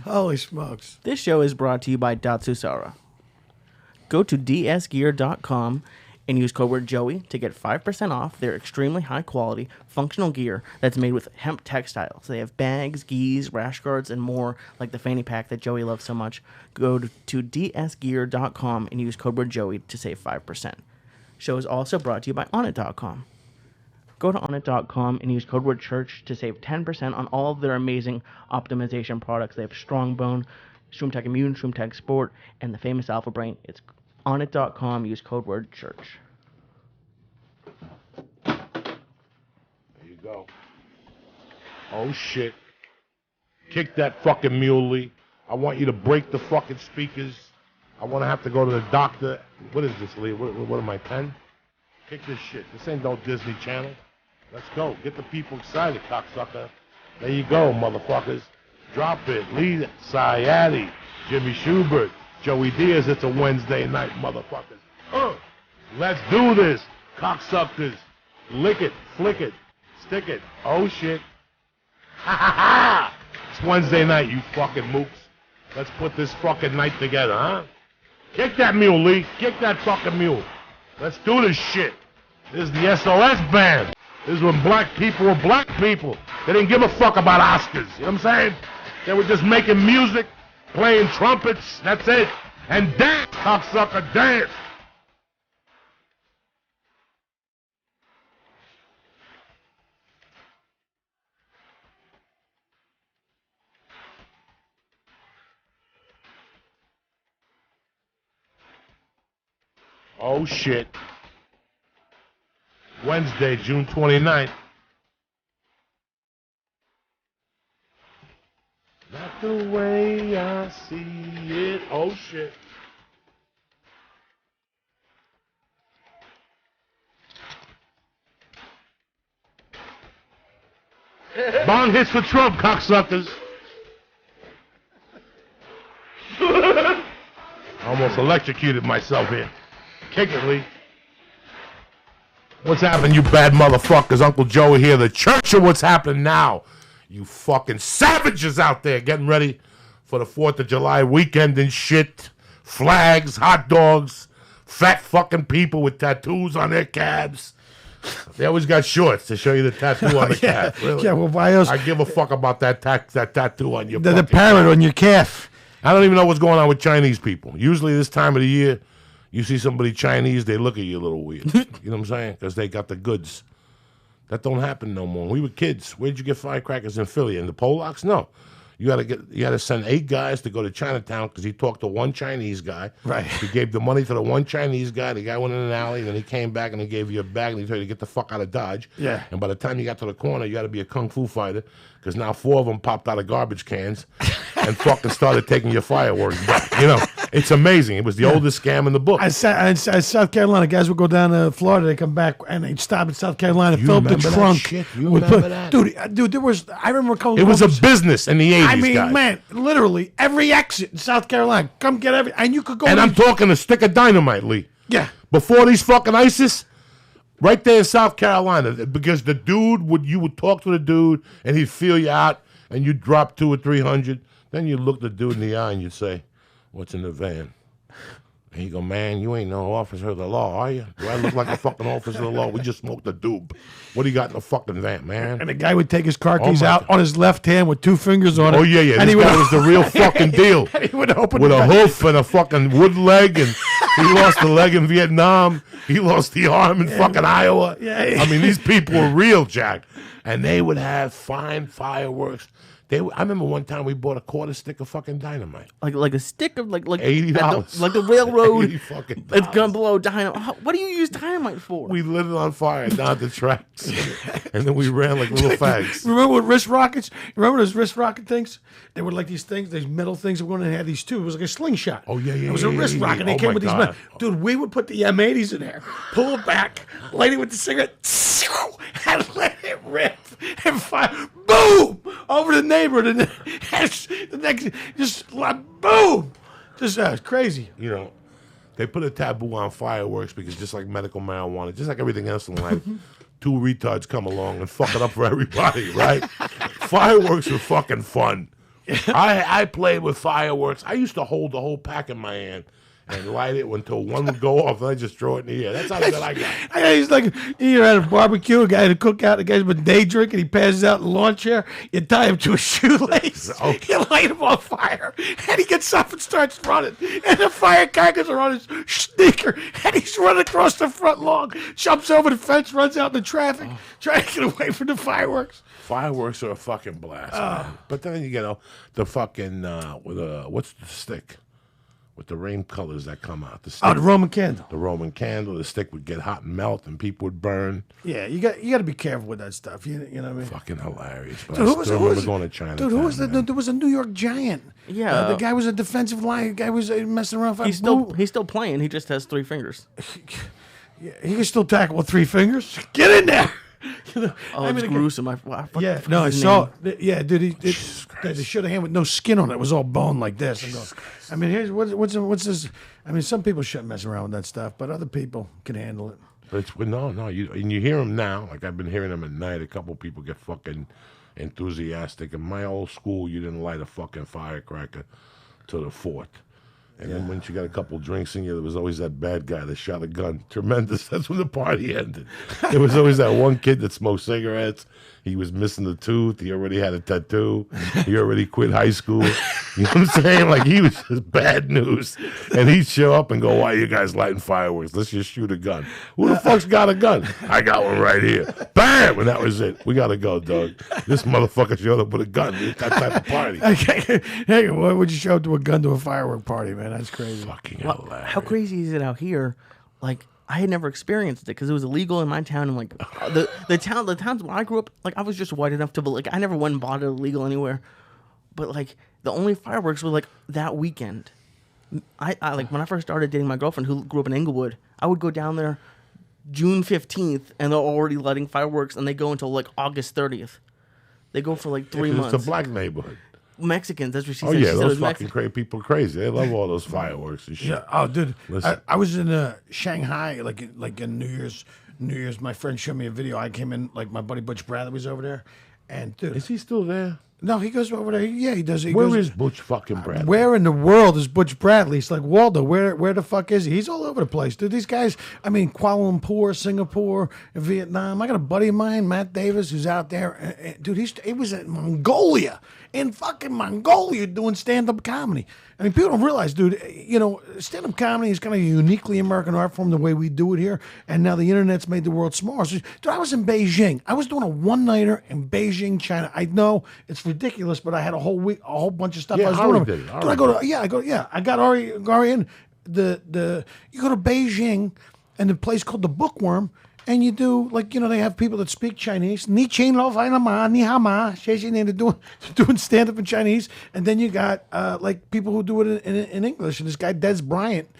Holy smokes. This show is brought to you by Datsusara. Go to dsgear.com and use code word Joey to get 5% off their extremely high quality functional gear that's made with hemp textiles. They have bags, gis, rash guards, and more like the fanny pack that Joey loves so much. Go to dsgear.com and use code word Joey to save 5%. Show is also brought to you by Onnit.com. Go to Onnit.com and use code word church to save 10% on all of their amazing optimization products. They have Strongbone, ShroomTech Immune, ShroomTech Sport, and the famous Alpha Brain. It's Onnit.com. Use code word church. There you go. Oh shit. Kick that fucking muley. I want you to break the fucking speakers. I want to have to go to the doctor. What is this, Lee? What am I, 10? Kick this shit. This ain't no Disney Channel. Let's go. Get the people excited, cocksucker. There you go, motherfuckers. Drop it. Lee Syatt, Jimmy Shubert, Joey Diaz. It's a Wednesday night, motherfuckers. Let's do this, cocksuckers. Lick it, flick it, stick it. Oh, shit. Ha ha ha! It's Wednesday night, you fucking mooks. Let's put this fucking night together, huh? Kick that mule, Lee. Kick that fucking mule. Let's do this shit. This is the SOS band. This is when black people were black people. They didn't give a fuck about Oscars. You know what I'm saying? They were just making music, playing trumpets. That's it. And dance, cocksucker, dance. Oh, shit. Wednesday, June 29th. Not the way I see it. Oh, shit. Bong hits for Trump, cocksuckers. Almost electrocuted myself here. Kick it, Lee. What's happening, you bad motherfuckers? Uncle Joey here, the church of what's happening now. You fucking savages out there getting ready for the 4th of July weekend and shit. Flags, hot dogs, fat fucking people with tattoos on their calves. They always got shorts to show you the tattoo on the calf. Really. Yeah, well, why else? I give a fuck about that tattoo on your The parrot on your calf. I don't even know what's going on with Chinese people. Usually this time of the year, you see somebody Chinese, they look at you a little weird. You know what I'm saying? Because they got the goods. That don't happen no more. When we were kids, where'd you get firecrackers in Philly? In the Polacks? No. You gotta send 8 guys to go to Chinatown because he talked to one Chinese guy. Right. He gave the money to the one Chinese guy. The guy went in an alley, and then he came back and he gave you a bag and he told you to get the fuck out of Dodge. Yeah. And by the time you got to the corner, you got to be a kung fu fighter because now 4 of them popped out of garbage cans and fucking started taking your fireworks back. You know, it's amazing. It was the oldest scam in the book. I South Carolina, guys would go down to Florida, they come back, and they'd stop in South Carolina, fill up the trunk. Shit? You remember that? Dude, there was, I remember calling. It was a business in the 80s, I mean, guys. man, literally, every exit in South Carolina, come get every, and you could go. And I'm talking a stick of dynamite, Lee. Yeah. Before these fucking ISIS, right there in South Carolina, because the dude you would talk to the dude, and he'd feel you out, and you'd drop 200 or 300. Then you look the dude in the eye and you'd say, "What's in the van?" And you go, "Man, you ain't no officer of the law, are you? Do I look like a fucking officer of the law? We just smoked a doob. What do you got in the fucking van, man?" And the guy would take his car keys out on his left hand with 2 fingers on it. Oh, yeah. And This guy was the real fucking deal. And he would open with a hoof and a fucking wood leg, and he lost the leg in Vietnam. He lost the arm in fucking Iowa. Yeah. I mean, these people were real, Jack. And they would have fine fireworks. I remember one time we bought a quarter stick of fucking dynamite. Like a stick of like $80. like the railroad. $80 fucking It's gonna blow dynamite. What do you use dynamite for? We lit it on fire down the tracks, and then we ran like little fags. Remember with wrist rockets? Remember those wrist rocket things? They were like these things, these metal things. We wanted to have these too. It was like a slingshot. Oh, yeah. It was a wrist rocket. They Oh, came my with these God. metal. Dude, we would put the M80s in there, pull it back, light it with the cigarette, and let it rip and fire. Boom! Over the neighborhood, and the next, just like, boom! Just it's crazy. You know, they put a taboo on fireworks because just like medical marijuana, just like everything else in life, 2 retards come along and fuck it up for everybody, right? Fireworks are fucking fun. I played with fireworks. I used to hold the whole pack in my hand and light it until one would go off, and I just throw it in the air. That's how good I got. He's like, you're at a barbecue, a guy at a cookout, the guy's been day drinking, he passes out in the lawn chair, you tie him to a shoelace, you light him on fire, and he gets up and starts running, and the fire crackers are on his sneaker, and he's running across the front lawn, jumps over the fence, runs out in the traffic, trying to get away from the fireworks. Fireworks are a fucking blast, man. But then you get the fucking, what's the stick? With the rain colors that come out. The stick, The Roman candle. The Roman candle. The stick would get hot and melt, and people would burn. Yeah, you got to be careful with that stuff. You know what I mean? Fucking hilarious. But Dude, I still remember going to China. Dude, who was that? There was a New York Giant. Yeah. The guy was a defensive line. The guy was messing around. He's still playing. He just has 3 fingers. Yeah, he can still tackle with 3 fingers. Get in there. It's gruesome. I saw. Yeah, dude, they showed a hand with no skin on it. It was all bone like this. I mean, here's what's this? I mean, some people shouldn't mess around with that stuff, but other people can handle it. But you hear them now. Like I've been hearing them at night. A couple people get fucking enthusiastic. In my old school, you didn't light a fucking firecracker till the 4th. And then once you got a couple drinks in you, there was always that bad guy that shot a gun. Tremendous. That's when the party ended. There was always that one kid that smoked cigarettes. He was missing the tooth. He already had a tattoo. He already quit high school. You know what I'm saying? Like, he was just bad news. And he'd show up and go, why are you guys lighting fireworks? Let's just shoot a gun. Who the fuck's got a gun? I got one right here. Bam! And that was it. We got to go, Doug. This motherfucker showed up with a gun. It's that type of party. Hey, why would you show up to a gun to a firework party, man? That's crazy. Fucking hell. How crazy is it out here? Like, I had never experienced it because it was illegal in my town, and like the towns where I grew up, like I was just white enough to, like I never went and bought it illegal anywhere, but like the only fireworks were like that weekend. I like when I first started dating my girlfriend who grew up in Inglewood, I would go down there June 15th, and they're already lighting fireworks, and they go until like August 30th. They go for like 3 months. It's a black neighborhood. Mexicans, that's what she said. Oh yeah, she those fucking crazy people crazy. They love all those fireworks and shit. Yeah. Oh, dude, I was in Shanghai, like in New Year's. My friend showed me a video. I came in, like my buddy Butch Bradley was over there, and dude, is he still there? No, he goes over there. Yeah, he does. Where is Butch fucking Bradley? Where in the world is Butch Bradley? It's like, Waldo, where the fuck is he? He's all over the place, dude. These guys, I mean, Kuala Lumpur, Singapore, Vietnam. I got a buddy of mine, Matt Davis, who's out there. Dude, he was in Mongolia, doing stand-up comedy. I mean, people don't realize, dude, you know, stand-up comedy is kind of a uniquely American art form the way we do it here, and now the internet's made the world smaller. So, dude, I was in Beijing. I was doing a one-nighter in Beijing, China. I know it's ridiculous, but I had a whole week, a whole bunch of stuff I was doing. Did it. Dude, I got Ari in. You go to Beijing, and the place called the Bookworm, and you do, like, you know, they have people that speak Chinese. Ni chen lo fai la ma, ni ha ma. They're doing stand-up in Chinese. And then you got, like, people who do it in English. And this guy, Des Bryant,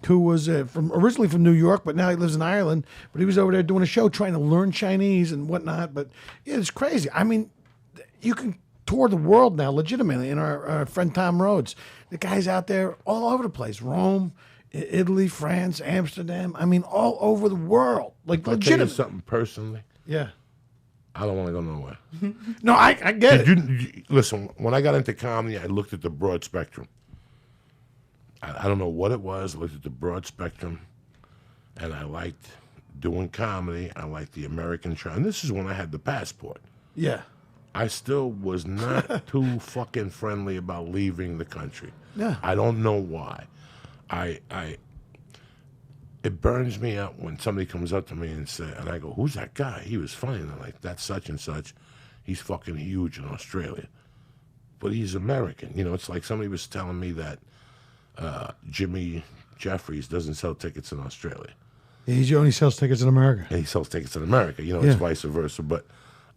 who was originally from New York, but now he lives in Ireland. But he was over there doing a show trying to learn Chinese and whatnot. But, yeah, it's crazy. I mean, you can tour the world now legitimately. And our friend Tom Rhodes, the guy's out there all over the place. Rome, Italy, France, Amsterdam. I mean, all over the world. Like, legitimately. I'll tell you something personally. Yeah. I don't want to go nowhere. No, I get it. Listen, when I got into comedy, I looked at the broad spectrum. I don't know what it was. I looked at the broad spectrum, and I liked doing comedy. I liked the American try. And this is when I had the passport. Yeah. I still was not too fucking friendly about leaving the country. Yeah. I don't know why. It burns me up when somebody comes up to me and I go, who's that guy? He was funny. And they're like, that's such and such. He's fucking huge in Australia. But he's American. You know, it's like somebody was telling me that Jimmy Jeffries doesn't sell tickets in Australia. He only sells tickets in America. And he sells tickets in America. You know, it's vice versa. But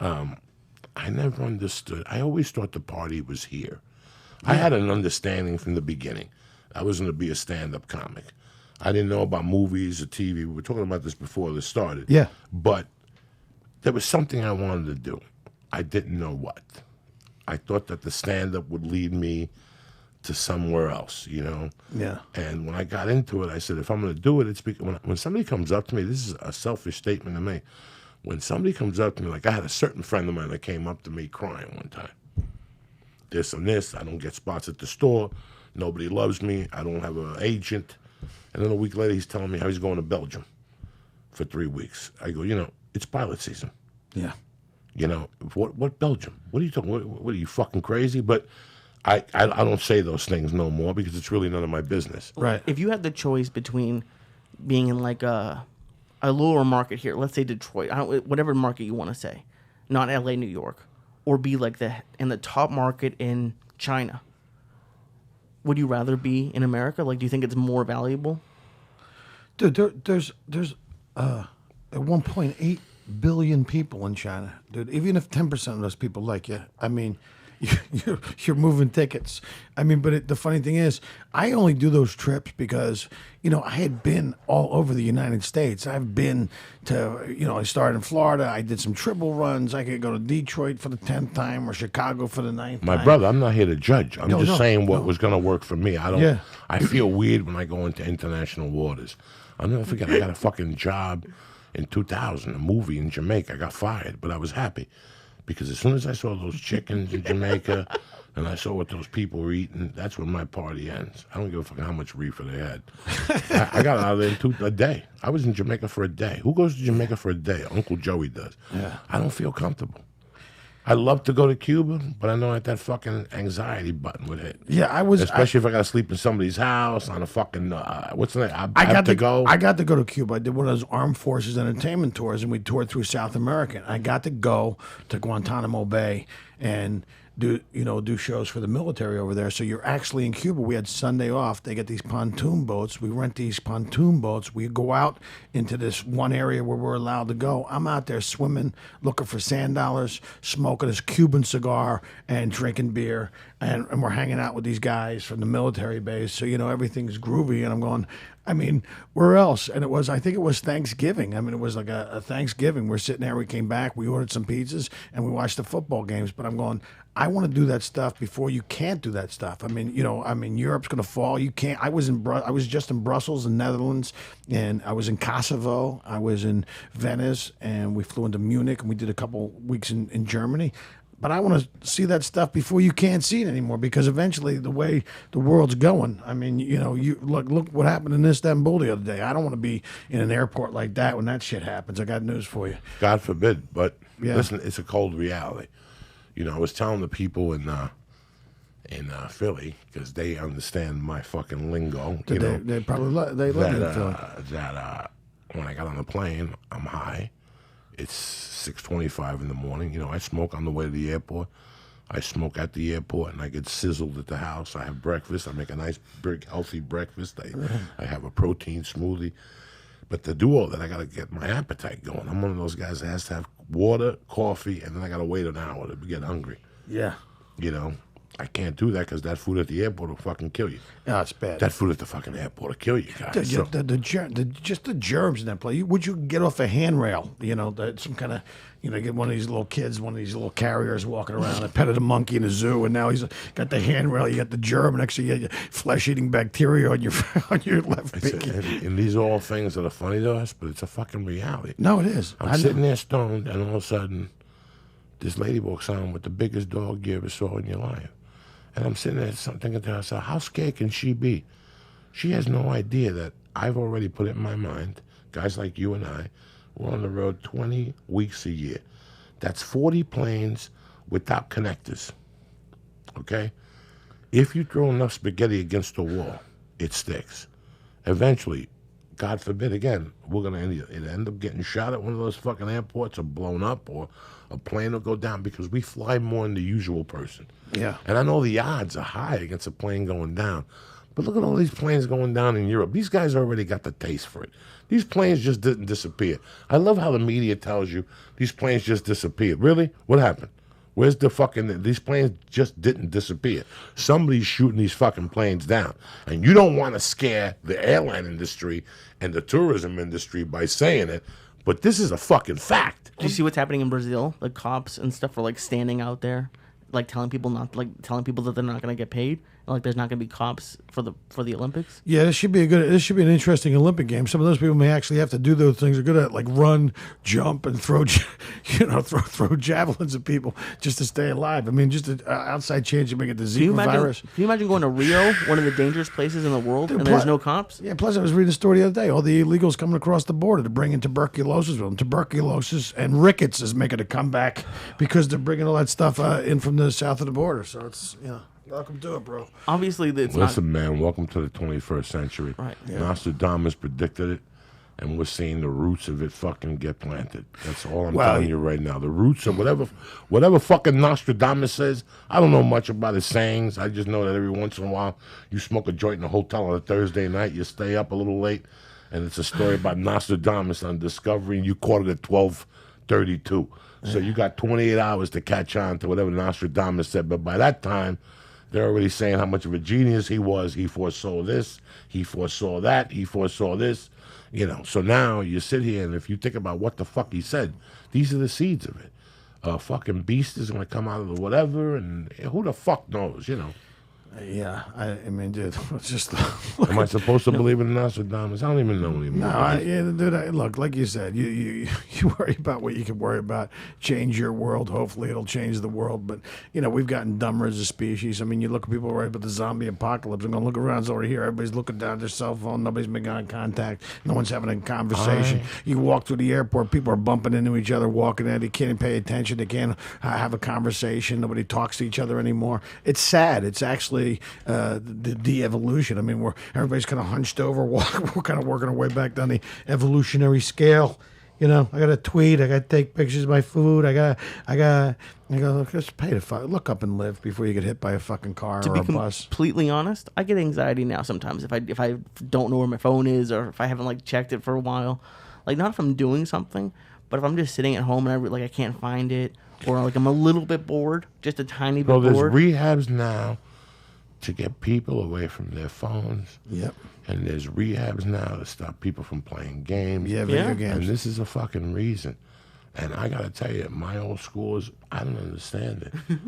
I never understood. I always thought the party was here. Yeah. I had an understanding from the beginning. I was going to be a stand-up comic. I didn't know about movies or TV. We were talking about this before this started. Yeah. But there was something I wanted to do. I didn't know what. I thought that the stand-up would lead me to somewhere else, you know? Yeah. And when I got into it, I said, if I'm going to do it, it's because when somebody comes up to me, this is a selfish statement to me. When somebody comes up to me, like I had a certain friend of mine that came up to me crying one time. this and this. I don't get spots at the store. Nobody loves me. I don't have an agent. And then a week later, he's telling me how he's going to Belgium for 3 weeks. I go, it's pilot season. Yeah. What Belgium? What are you talking? What are you fucking crazy? But I don't say those things no more because it's really none of my business. Right. If you had the choice between being in like a lower market here, let's say Detroit, whatever market you want to say, not LA, New York, or be like in the top market in China, would you rather be in America? Like, do you think it's more valuable? Dude, there's 1.8 billion people in China, dude. Even if 10% of those people like you, I mean, you're moving tickets. I mean, but the funny thing is, I only do those trips because, I had been all over the United States. I've been to, I started in Florida. I did some triple runs. I could go to Detroit for the 10th time or Chicago for the 9th My time. brother, I'm not here to judge. I'm just saying what no. was going to work for me. I feel weird when I go into international waters. I'll never forget, I got a fucking job in 2000, a movie in Jamaica. I got fired, but I was happy. Because as soon as I saw those chickens in Jamaica and I saw what those people were eating, that's when my party ends. I don't give a fuck how much reefer they had. I got out of there in a day. I was in Jamaica for a day. Who goes to Jamaica for a day? Uncle Joey does. Yeah. I don't feel comfortable. I love to go to Cuba, but I know that fucking anxiety button would hit. Yeah, I was... Especially if I got to sleep in somebody's house on a fucking... what's the name? I have to go. I got to go to Cuba. I did one of those armed forces entertainment tours, and we toured through South America. I got to go to Guantanamo Bay and do shows for the military over there. So you're actually in Cuba. We had Sunday off. They get these pontoon boats. We rent these pontoon boats. We go out into this one area where we're allowed to go. I'm out there swimming, looking for sand dollars, smoking this Cuban cigar and drinking beer. And we're hanging out with these guys from the military base. So, everything's groovy. And I'm going, I mean, where else? And I think it was Thanksgiving. I mean, it was like a Thanksgiving. We're sitting there, we came back, we ordered some pizzas, and we watched the football games. But I'm going, I want to do that stuff before you can't do that stuff. I mean, Europe's going to fall. You can't. I was just in Brussels, in Netherlands, and I was in Kosovo. I was in Venice, and we flew into Munich, and we did a couple weeks in Germany. But I want to see that stuff before you can't see it anymore, because eventually the way the world's going, I mean, you look what happened in Istanbul the other day. I don't want to be in an airport like that when that shit happens. I got news for you. God forbid, but Yeah. listen, it's a cold reality. I was telling the people in Philly, because they understand my fucking lingo. They probably they live in Philly. That when I got on the plane, I'm high. It's 6:25 in the morning. I smoke on the way to the airport. I smoke at the airport, and I get sizzled at the house. I have breakfast. I make a nice, big, healthy breakfast. I have a protein smoothie. But to do all that, I got to get my appetite going. I'm one of those guys that has to have water, coffee, and then I got to wait an hour to get hungry. Yeah. I can't do that because that food at the airport will fucking kill you. Oh, it's bad. That food at the fucking airport will kill you, guys. Just the germs in that place. Would you get off a handrail? Some kind of, get one of these little kids, one of these little carriers walking around. I petted a monkey in a zoo, and now he's got the handrail. You got the germ, and actually you got flesh-eating bacteria on your left pinky. And these are all things that are funny to us, but it's a fucking reality. No, it is. I'm sitting there stoned, and all of a sudden, this lady walks on with the biggest dog you ever saw in your life. And I'm sitting there thinking to myself, how scared can she be? She has no idea that I've already put it in my mind, guys like you and I, we're on the road 20 weeks a year. That's 40 planes without connectors, okay? If you throw enough spaghetti against the wall, it sticks. Eventually, God forbid, again, we're going to end up getting shot at one of those fucking airports or blown up, or a plane will go down, because we fly more than the usual person. Yeah. And I know the odds are high against a plane going down. But look at all these planes going down in Europe. These guys already got the taste for it. These planes just didn't disappear. I love how the media tells you these planes just disappeared. Really? What happened? Where's the fucking... These planes just didn't disappear. Somebody's shooting these fucking planes down. And you don't want to scare the airline industry and the tourism industry by saying it, but this is a fucking fact. Do you see what's happening in Brazil? The cops and stuff are like standing out there, like telling people that they're not going to get paid. Like, there's not going to be cops for the Olympics. Yeah, this should be an interesting Olympic game. Some of those people may actually have to do those things they're good at, like run, jump, and throw javelins at people just to stay alive. I mean, just an outside chance you may get the Zika virus. Can you imagine going to Rio, one of the dangerous places in the world, and there's no cops? Yeah, plus I was reading a story the other day. All the illegals coming across the border to bring in tuberculosis with them. Tuberculosis and rickets is making a comeback because they're bringing all that stuff in from the south of the border. So it's, welcome to it, bro. Obviously, it's Listen, man, welcome to the 21st century. Right. Yeah. Nostradamus predicted it, and we're seeing the roots of it fucking get planted. That's all I'm telling you right now. The roots of whatever fucking Nostradamus says, I don't know much about his sayings. I just know that every once in a while you smoke a joint in a hotel on a Thursday night, you stay up a little late, and it's a story about Nostradamus on Discovery, and you caught it at 12:32. So you got 28 hours to catch on to whatever Nostradamus said. But by that time, they're already saying how much of a genius he was. He foresaw this. He foresaw that. He foresaw this. So now you sit here, and if you think about what the fuck he said, these are the seeds of it. A fucking beast is going to come out of the whatever, and who the fuck knows, Yeah, I mean, dude, it's just. Am I supposed to believe in Nostradamus? I don't even know anymore. No, dude, look, like you said, you worry about what you can worry about. Change your world. Hopefully, it'll change the world. But we've gotten dumber as a species. I mean, you look at people worried about the zombie apocalypse. I'm gonna look around, it's over here. Everybody's looking down at their cell phone. Nobody's making eye contact. No one's having a conversation. You walk through the airport, people are bumping into each other, walking in. They can't pay attention. They can't have a conversation. Nobody talks to each other anymore. It's sad. It's actually the de-evolution. I mean, everybody's kind of hunched over. We're kind of working our way back down the evolutionary scale. I got to tweet. I got to take pictures of my food. I got just pay to look up and live before you get hit by a fucking car or a bus. To be completely honest, I get anxiety now sometimes if I don't know where my phone is or if I haven't checked it for a while. Like, not if I'm doing something, but if I'm just sitting at home and I can't find it, or I'm a little bit bored, just a tiny bit bored. There's rehabs now to get people away from their phones. Yep. And there's rehabs now to stop people from playing games. Yeah, video games. And this is a fucking reason. And I got to tell you, my old school I don't understand it.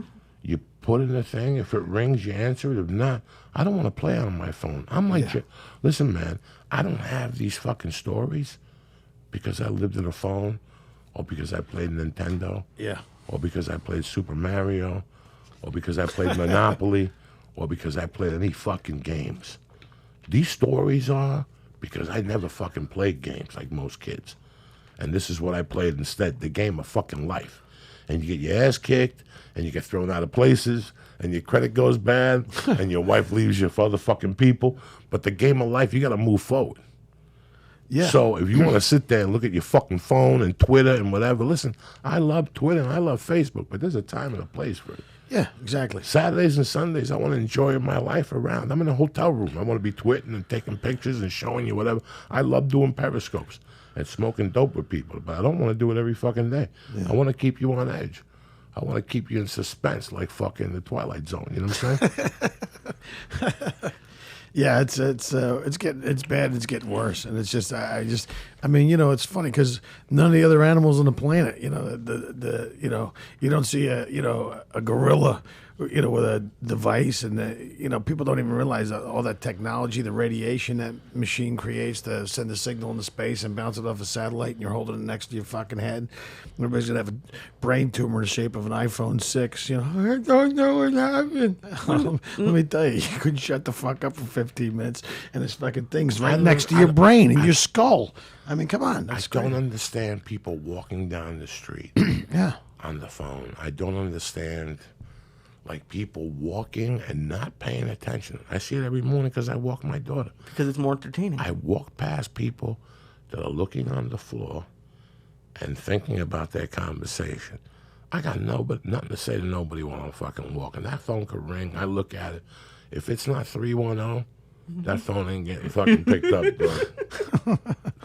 You put in the thing, if it rings, you answer it. If not, I don't want to play on my phone. I'm like, listen, man, I don't have these fucking stories because I lived in a phone or because I played Nintendo. Yeah. Or because I played Super Mario or because I played Monopoly. Or because I played any fucking games. These stories are because I never fucking played games like most kids. And this is what I played instead, the game of fucking life. And you get your ass kicked, and you get thrown out of places, and your credit goes bad, and your wife leaves you for other fucking people. But the game of life, you got to move forward. Yeah. So if you want to sit there and look at your fucking phone and Twitter and whatever, listen, I love Twitter and I love Facebook, but there's a time and a place for it. Yeah, exactly. Saturdays and Sundays, I want to enjoy my life around. I'm in a hotel room. I want to be twitting and taking pictures and showing you whatever. I love doing periscopes and smoking dope with people, but I don't want to do it every fucking day. Yeah. I want to keep you on edge. I want to keep you in suspense like fucking the Twilight Zone. You know what I'm saying? Yeah, it's bad. It's getting worse, and it's just I mean, it's funny because none of the other animals on the planet, you don't see a gorilla, with a device, and people don't even realize all that technology, the radiation that machine creates to send a signal into space and bounce it off a satellite, and you're holding it next to your fucking head. Everybody's gonna have a brain tumor in the shape of an iPhone 6. I don't know what happened. Let me tell you, you couldn't shut the fuck up for 15 minutes, and this fucking thing's right next to your brain and your skull. I mean, come on. I don't understand people walking down the street on the phone. I don't understand people walking and not paying attention. I see it every morning because I walk my daughter. Because it's more entertaining. I walk past people that are looking on the floor and thinking about their conversation. I got nothing to say to nobody while I'm fucking walking. That phone could ring. I look at it. If it's not 310, that phone ain't getting fucking picked up, bro.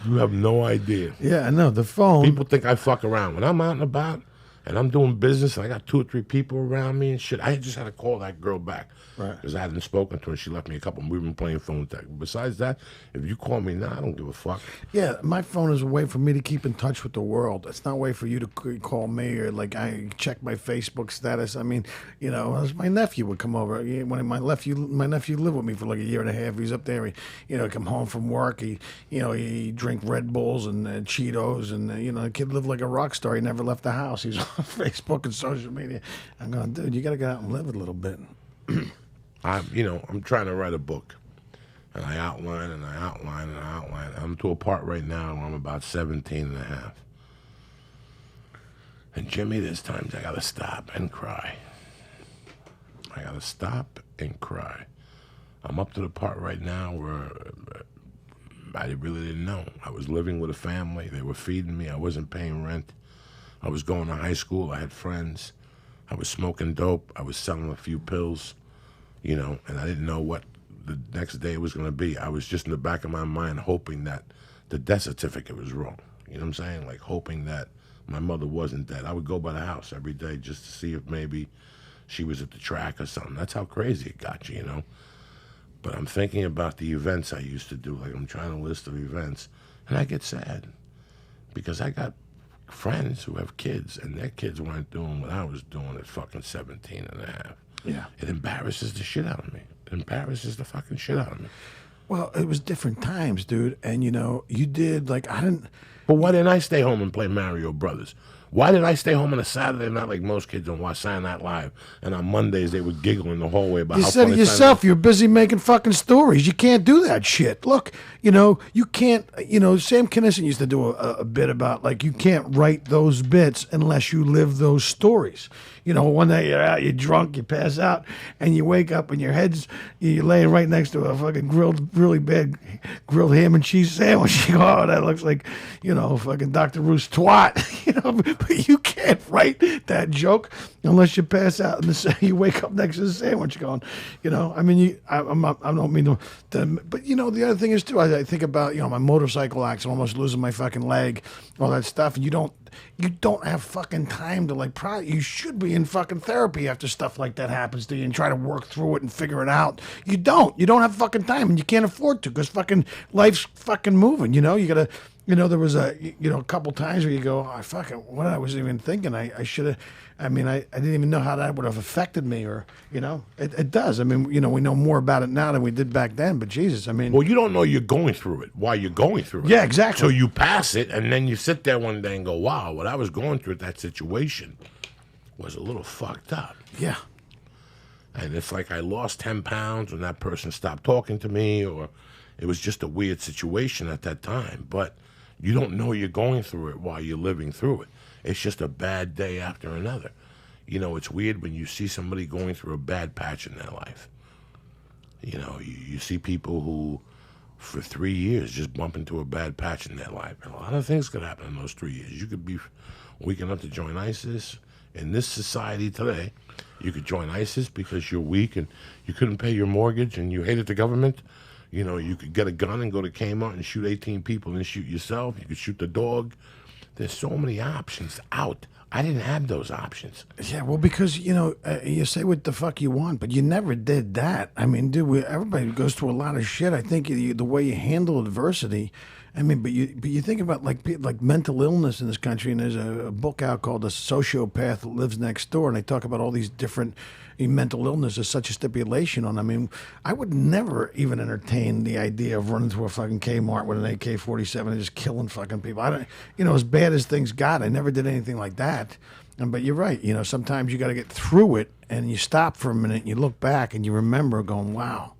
You have no idea. Yeah, I know. The phone. People think I fuck around. When I'm out and about and I'm doing business, and I got 2 or 3 people around me and shit. I just had to call that girl back because I hadn't spoken to her. She left me a couple. We've been playing phone tag. Besides that, if you call me now, I don't give a fuck. Yeah, my phone is a way for me to keep in touch with the world. It's not a way for you to call me or like I check my Facebook status. I mean, you know, my nephew would come over. When my nephew lived with me for like a year and a half. He's up there. He, you know, come home from work. He drink Red Bulls and Cheetos, and you know, the kid lived like a rock star. He never left the house. He's on Facebook and social media. I'm going, dude, you got to get out and live a little bit. I'm trying to write a book, and I outline and I outline and I outline. I'm to a part right now where I'm about 17 and a half. And Jimmy, there's times I gotta stop and cry. I gotta stop and cry. I'm up to the part right now where I really didn't know. I was living with a family. They were feeding me. I wasn't paying rent. I was going to high school. I had friends. I was smoking dope. I was selling a few pills, you know, and I didn't know what the next day was going to be. I was just in the back of my mind hoping that the death certificate was wrong. You know what I'm saying? Like hoping that my mother wasn't dead. I would go by the house every day just to see if maybe she was at the track or something. That's how crazy it got you, you know? But I'm thinking about the events I used to do. Like I'm trying to list of events, and I get sad because I got friends who have kids, and their kids weren't doing what I was doing at fucking 17 and a half. Yeah. It embarrasses the shit out of me. It embarrasses the fucking shit out of me. Well, it was different times, dude. And, you know, you did, like, I didn't... But why didn't I stay home and play Mario Brothers? Why did I stay home on a Saturday night like most kids and watch Saturday Night Live? And on Mondays, they would giggle in the hallway about You how said funny it yourself, you're busy making fucking stories. You can't do that shit. Look, you know, you can't, you know, Sam Kinison used to do a bit about, like, you can't write those bits unless you live those stories. You know, one day you're out, you're drunk, you pass out, and you wake up and you're laying right next to a fucking really bad grilled ham and cheese sandwich. You go, oh, that looks like, you know, fucking Dr. Ruth's twat. You know, but you can't write that joke unless you pass out and you wake up next to the sandwich going, you know, I mean, I don't mean to, but you know, the other thing is too, I think about, you know, my motorcycle accident, almost losing my fucking leg, all that stuff, and you don't have fucking time to like, you should be in fucking therapy after stuff like that happens to you and try to work through it and figure it out. You don't have fucking time, and you can't afford to because fucking life's fucking moving, you know, you gotta, you know, there was a couple times where you go, oh, fucking, what I was even thinking, I should have, I mean, I didn't even know how that would have affected me, or, you know, it does. I mean, you know, we know more about it now than we did back then, but Jesus, I mean. Well, you don't know you're going through it while you're going through it. Yeah, exactly. So you pass it, and then you sit there one day and go, wow, what I was going through at that situation was a little fucked up. Yeah. And it's like I lost 10 pounds when that person stopped talking to me, or it was just a weird situation at that time. But you don't know you're going through it while you're living through it. It's just a bad day after another. You know, it's weird when you see somebody going through a bad patch in their life. You know, you see people who, for 3 years, just bump into a bad patch in their life. And a lot of things could happen in those 3 years. You could be weak enough to join ISIS. In this society today, you could join ISIS because you're weak and you couldn't pay your mortgage and you hated the government. You know, you could get a gun and go to Kmart and shoot 18 people and shoot yourself. You could shoot the dog. There's so many options out. I didn't have those options. Yeah, well, because, you know, you say what the fuck you want, but you never did that. I mean, dude, everybody goes through a lot of shit. I think the way you handle adversity, I mean, but you think about like mental illness in this country, and there's a book out called The Sociopath That Lives Next Door, and they talk about all these different mental illness is such a stipulation on. I mean, I would never even entertain the idea of running through a fucking Kmart with an AK-47 and just killing fucking people. I don't, you know, as bad as things got, I never did anything like that. But you're right. You know, sometimes you got to get through it, and you stop for a minute, and you look back, and you remember going, wow.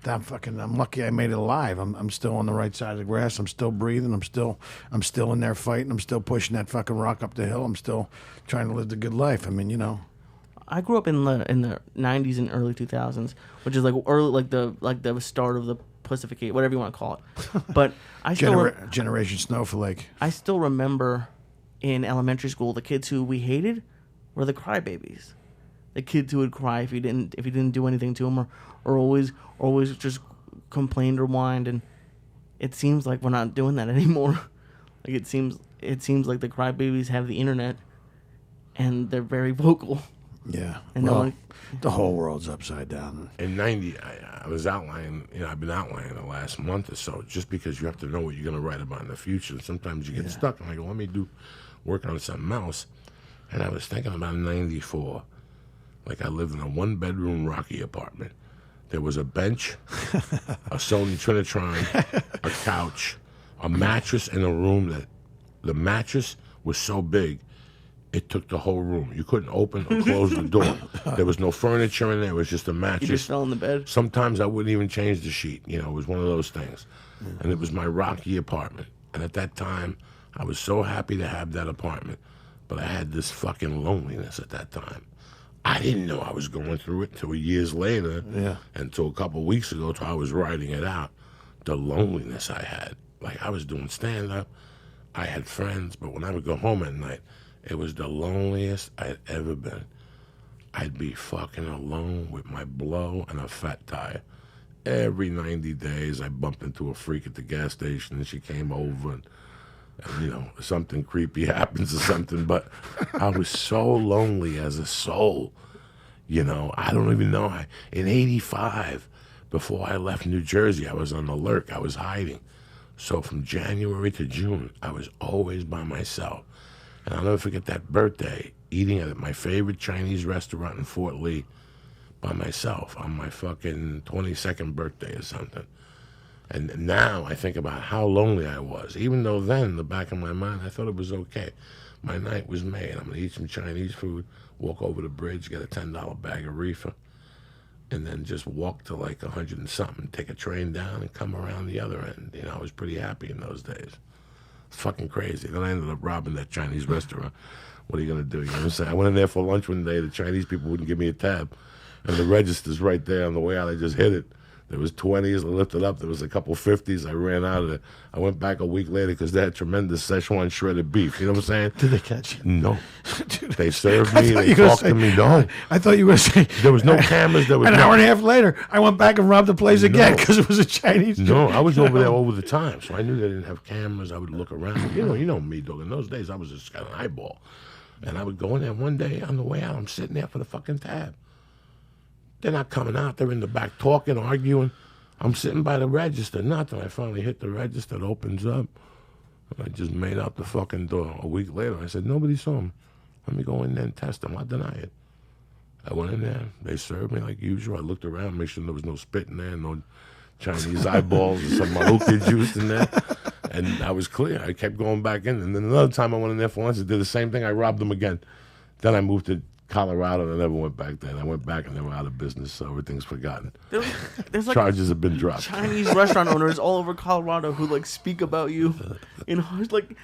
I'm lucky I made it alive. I'm still on the right side of the grass. I'm still breathing. I'm still in there fighting. I'm still pushing that fucking rock up the hill. I'm still trying to live the good life. I mean, you know. I grew up in the 90s and early 2000s, which is like early, like the start of the Pacific, whatever you want to call it. But I still Generation Snowflake. I still remember in elementary school the kids who we hated were the crybabies. The kids who would cry if you didn't do anything to them, or always just complained or whined. And it seems like we're not doing that anymore. Like it seems like the crybabies have the internet, and they're very vocal. Yeah. And well, no one, the whole world's upside down. In 90, I was outlining, I've been outlining the last month or so, just because you have to know what you're going to write about in the future. And sometimes you get stuck, and I go, let me work on something else. And I was thinking about 94. Like, I lived in a one-bedroom Rocky apartment. There was a bench, a Sony Trinitron, a couch, a mattress in a room that the mattress was so big, it took the whole room. You couldn't open or close the door. There was no furniture in there. It was just a mattress. you just fell in the bed. Sometimes I wouldn't even change the sheet. It was one of those things. And it was my Rocky apartment. And at that time, I was so happy to have that apartment. But I had this fucking loneliness at that time. I didn't know I was going through it until years later. Yeah. Until a couple of weeks ago, till I was writing it out. The loneliness I had. Like, I was doing stand-up. I had friends. But when I would go home at night, it was the loneliest I had ever been. I'd be fucking alone with my blow and a fat tire. Every 90 days, I bumped into a freak at the gas station, and she came over, and something creepy happens or something. But I was so lonely as a soul. I don't even know. In 85, before I left New Jersey, I was on the lurk. I was hiding. So from January to June, I was always by myself. And I'll never forget that birthday, eating at my favorite Chinese restaurant in Fort Lee by myself on my fucking 22nd birthday or something. And now I think about how lonely I was, even though then, in the back of my mind, I thought it was okay. My night was made. I'm going to eat some Chinese food, walk over the bridge, get a $10 bag of reefer, and then just walk to like 100 and something, take a train down and come around the other end. I was pretty happy in those days. It's fucking crazy. Then I ended up robbing that Chinese restaurant. What are you going to do? You know what I'm saying? I went in there for lunch one day. The Chinese people wouldn't give me a tab. And the register's right there on the way out. I just hit it. There was 20s. I lifted up. There was a couple 50s. I ran out of it. I went back a week later because they had tremendous Szechuan shredded beef. You know what I'm saying? Did they catch you? No. Dude, they served me. They talked to me. No. I thought you were going to say. There was no cameras. There was an hour and a half later, I went back and robbed the place again because it was a Chinese. No, I was over there over the time, so I knew they didn't have cameras. I would look around. You know me, dog. In those days, I was just got an eyeball. And I would go in there one day on the way out. I'm sitting there for the fucking tab. They're not coming out. They're in the back talking, arguing. I'm sitting by the register. Nothing. I finally hit the register. It opens up. And I just made out the fucking door. A week later, I said, nobody saw me. Let me go in there and test them. I deny it. I went in there. They served me like usual. I looked around, make sure there was no spit in there, no Chinese eyeballs or some maruca juice in there. And I was clear. I kept going back in. And then another time I went in there for lunch, I did the same thing. I robbed them again. Then I moved to Colorado, and I never went back there. And I went back, and they were out of business, so everything's forgotten. There's like Charges have been dropped. Chinese restaurant owners all over Colorado who like speak about you. Like,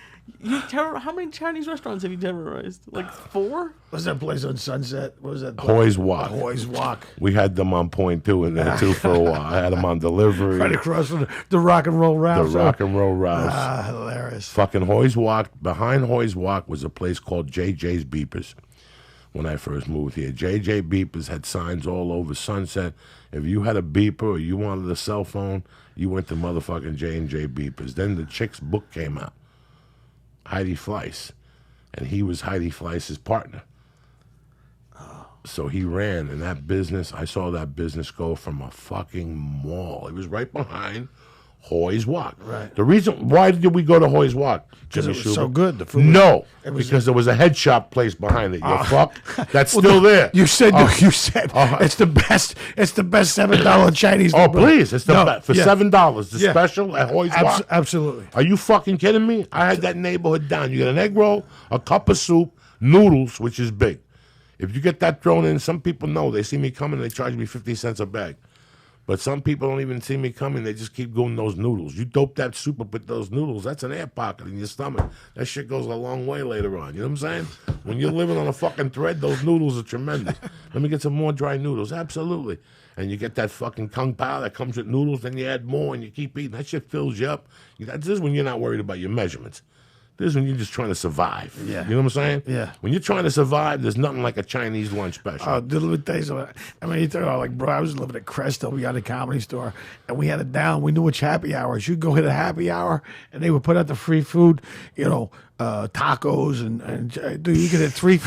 how many Chinese restaurants have you terrorized? Like 4? Was that place on Sunset? What was that? Hoy's Walk. Hoy's Walk. We had them on point too in there too for a while. I had them on delivery. Right across from the Rock and Roll Rouse. The Rock and Roll Rouse. Ah, hilarious. Fucking Hoy's Walk. Behind Hoy's Walk was a place called JJ's Beepers. When I first moved here, JJ Beepers had signs all over Sunset. If you had a beeper or you wanted a cell phone, you went to motherfucking J&J Beepers. Then the chick's book came out, Heidi Fleiss, and he was Heidi Fleiss's partner. So he ran in that business. I saw that business go from a fucking mall. It was right behind Hoy's Walk. Right. The reason, why did we go to Hoy's Walk? Because it was Schubert? so good. The food. No, was because there was a head shop place behind it. You fuck. That's still there. You said it's the best. It's the best $7 Chinese. Oh, please! It's the best for yeah. $7. The Yeah. special at Hoy's Walk. Absolutely. Are you fucking kidding me? I had that neighborhood down. You get an egg roll, a cup of soup, noodles, which is big. If you get that thrown in, some people know. They see me coming, they charge me 50 cents a bag. But some people don't even see me coming. They just keep going those noodles. You dope that soup up with those noodles. That's an air pocket in your stomach. That shit goes a long way later on. You know what I'm saying? When you're living on a fucking thread, those noodles are tremendous. Let me get some more dry noodles. Absolutely. And you get that fucking kung pao that comes with noodles. Then you add more and you keep eating. That shit fills you up. This is when you're not worried about your measurements. This is when you're just trying to survive. Yeah. You know what I'm saying? Yeah. When you're trying to survive, there's nothing like a Chinese lunch special. Oh, dude, let me tell you something. I mean, you talk about, like, bro, I was living at Cresto. We had a comedy store, and we had it down. We knew which happy hours. You'd go hit a happy hour, and they would put out the free food, tacos, and dude, you could hit three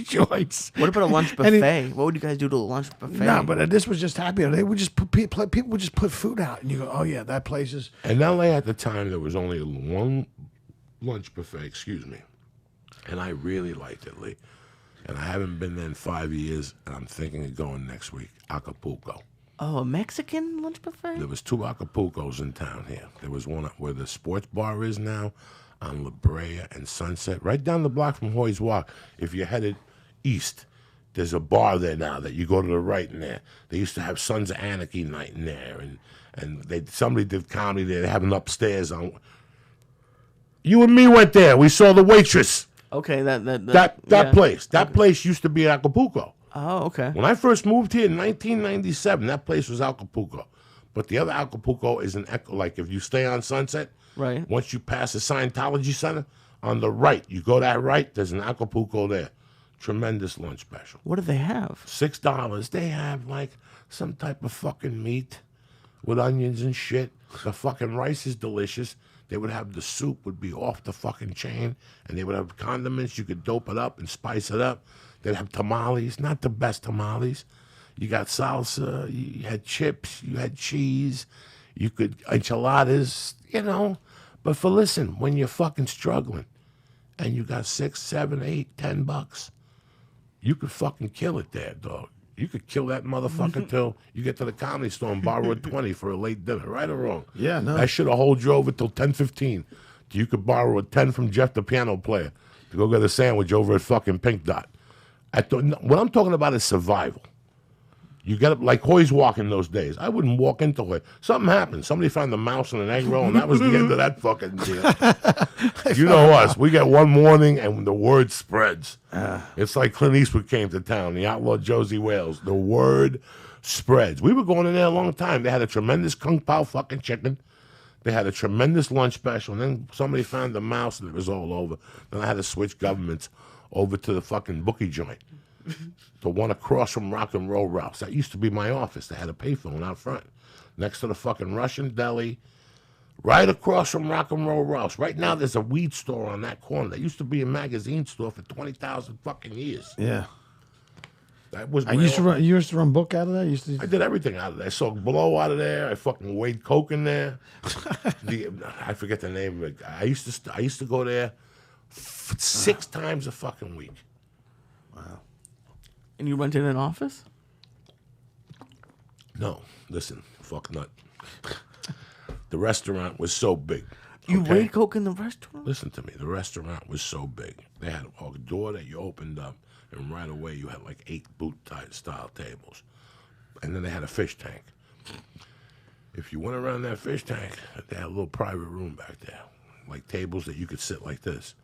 joints. What about a lunch buffet? What would you guys do to a lunch buffet? No, but this was just happy hour. They would just people would just put food out, and you go, oh, yeah, that place is. In LA at the time, there was only one lunch buffet, and I really liked it, Lee. And I haven't been there in 5 years, and I'm thinking of going next week. Acapulco. Oh, a Mexican lunch buffet? There was 2 Acapulcos in town here. There was one where the sports bar is now, on La Brea and Sunset, right down the block from Hoy's Walk. If you're headed east, there's a bar there now that you go to the right in there. They used to have Sons of Anarchy night in there, and somebody did comedy there. They have an upstairs on. You and me went there. We saw the waitress. Okay, that That place. That place used to be Acapulco. Oh, okay. When I first moved here in 1997, that place was Acapulco. But the other Acapulco is an echo. Like if you stay on Sunset, Right. once you pass the Scientology Center, on the right, you go that right, there's an Acapulco there. Tremendous lunch special. What do they have? $6. They have like some type of fucking meat with onions and shit. The fucking rice is delicious. They would have the soup would be off the fucking chain, and they would have condiments. You could dope it up and spice it up. They'd have tamales, not the best tamales. You got salsa, you had chips, you had cheese, you could enchiladas, But listen, when you're fucking struggling and you got $6, $7, $8, $10, you could fucking kill it there, dog. You could kill that motherfucker till you get to the comedy store and borrow a 20 for a late dinner, right or wrong? Yeah, no. That should have hold you over till 10:15. You could borrow a 10 from Jeff, the piano player, to go get a sandwich over at fucking Pink Dot. What I'm talking about is survival. You get up like Hoy's Walk in those days. I wouldn't walk into Hoy. Something happened. Somebody found a mouse in an egg roll, and that was the end of that fucking deal. You know us. We get one morning, and the word spreads. It's like Clint Eastwood came to town, the outlaw Josie Wales. The word spreads. We were going in there a long time. They had a tremendous Kung Pao fucking chicken. They had a tremendous lunch special, and then somebody found the mouse, and it was all over. Then I had to switch governments over to the fucking bookie joint. The one across from Rock and Roll Rouse. That used to be my office. They had a payphone out front. Next to the fucking Russian deli. Right across from Rock and Roll Rouse. Right now there's a weed store on that corner. That used to be a magazine store for 20,000 fucking years. Yeah. That was You used to run book out of that? I did everything out of there. I sold blow out of there. I fucking weighed coke in there. I forget the name of it. I used to go there 6 times a fucking week. And you rented an office? No, listen, fuck nut. The restaurant was so big. You okay? weighed coke in the restaurant? Listen to me. The restaurant was so big. They had a door that you opened up, and right away you had like 8 boot-type style tables. And then they had a fish tank. If you went around that fish tank, they had a little private room back there, like tables that you could sit like this.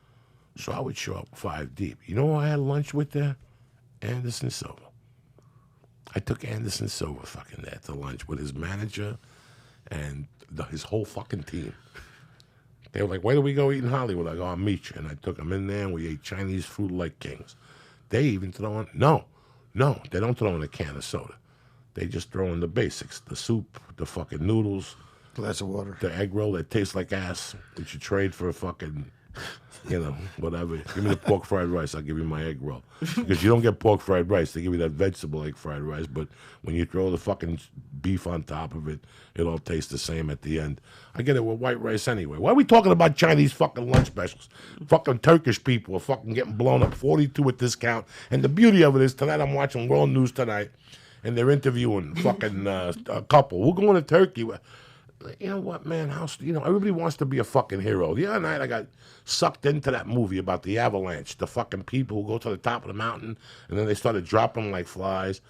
So I would show up 5 deep. You know who I had lunch with there? Anderson Silva. I took Anderson Silva fucking there to lunch with his manager and his whole fucking team. They were like, where do we go eat in Hollywood? I go, I'll meet you. And I took them in there and we ate Chinese food like kings. They even throw in, no, they don't throw in a can of soda. They just throw in the basics, the soup, the fucking noodles. Glass of water. The egg roll that tastes like ass, which you trade for a fucking, whatever. Give me the pork fried rice, I'll give you my egg roll. Because you don't get pork fried rice, they give you that vegetable egg fried rice, but when you throw the fucking beef on top of it, it all tastes the same at the end. I get it with white rice anyway. Why are we talking about Chinese fucking lunch specials? Fucking Turkish people are fucking getting blown up 42 at discount. And the beauty of it is tonight I'm watching World News Tonight, and they're interviewing fucking a couple. We're going to Turkey. You know what, man? Everybody wants to be a fucking hero. The other night I got sucked into that movie about the avalanche, the fucking people who go to the top of the mountain, and then they started dropping like flies.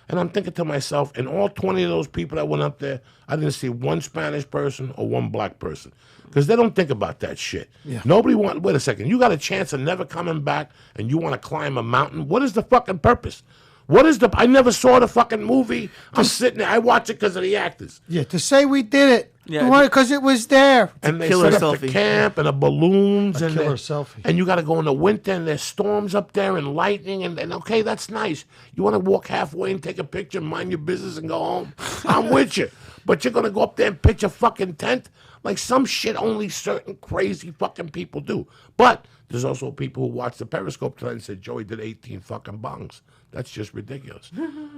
And I'm thinking to myself, in all 20 of those people that went up there, I didn't see one Spanish person or one black person. Because they don't think about that shit. Yeah. Wait a second, you got a chance of never coming back and you want to climb a mountain? What is the fucking purpose? I never saw the fucking movie. I'm sitting there, I watch it because of the actors. Yeah, to say we did it Yeah, Why? Because it was there. And they killer set up the selfie. camp and the balloons and killer the- selfie. And you got to go in the winter and there's storms up there and lightning and okay, that's nice. You want to walk halfway and take a picture, mind your business, and go home. I'm with you, but you're gonna go up there and pitch a fucking tent like some shit only certain crazy fucking people do. But there's also people who watch the Periscope tonight and said Joey did 18 fucking bongs. That's just ridiculous.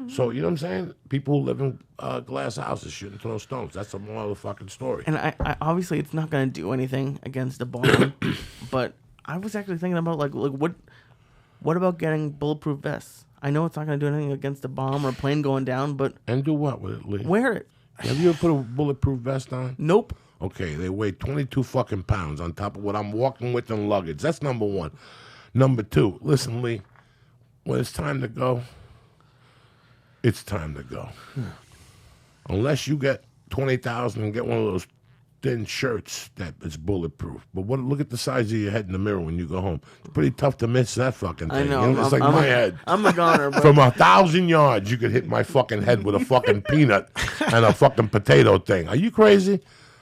So, you know what I'm saying? People who live in glass houses shouldn't throw stones. That's a moral of the fucking story. And I obviously it's not going to do anything against the bomb, but I was actually thinking about like what about getting bulletproof vests? I know it's not going to do anything against the bomb or a plane going down, but And do what with it, Lee? wear it. Have you ever put a bulletproof vest on? Nope. Okay, they weigh 22 fucking pounds on top of what I'm walking with in luggage. That's number one. Number two, listen, Lee, when it's time to go, it's time to go. Unless you get 20,000 and get one of those thin shirts that is bulletproof. But look at the size of your head in the mirror when you go home. It's pretty tough to miss that fucking thing. I know. You know? It's like my head. I'm a goner, but From 1,000 yards, you could hit my fucking head with a fucking peanut and a fucking potato thing. Are you crazy?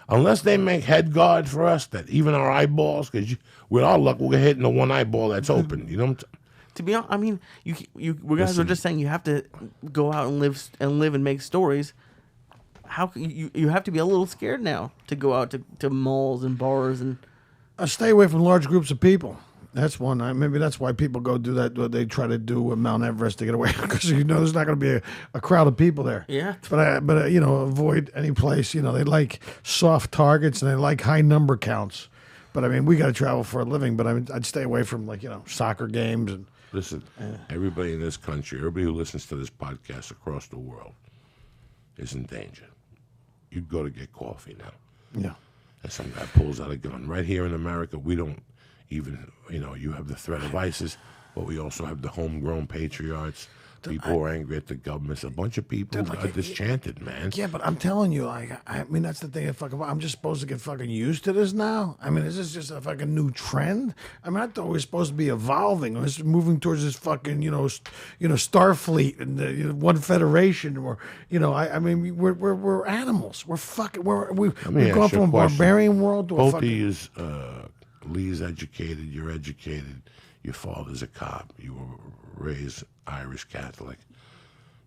Unless they make head guard for us, that even our eyeballs, because with our luck, we'll get hit in the one eyeball that's open. You know what I'm saying? to be honest, I mean, you guys were just saying you have to go out and live and make stories. How you have to be a little scared now to go out to malls and bars and Stay away from large groups of people. That's one. Maybe that's why people go do that. What they try to do with Mount Everest to get away, because there's not going to be a crowd of people there. Yeah. But avoid any place. They like soft targets and they like high number counts. But I mean, we got to travel for a living. But I'd stay away from soccer games and. Listen, everybody in this country, everybody who listens to this podcast across the world is in danger. You'd go to get coffee now. Yeah. And some guy pulls out a gun. Right here in America, we don't even, you have the threat of ISIS, but we also have the homegrown patriots. People who are angry at the government. It's a bunch of people who are disenchanted, man. Yeah, but I'm telling you, that's the thing. I'm just supposed to get fucking used to this now. I mean, is this just a fucking new trend? I mean, I thought we were supposed to be evolving. We're moving towards this fucking, Starfleet and one Federation. Or, we're animals. We're fucking. We've gone from a barbarian world to a Both fucking. of you, Lee's educated. You're educated. Your father's a cop. You were raised Irish Catholic.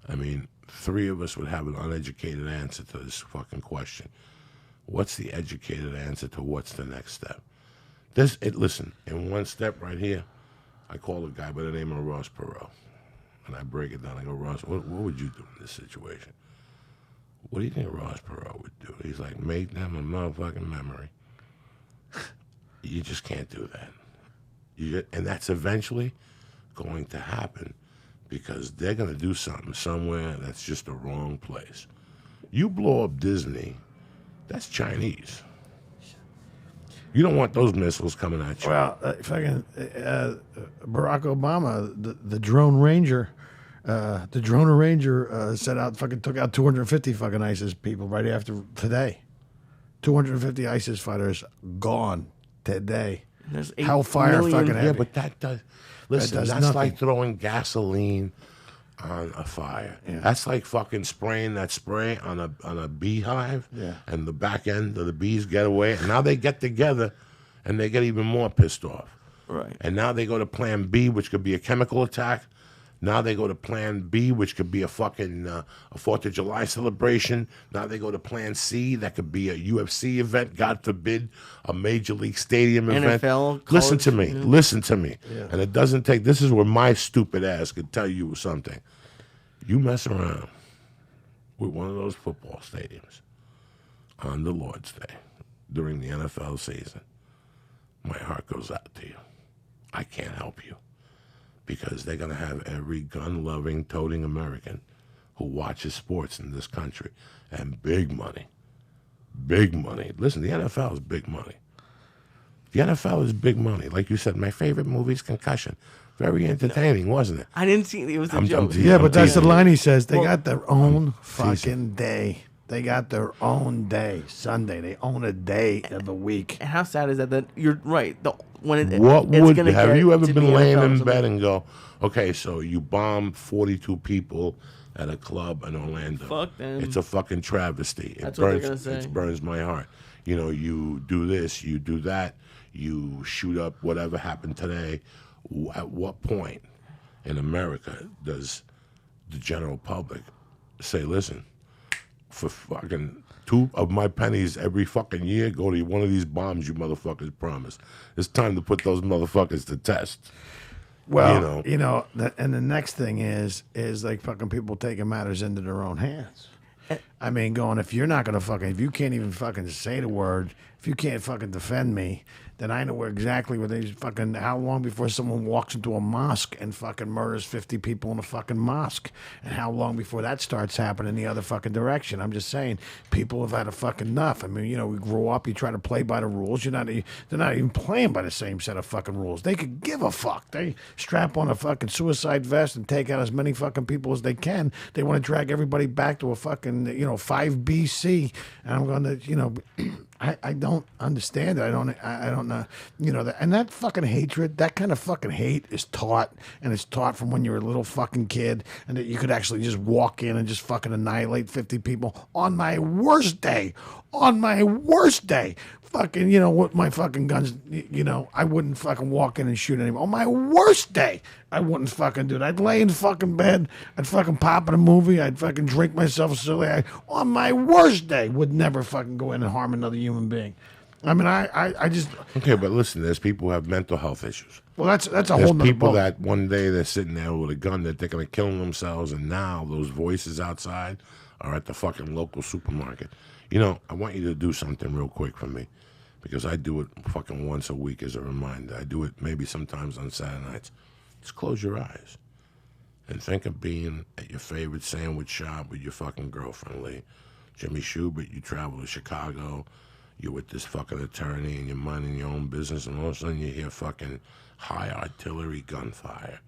I mean, three of us would have an uneducated answer to this fucking question. What's the educated answer to what's the next step? Listen, in one step right here, I call a guy by the name of Ross Perot. And I break it down. I go, Ross, what would you do in this situation? What do you think Ross Perot would do? He's like, make them a motherfucking memory. You just can't do that. And that's eventually going to happen because they're going to do something somewhere that's just the wrong place. You blow up Disney, that's Chinese. You don't want those missiles coming at you. Well, Barack Obama, the drone ranger, set out, took out 250 fucking ISIS people right after today. 250 ISIS fighters gone today. there's Hellfire fucking heavy. Yeah, but that does. Listen, does that's nothing. like throwing gasoline on a fire. Yeah. That's like fucking spraying that spray on a beehive. Yeah. And the back end of the bees get away, and now they get together, and they get even more pissed off. right. And now they go to Plan B, which could be a chemical attack. Now they go to Plan B, which could be a fucking a 4th of July celebration. Now they go to Plan C, that could be a UFC event, God forbid, a Major League Stadium event. NFL, Listen college, to me. yeah. Listen to me. Yeah. And it doesn't take, this is where my stupid ass could tell you something. You mess around with one of those football stadiums on the Lord's Day during the NFL season, my heart goes out to you. I can't help you. Because they're going to have every gun-loving, toting American who watches sports in this country. And big money. Big money. Listen, the NFL is big money. The NFL is big money. Like you said, my favorite movie is Concussion. Very entertaining, wasn't it? I didn't see it. It was a I'm joke. teasing. Yeah, but that's the teasing. line he says. They Well, got their own fucking day. They got their own day. Sunday. They own a day of the week. And how sad is that? That you're right. When it, What it's would, gonna have get you ever to been be laying NFL in or bed something. and go, okay, so you bombed 42 people at a club in Orlando. Fuck them. It's a fucking travesty. That's it what burns, they're gonna say. It burns my heart. You know, you do this, you do that, you shoot up whatever happened today. At what point in America does the general public say, listen, for fucking 2 of my pennies every fucking year, go to one of these bombs you motherfuckers promised. It's time to put those motherfuckers to test. Well, and the next thing is like fucking people taking matters into their own hands. I mean, going, if you're not going to if you can't even fucking say the word, if you can't fucking defend me, then I know exactly what they fucking, how long before someone walks into a mosque and fucking murders 50 people in a fucking mosque, and how long before that starts happening the other fucking direction. I'm just saying, people have had a fucking enough. I mean, we grow up, you try to play by the rules. They're not even playing by the same set of fucking rules. They could give a fuck. They strap on a fucking suicide vest and take out as many fucking people as they can. They want to drag everybody back to a fucking, 5 BC. And I'm going to, I don't understand it. I don't know. And that fucking hatred, that kind of fucking hate is taught, and it's taught from when you're a little fucking kid, and that you could actually just walk in and just fucking annihilate 50 people on my worst day. On my worst day. Fucking, with my fucking guns, I wouldn't fucking walk in and shoot anyone. On my worst day, I wouldn't fucking do it. I'd lay in fucking bed. I'd fucking pop in a movie. I'd fucking drink myself silly. On my worst day, would never fucking go in and harm another human being. I mean, I just... Okay, but listen, there's people who have mental health issues. Well, that's a whole There's nother people boat. that one day they're sitting there with a gun that they're going to kill themselves, and now those voices outside are at the fucking local supermarket. I want you to do something real quick for me, because I do it fucking once a week as a reminder. I do it maybe sometimes on Saturday nights. Just close your eyes and think of being at your favorite sandwich shop with your fucking girlfriend, Lee. Jimmy Shubert, you travel to Chicago, you're with this fucking attorney and you're minding your own business, and all of a sudden you hear fucking high artillery gunfire.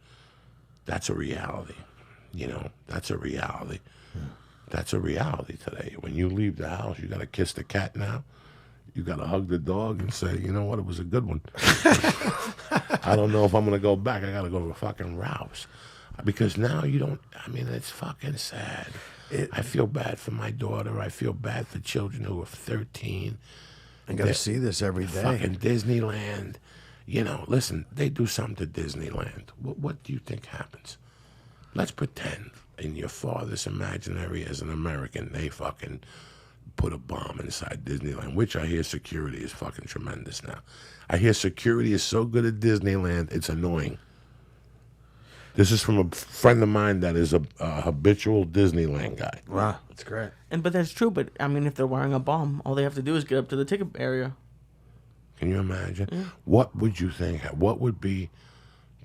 That's a reality. That's a reality. That's a reality today. When you leave the house, you got to kiss the cat now. You got to hug the dog and say, you know what, it was a good one. I don't know if I'm going to go back. I got to go to fucking Ralph's. Because now it's fucking sad. I feel bad for my daughter. I feel bad for children who are 13. I got to see this every day. Fucking Disneyland. Listen, they do something to Disneyland. What do you think happens? Let's pretend in your farthest imaginary as an American, they fucking put a bomb inside Disneyland, which I hear security is fucking tremendous now. I hear security is so good at Disneyland, it's annoying. This is from a friend of mine that is a habitual Disneyland guy. Wow, that's great. But that's true. But I mean, if they're wearing a bomb, all they have to do is get up to the ticket area. Can you imagine? Yeah. What would you think? What would be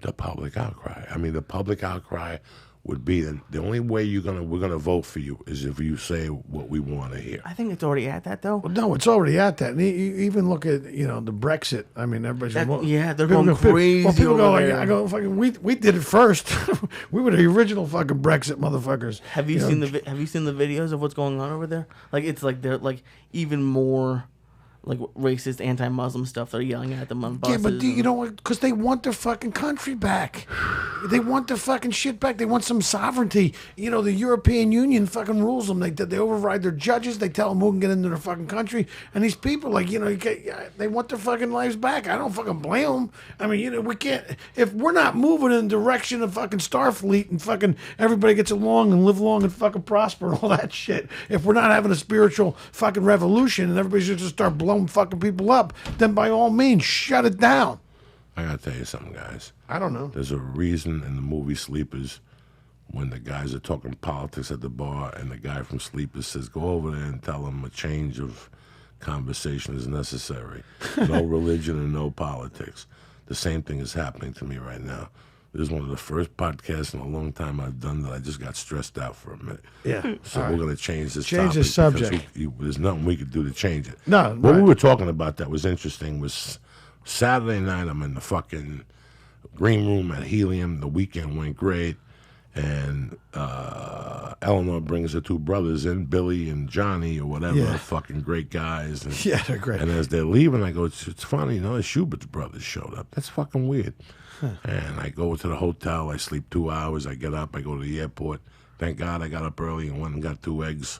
the public outcry? I mean, the public outcry would be the only way we're gonna vote for you is if you say what we want to hear. I think it's already at that though. Well, no, it's already at that. And you even look at the Brexit. I mean, everybody's they're going crazy. Well, people go there. I go fucking. We did it first. We were the original fucking Brexit motherfuckers. Have you seen Have you seen the videos of what's going on over there? Like it's like they're like even more. Like racist, anti-Muslim stuff they're yelling at them on buses. Yeah, but because they want their fucking country back. They want their fucking shit back. They want some sovereignty. The European Union fucking rules them. They override their judges. They tell them who can get into their fucking country. And these people, they want their fucking lives back. I don't fucking blame them. I mean, we can't, if we're not moving in the direction of fucking Starfleet and fucking everybody gets along and live long and fucking prosper and all that shit, if we're not having a spiritual fucking revolution and everybody's just start blowing fucking people up, then by all means shut it down. I gotta tell you something, guys. I don't know. There's a reason in the movie Sleepers when the guys are talking politics at the bar and the guy from Sleepers says, go over there and tell them a change of conversation is necessary. No religion and no politics. The same thing is happening to me right now. This is one of the first podcasts in a long time I've done that I just got stressed out for a minute. Yeah. So we're going to change this Change topic. the subject. There's nothing we could do to change it. No. What we were talking about that was interesting was Saturday night I'm in the fucking green room at Helium. The weekend went great. And Eleanor brings her 2 brothers in, Billy and Johnny or whatever, fucking great guys. And, yeah, they're great. And as they're leaving, I go, it's funny, the Schubert's brothers showed up. That's fucking weird. And I go to the hotel, I sleep 2 hours, I get up, I go to the airport. Thank God I got up early and went and got 2 eggs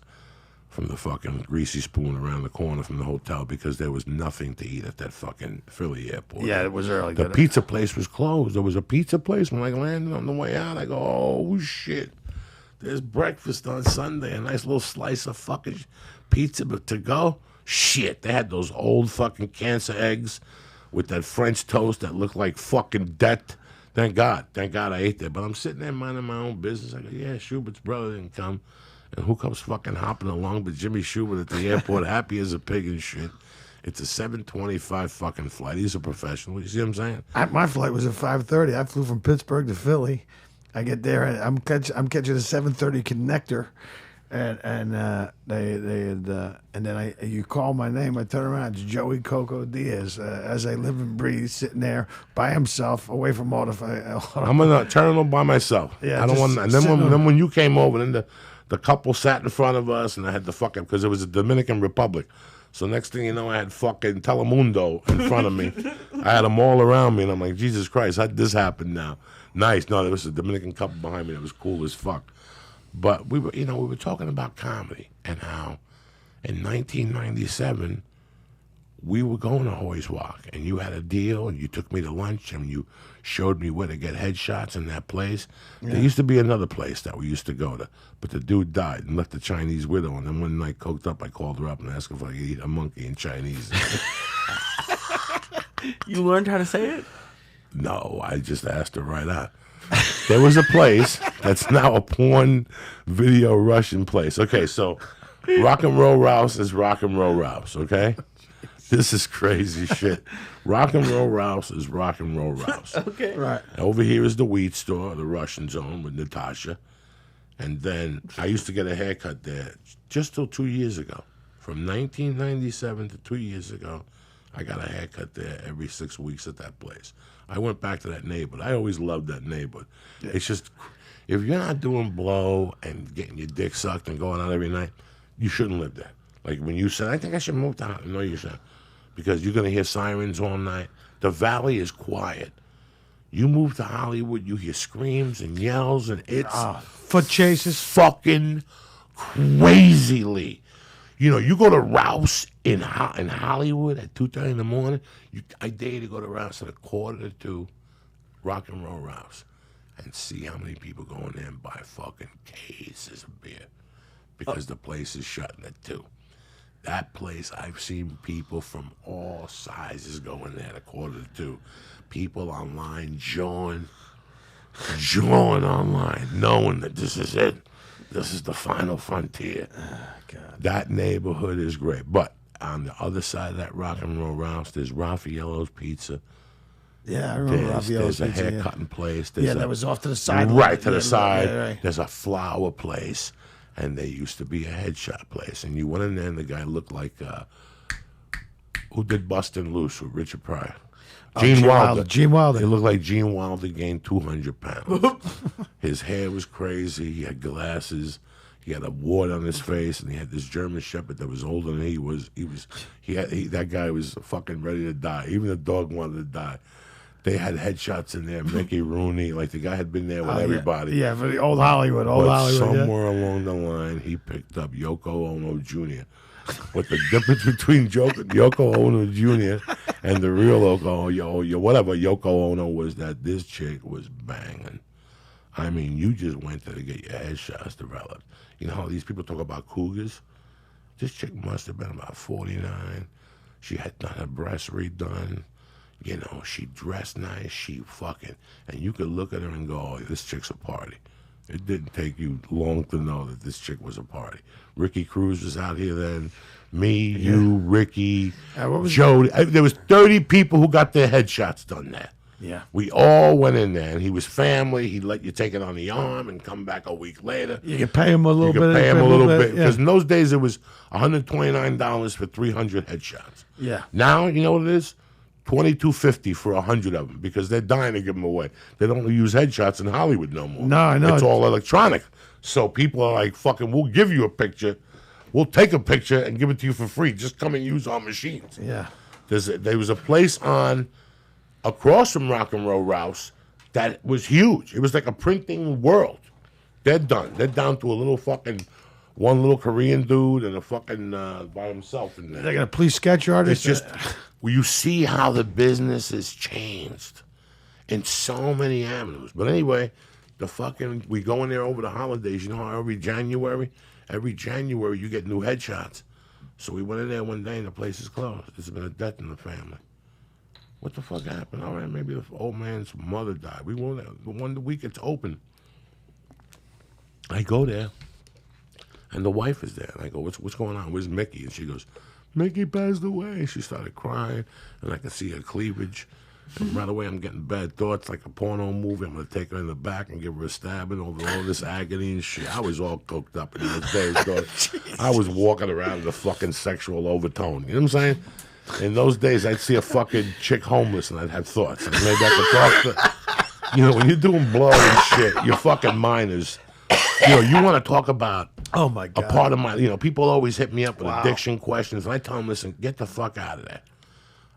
from the fucking Greasy Spoon around the corner from the hotel because there was nothing to eat at that fucking Philly airport. Yeah, it was early. The pizza place was closed. There was a pizza place when I landed on the way out. I go, oh, shit. There's breakfast on Sunday, a nice little slice of fucking pizza, but to go, shit. They had those old fucking cancer eggs with that French toast that looked like fucking death. Thank God I ate that. But I'm sitting there minding my own business. I go, yeah, Schubert's brother didn't come. And who comes fucking hopping along but Jimmy Shubert at the airport, happy as a pig and shit. It's a 7:25 fucking flight. He's a professional. You see what I'm saying? My flight was at 5:30. I flew from Pittsburgh to Philly. I get there and I'm catching a 7:30 connector, and then you call my name. I turn around. It's Joey Coco Diaz, as I live and breathe, sitting there by himself, away from all the. I'm in a terminal by myself. Yeah, I don't want. And then when you came over, then the couple sat in front of us, and I had the fucking because it was a Dominican Republic. So next thing you know, I had fucking Telemundo in front of me. I had them all around me, and I'm like, Jesus Christ, how did this happen now? Nice. No, there was a Dominican couple behind me that was cool as fuck. But we were talking about comedy and how in 1997 we were going to Hoy's Walk, and you had a deal, and you took me to lunch, and you showed me where to get headshots in that place. Yeah. There used to be another place that we used to go to, but the dude died and left the Chinese widow. And then one night, coked up, I called her up and asked if I could eat a monkey in Chinese. You learned how to say it? No, I just asked her right out. There was a place that's now a porn video Russian place. Okay, so Rock and Roll Rouse is Rock and Roll Rouse, okay? This is crazy shit. Rock and Roll Rouse is Rock and Roll Rouse. Okay. Right. Over here is the Wheat Store, the Russian Zone with Natasha. And then I used to get a haircut there just till 2 years ago. From 1997 to 2 years ago, I got a haircut there every 6 weeks at that place. I went back to that neighborhood. I always loved that neighborhood. Yeah. It's just, if you're not doing blow and getting your dick sucked and going out every night, you shouldn't live there. Like when you said, I think I should move to Hollywood. No, you shouldn't. Because you're going to hear sirens all night. The valley is quiet. You move to Hollywood, you hear screams and yells, and it's foot chases. Fucking crazily. You know, you go to Rouse in Hollywood at 2:30 in the morning. I dare you to go to Rouse at 1:45, Rock and Roll Rouse, and see how many people go in there and buy fucking cases of beer because the place is shutting at 2. That place, I've seen people from all sizes go in there at 1:45. People online jawing online, knowing that this is it. This is the final frontier. God. That neighborhood is great. But on the other side of that Rock and Roll Rouse, there's Raffaello's Pizza. Yeah, I remember Raffaello's Pizza. There's a haircutting place. That was off to the side. Right to the side. Right. There's a flower place. And there used to be a headshot place. And you went in there and the guy looked like, who did Bustin' Loose with Richard Pryor? Gene Wilder. Gene Wilder. He looked like Gene Wilder gained 200 pounds. His hair was crazy. He had glasses. He had a wart on his face, and he had this German Shepherd that was older than he was. That guy was fucking ready to die. Even the dog wanted to die. They had headshots in there. Mickey Rooney, like the guy had been there with everybody. Yeah, for the old Hollywood. Somewhere along the line, he picked up Yoko Ono Jr. What the difference between Yoko Ono Jr. and the real Yoko Ono was that this chick was banging. I mean, you just went there to get your headshots developed. You know how these people talk about cougars? This chick must have been about 49. She had done her breasts redone. You know, she dressed nice. She fucking, and you could look at her and go, oh, this chick's a party. It didn't take you long to know that this chick was a party. Ricky Cruz was out here then. Me, you, Ricky, Jody. There was 30 people who got their headshots done there. Yeah. We all went in there, and he was family. He'd let you take it on the arm and come back a week later. You could pay him a little bit. Because in those days, it was $129 for 300 headshots. Yeah. Now, you know what it is? $22.50 for 100 of them because they're dying to give them away. They don't use headshots in Hollywood no more. No, I know. It's all electronic. So people are like, fucking, we'll give you a picture. We'll take a picture and give it to you for free. Just come and use our machines. Yeah. There was a place across from Rock and Roll Rouse that was huge. It was like a printing world. They're done. They're down to a little fucking one little Korean dude and a fucking by himself in there. They got a police sketch artist. It's just well, you see how the business has changed in so many avenues. But anyway, we go in there over the holidays. You know how every January you get new headshots. So we went in there one day and the place is closed. There's been a death in the family. What the fuck happened? All right, maybe the old man's mother died. We went there. The one week it's open. I go there, and the wife is there. And I go, what's going on? Where's Mickey? And she goes, Mickey passed away. She started crying, and I could see her cleavage. And right away, I'm getting bad thoughts, like a porno movie. I'm going to take her in the back and give her a stabbing over all this agony and shit. I was all coked up in those days, dog. I was walking around in a fucking sexual overtone. You know what I'm saying? In those days, I'd see a fucking chick homeless, and I'd have thoughts. Like maybe I could talk to... You know, when you're doing blow and shit, your fucking mind is... You know, you want to talk about oh my God. A part of my... You know, people always hit me up with addiction questions, and I tell them, listen, get the fuck out of there.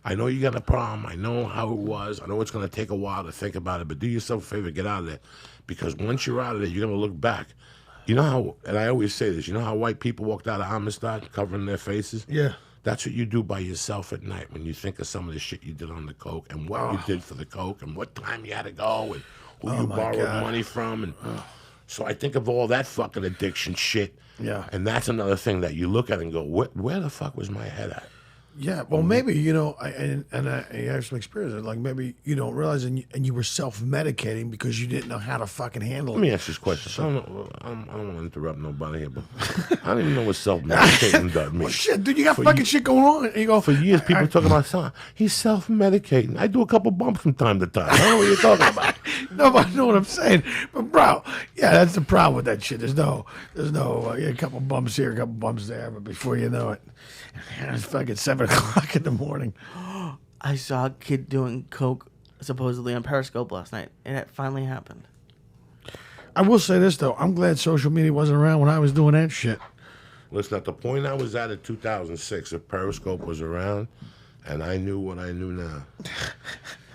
I know you got a problem. I know how it was. I know it's going to take a while to think about it, but do yourself a favor, get out of there. Because once you're out of there, you're going to look back. You know how, and I always say this, you know how white people walked out of Amistad covering their faces? Yeah. That's what you do by yourself at night when you think of some of the shit you did on the coke and what you did for the coke and what time you had to go and who you borrowed money from. And so I think of all that fucking addiction shit. Yeah. And that's another thing that you look at and go, where the fuck was my head at? Yeah, well, maybe, you know, I have some experience. Like, maybe you don't realize, and you were self-medicating because you didn't know how to fucking handle it. Let me ask this question. So I don't want to interrupt nobody here, but I don't even know what self-medicating does mean. Well, shit, dude, you got fucking shit going on. And you go, for years, people talking about son. He's self-medicating. I do a couple bumps from time to time. I don't know what you're talking about. No, but I know what I'm saying. But, bro, yeah, that's the problem with that shit. There's no a couple bumps here, a couple bumps there, but before you know it, it's fucking 7 o'clock in the morning. I saw a kid doing coke supposedly on Periscope last night, and it finally happened. I will say this, though. I'm glad social media wasn't around when I was doing that shit. Listen, at the point I was at in 2006, if Periscope was around, and I knew what I knew now,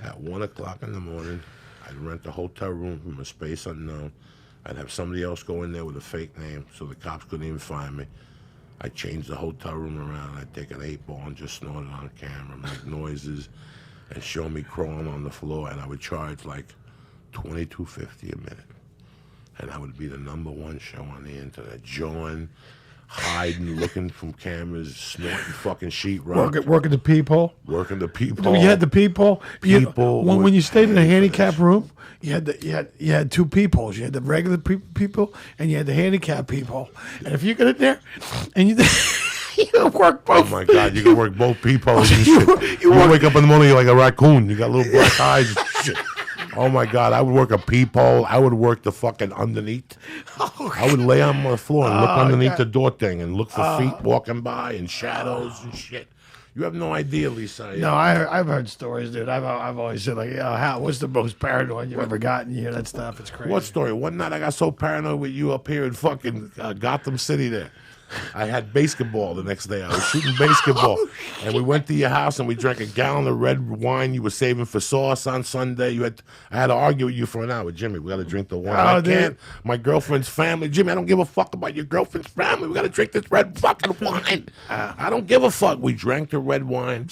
at 1 o'clock in the morning, I'd rent a hotel room from a space unknown. I'd have somebody else go in there with a fake name so the cops couldn't even find me. I'd change the hotel room around. I'd take an 8-ball and just snort it on camera, make noises, and show me crawling on the floor. And I would charge like $22.50 a minute. And I would be the #1 show on the internet. Jawing, hiding, looking from cameras, snorting fucking sheetrock. Working the peephole. Working the peephole. You had the peephole. People. When you stayed in a handicap room, you had two peepholes. You had the regular people and you had the handicap peephole. And if you get in there and you work both. Oh my God, you can work both peepholes and shit. You wake up in the morning, you're like a raccoon. You got little black eyes and shit. Oh my God, I would work a peephole. I would work the fucking underneath. I would lay on my floor and look underneath the door thing and look for feet walking by and shadows and shit. You have no idea, Lisa. No, I've heard stories, dude. I've always said, like, what's the most paranoid you've ever gotten? You hear that stuff? It's crazy. What story? One night I got so paranoid with you up here in fucking Gotham City there. I had basketball the next day. I was shooting basketball. And we went to your house and we drank a gallon of red wine you were saving for sauce on Sunday. I had to argue with you for an hour. Jimmy, we got to drink the wine. I can't. My girlfriend's family. Jimmy, I don't give a fuck about your girlfriend's family. We got to drink this red fucking wine. I don't give a fuck. We drank the red wine.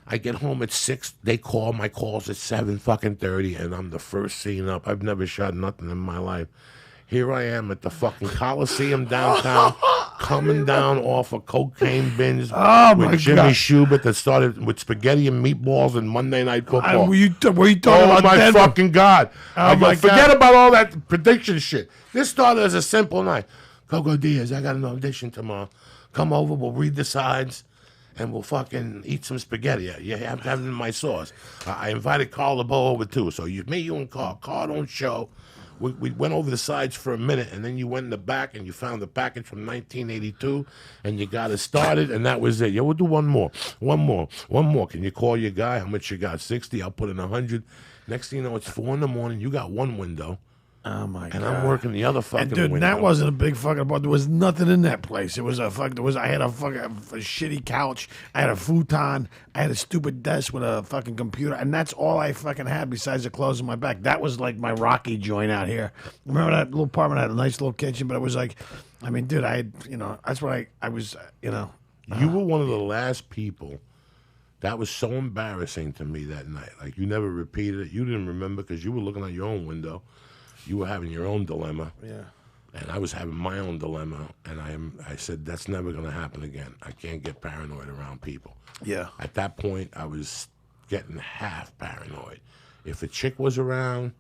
I get home at 6. They call. My call's at 7:30, and I'm the first scene up. I've never shot nothing in my life. Here I am at the fucking Coliseum downtown, coming down off a cocaine binge with Jimmy Shubert that started with spaghetti and meatballs and Monday Night Football. Were you talking about my Denver? fucking God. Forget God. about all that prediction shit. This started as a simple night. Go, Diaz, I got an audition tomorrow. Come over, we'll read the sides, and we'll fucking eat some spaghetti. You have to have it in my sauce. I invited Carl LeBeau over too, so me, you, and Carl. Carl don't show. We went over the sides for a minute, and then you went in the back, and you found the package from 1982, and you got it started, and that was it. Yeah, we'll do one more. Can you call your guy? How much you got? 60? I'll put in 100. Next thing you know, it's 4 in the morning. You got one window. Oh my god! And I'm working the other fucking And dude, window. that wasn't a big fucking bar. There was nothing in that place. It was a fuck. There was. I had a fucking a shitty couch. I had a futon. I had a stupid desk with a fucking computer, and that's all I fucking had besides the clothes on my back. That was like my Rocky joint out here. Remember that little apartment? I had a nice little kitchen, but it was like, I mean, dude, I had, that's what I was, You were one of the last people. That was so embarrassing to me that night. Like, you never repeated it. You didn't remember because you were looking at your own window. You were having your own dilemma. Yeah. And I was having my own dilemma. And I said, that's never going to happen again. I can't get paranoid around people. Yeah. At that point, I was getting half paranoid. If a chick was around,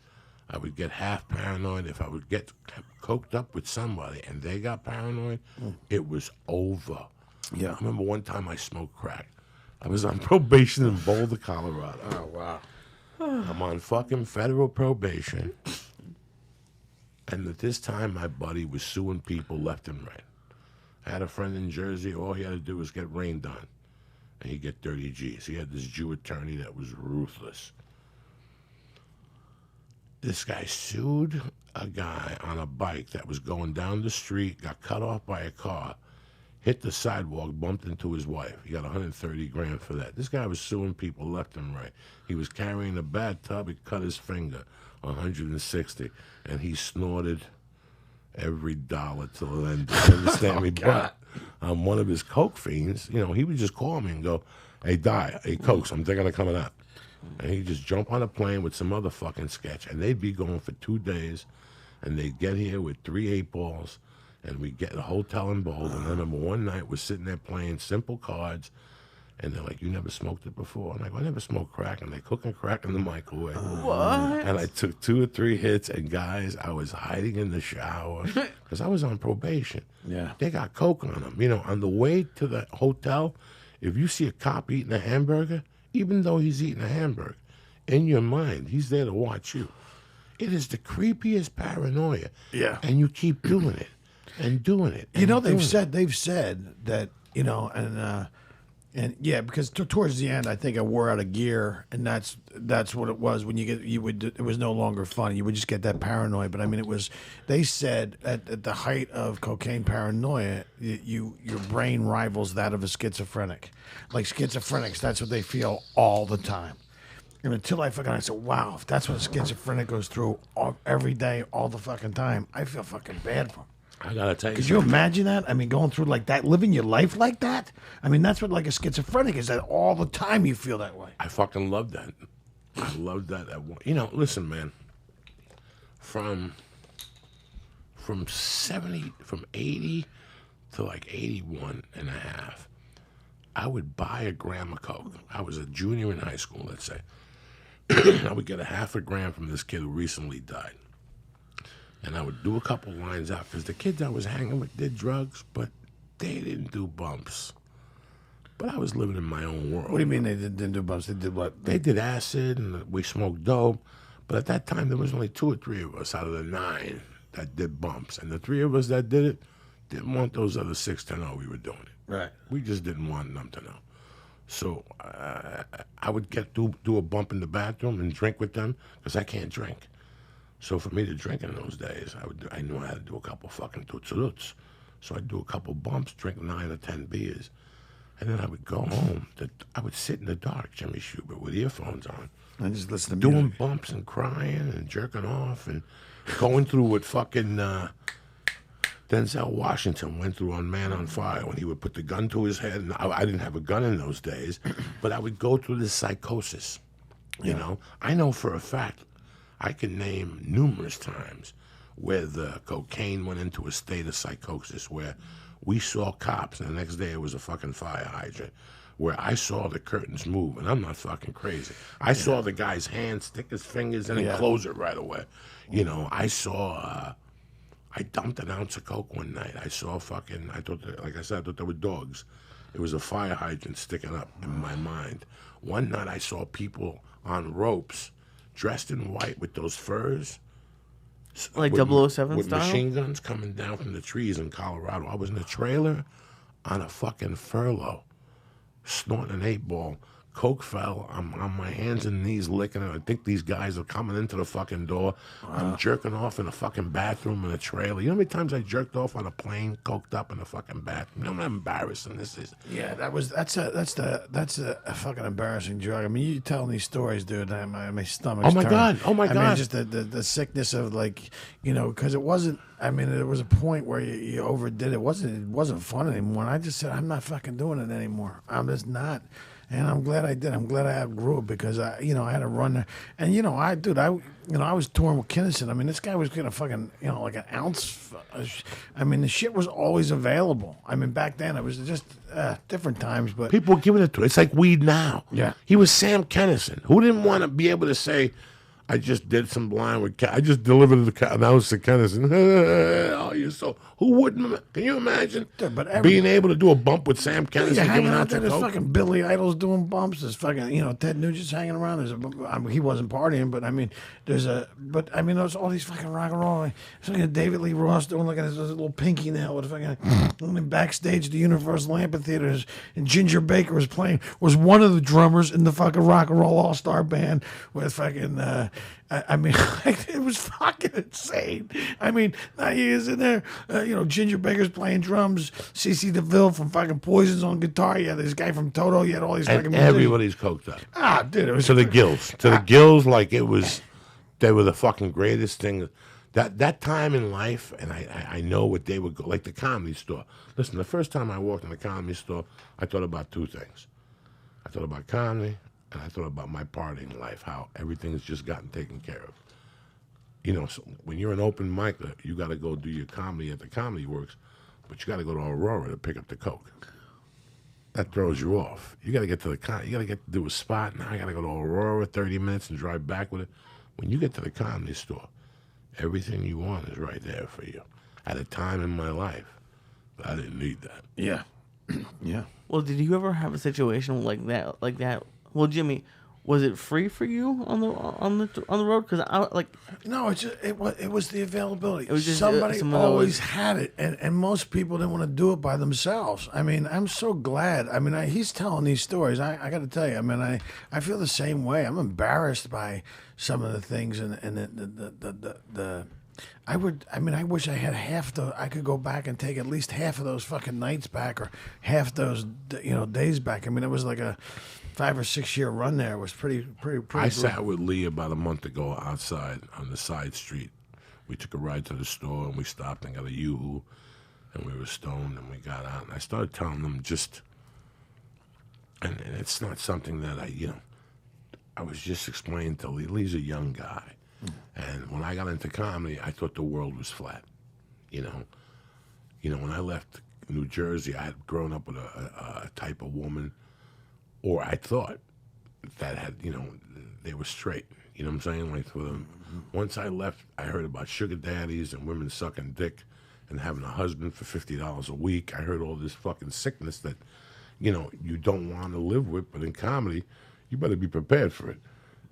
I would get half paranoid. If I would get coked up with somebody and they got paranoid, it was over. Yeah. I remember one time I smoked crack. I was on probation in Boulder, Colorado. Oh wow. I'm on fucking federal probation. And at this time, my buddy was suing people left and right. I had a friend in Jersey. All he had to do was get rained on, and he'd get 30 G's. He had this Jew attorney that was ruthless. This guy sued a guy on a bike that was going down the street, got cut off by a car, hit the sidewalk, bumped into his wife. He got 130 grand for that. This guy was suing people left and right. He was carrying a bathtub. He cut his finger, 160, and he snorted every dollar to the lender. You understand me? But I'm one of his coke fiends. You know, he would just call me and go, "Hey, hey, Cokes, I'm thinking of coming up." And he'd just jump on a plane with some other fucking sketch, and they'd be going for 2 days, and they'd get here with 3 8-balls. And we get a hotel in Boulder. And I remember one night we're sitting there playing simple cards. And they're like, "You never smoked it before?" I'm like, "I never smoked crack." And they're cooking crack in the microwave. What? And I took 2 or 3 hits. And guys, I was hiding in the shower because I was on probation. Yeah. They got coke on them. You know, on the way to the hotel, if you see a cop eating a hamburger, even though he's eating a hamburger, in your mind, he's there to watch you. It is the creepiest paranoia. Yeah. And you keep doing it. And doing it. You know, they've said that, and yeah, because towards the end, I think I wore out of gear, and that's what it was. When it was no longer fun. You would just get that paranoid. But I mean, they said at the height of cocaine paranoia, your brain rivals that of a schizophrenic. Like schizophrenics, that's what they feel all the time. And until I said, wow, if that's what a schizophrenic goes through every day, all the fucking time, I feel fucking bad for him. I gotta tell you. Could you imagine that? I mean, going through like that, living your life like that? I mean, that's what like a schizophrenic is, that all the time you feel that way. I fucking love that. I love that. You know, listen, man. From 80 to like 81 and a half, I would buy a gram of coke. I was a junior in high school, let's say. I would get a half a gram from this kid who recently died. And I would do a couple lines out because the kids I was hanging with did drugs, but they didn't do bumps. But I was living in my own world. What do you mean they didn't do bumps? They did what? They did acid and we smoked dope. But at that time, there was only 2 or 3 of us out of the 9 that did bumps. And the 3 of us that did it didn't want those other 6 to know we were doing it. Right. We just didn't want them to know. So I would do a bump in the bathroom and drink with them because I can't drink. So for me to drink in those days, I knew I had to do a couple fucking toots. So I'd do a couple bumps, drink 9 or 10 beers, and then I would go home. I would sit in the dark, Jimmy Shubert, with earphones on. I just listen to doing music. bumps and crying and jerking off and going through what fucking Denzel Washington went through on Man on Fire when he would put the gun to his head. And I didn't have a gun in those days, but I would go through this psychosis. You know, I know for a fact I can name numerous times where the cocaine went into a state of psychosis where we saw cops and the next day it was a fucking fire hydrant, where I saw the curtains move, and I'm not fucking crazy. I saw the guy's hand stick his fingers in and close it right away. You know, I saw, I dumped an ounce of coke one night. I saw fucking, I thought they were dogs. It was a fire hydrant sticking up in my mind. One night I saw people on ropes dressed in white with those furs. Like with, 007 with style? machine guns coming down from the trees in Colorado. I was in a trailer on a fucking furlough, snorting an 8-ball, coke fell. I'm on my hands and knees licking it. I think these guys are coming into the fucking door. I'm jerking off in a fucking bathroom in a trailer. You know how many times I jerked off on a plane, coked up in a fucking bathroom? You know how embarrassing this is? Yeah, that's a fucking embarrassing drug. I mean, you telling these stories, dude. My stomach's Oh my turning. God! Oh my I God! mean, just the sickness of like, you know, because it wasn't. I mean, there was a point where you overdid it. It wasn't fun anymore. And I just said, I'm not fucking doing it anymore. I'm just not. And I'm glad I did. I'm glad I outgrew it because I had to run there. And I was touring with Kinnison. I mean, this guy was gonna fucking, like an ounce. I mean, the shit was always available. I mean, back then it was just different times. But people were giving it to. It's like weed now. Yeah. He was Sam Kennison. Who didn't want to be able to say, I just did some blind with I just delivered the announce to Kennison. Oh, you're so. Who wouldn't? Can you imagine being able to do a bump with Sam Kennison? You're hanging giving out there. the There's coke? fucking Billy Idol's doing bumps. There's fucking Ted Nugent's hanging around. He wasn't partying, but I mean there's all these fucking rock and roll. There's David Lee Ross doing like his little pinky nail with fucking backstage at the Universal Amphitheater, and Ginger Baker was one of the drummers in the fucking Rock and Roll All Star Band with fucking. I mean, it was fucking insane. I mean, now he is in there. Ginger Baker's playing drums. CeCe DeVille from fucking Poison's on guitar. You had this guy from Toto. You had all these fucking And musicians. everybody's coked up. Ah, dude, it was To the gills. To the gills, like it was, they were the fucking greatest thing. That time in life, and I know what they would go, like the Comedy Store. Listen, the first time I walked in the Comedy Store, I thought about two things. I thought about comedy, and I thought about my partying life, how everything's just gotten taken care of. So when you're an open micer, you got to go do your comedy at the Comedy Works, but you got to go to Aurora to pick up the coke. That throws you off. You got to get to you got to get to do a spot. Now I got to go to Aurora 30 minutes and drive back with it. When you get to the Comedy Store, everything you want is right there for you. At a time in my life, I didn't need that. yeah, yeah. Well, did you ever have a situation like that? Well, Jimmy, was it free for you on the road? Because No, it was the availability. It was just, Somebody someone always always- had it, and most people didn't want to do it by themselves. I mean, I'm so glad. I mean, he's telling these stories. I got to tell you. I mean, I feel the same way. I'm embarrassed by some of the things and the. I wish I had I could go back and take at least half of those fucking nights back, or half those days back. I mean, it was like a 5 or 6 year run there. It was pretty. I sat with Lee about a month ago outside on the side street. We took a ride to the store and we stopped and got a yoo-hoo, and we were stoned and we got out. And I started telling them and it's not something that I was just explaining to Lee. Lee's a young guy. And when I got into comedy, I thought the world was flat. When I left New Jersey, I had grown up with a type of woman, or I thought that had, they were straight. You know what I'm saying? Like for them. Once I left, I heard about sugar daddies and women sucking dick and having a husband for $50 a week. I heard all this fucking sickness that, you don't want to live with. But in comedy, you better be prepared for it.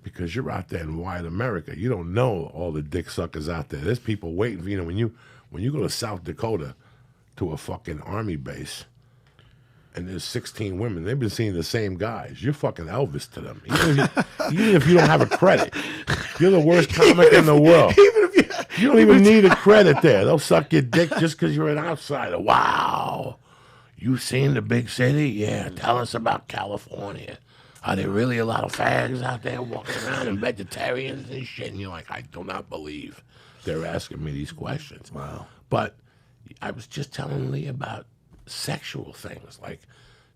Because you're out there in wide America, you don't know all the dick suckers out there. There's people waiting for when you go to South Dakota to a fucking army base, and there's 16 women. They've been seeing the same guys. You're fucking Elvis to them. Even if you don't have a credit, you're the worst comic in the world. You don't even need a credit there. They'll suck your dick just because you're an outsider. Wow, you seen the big city? Yeah, tell us about California. Are there really a lot of fags out there walking around and vegetarians and shit? And you're like, I do not believe they're asking me these questions. Wow. But I was just telling Lee about sexual things, like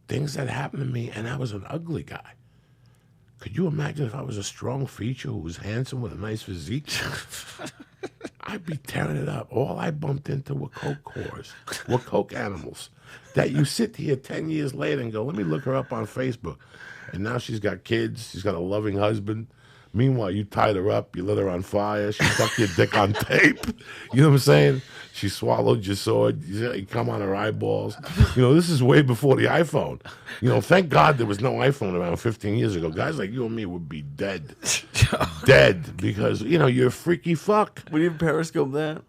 things that happened to me, and I was an ugly guy. Could you imagine if I was a strong feature who was handsome with a nice physique? I'd be tearing it up. All I bumped into were coke whores, were coke animals, that you sit here 10 years later and go, let me look her up on Facebook. And now she's got kids. She's got a loving husband. Meanwhile, you tied her up. You lit her on fire. She stuck your dick on tape. You know what I'm saying? She swallowed your sword. You come on her eyeballs. This is way before the iPhone. Thank God there was no iPhone around 15 years ago. Guys like you and me would be dead. Dead. Because, you're a freaky fuck. Would you Periscope that?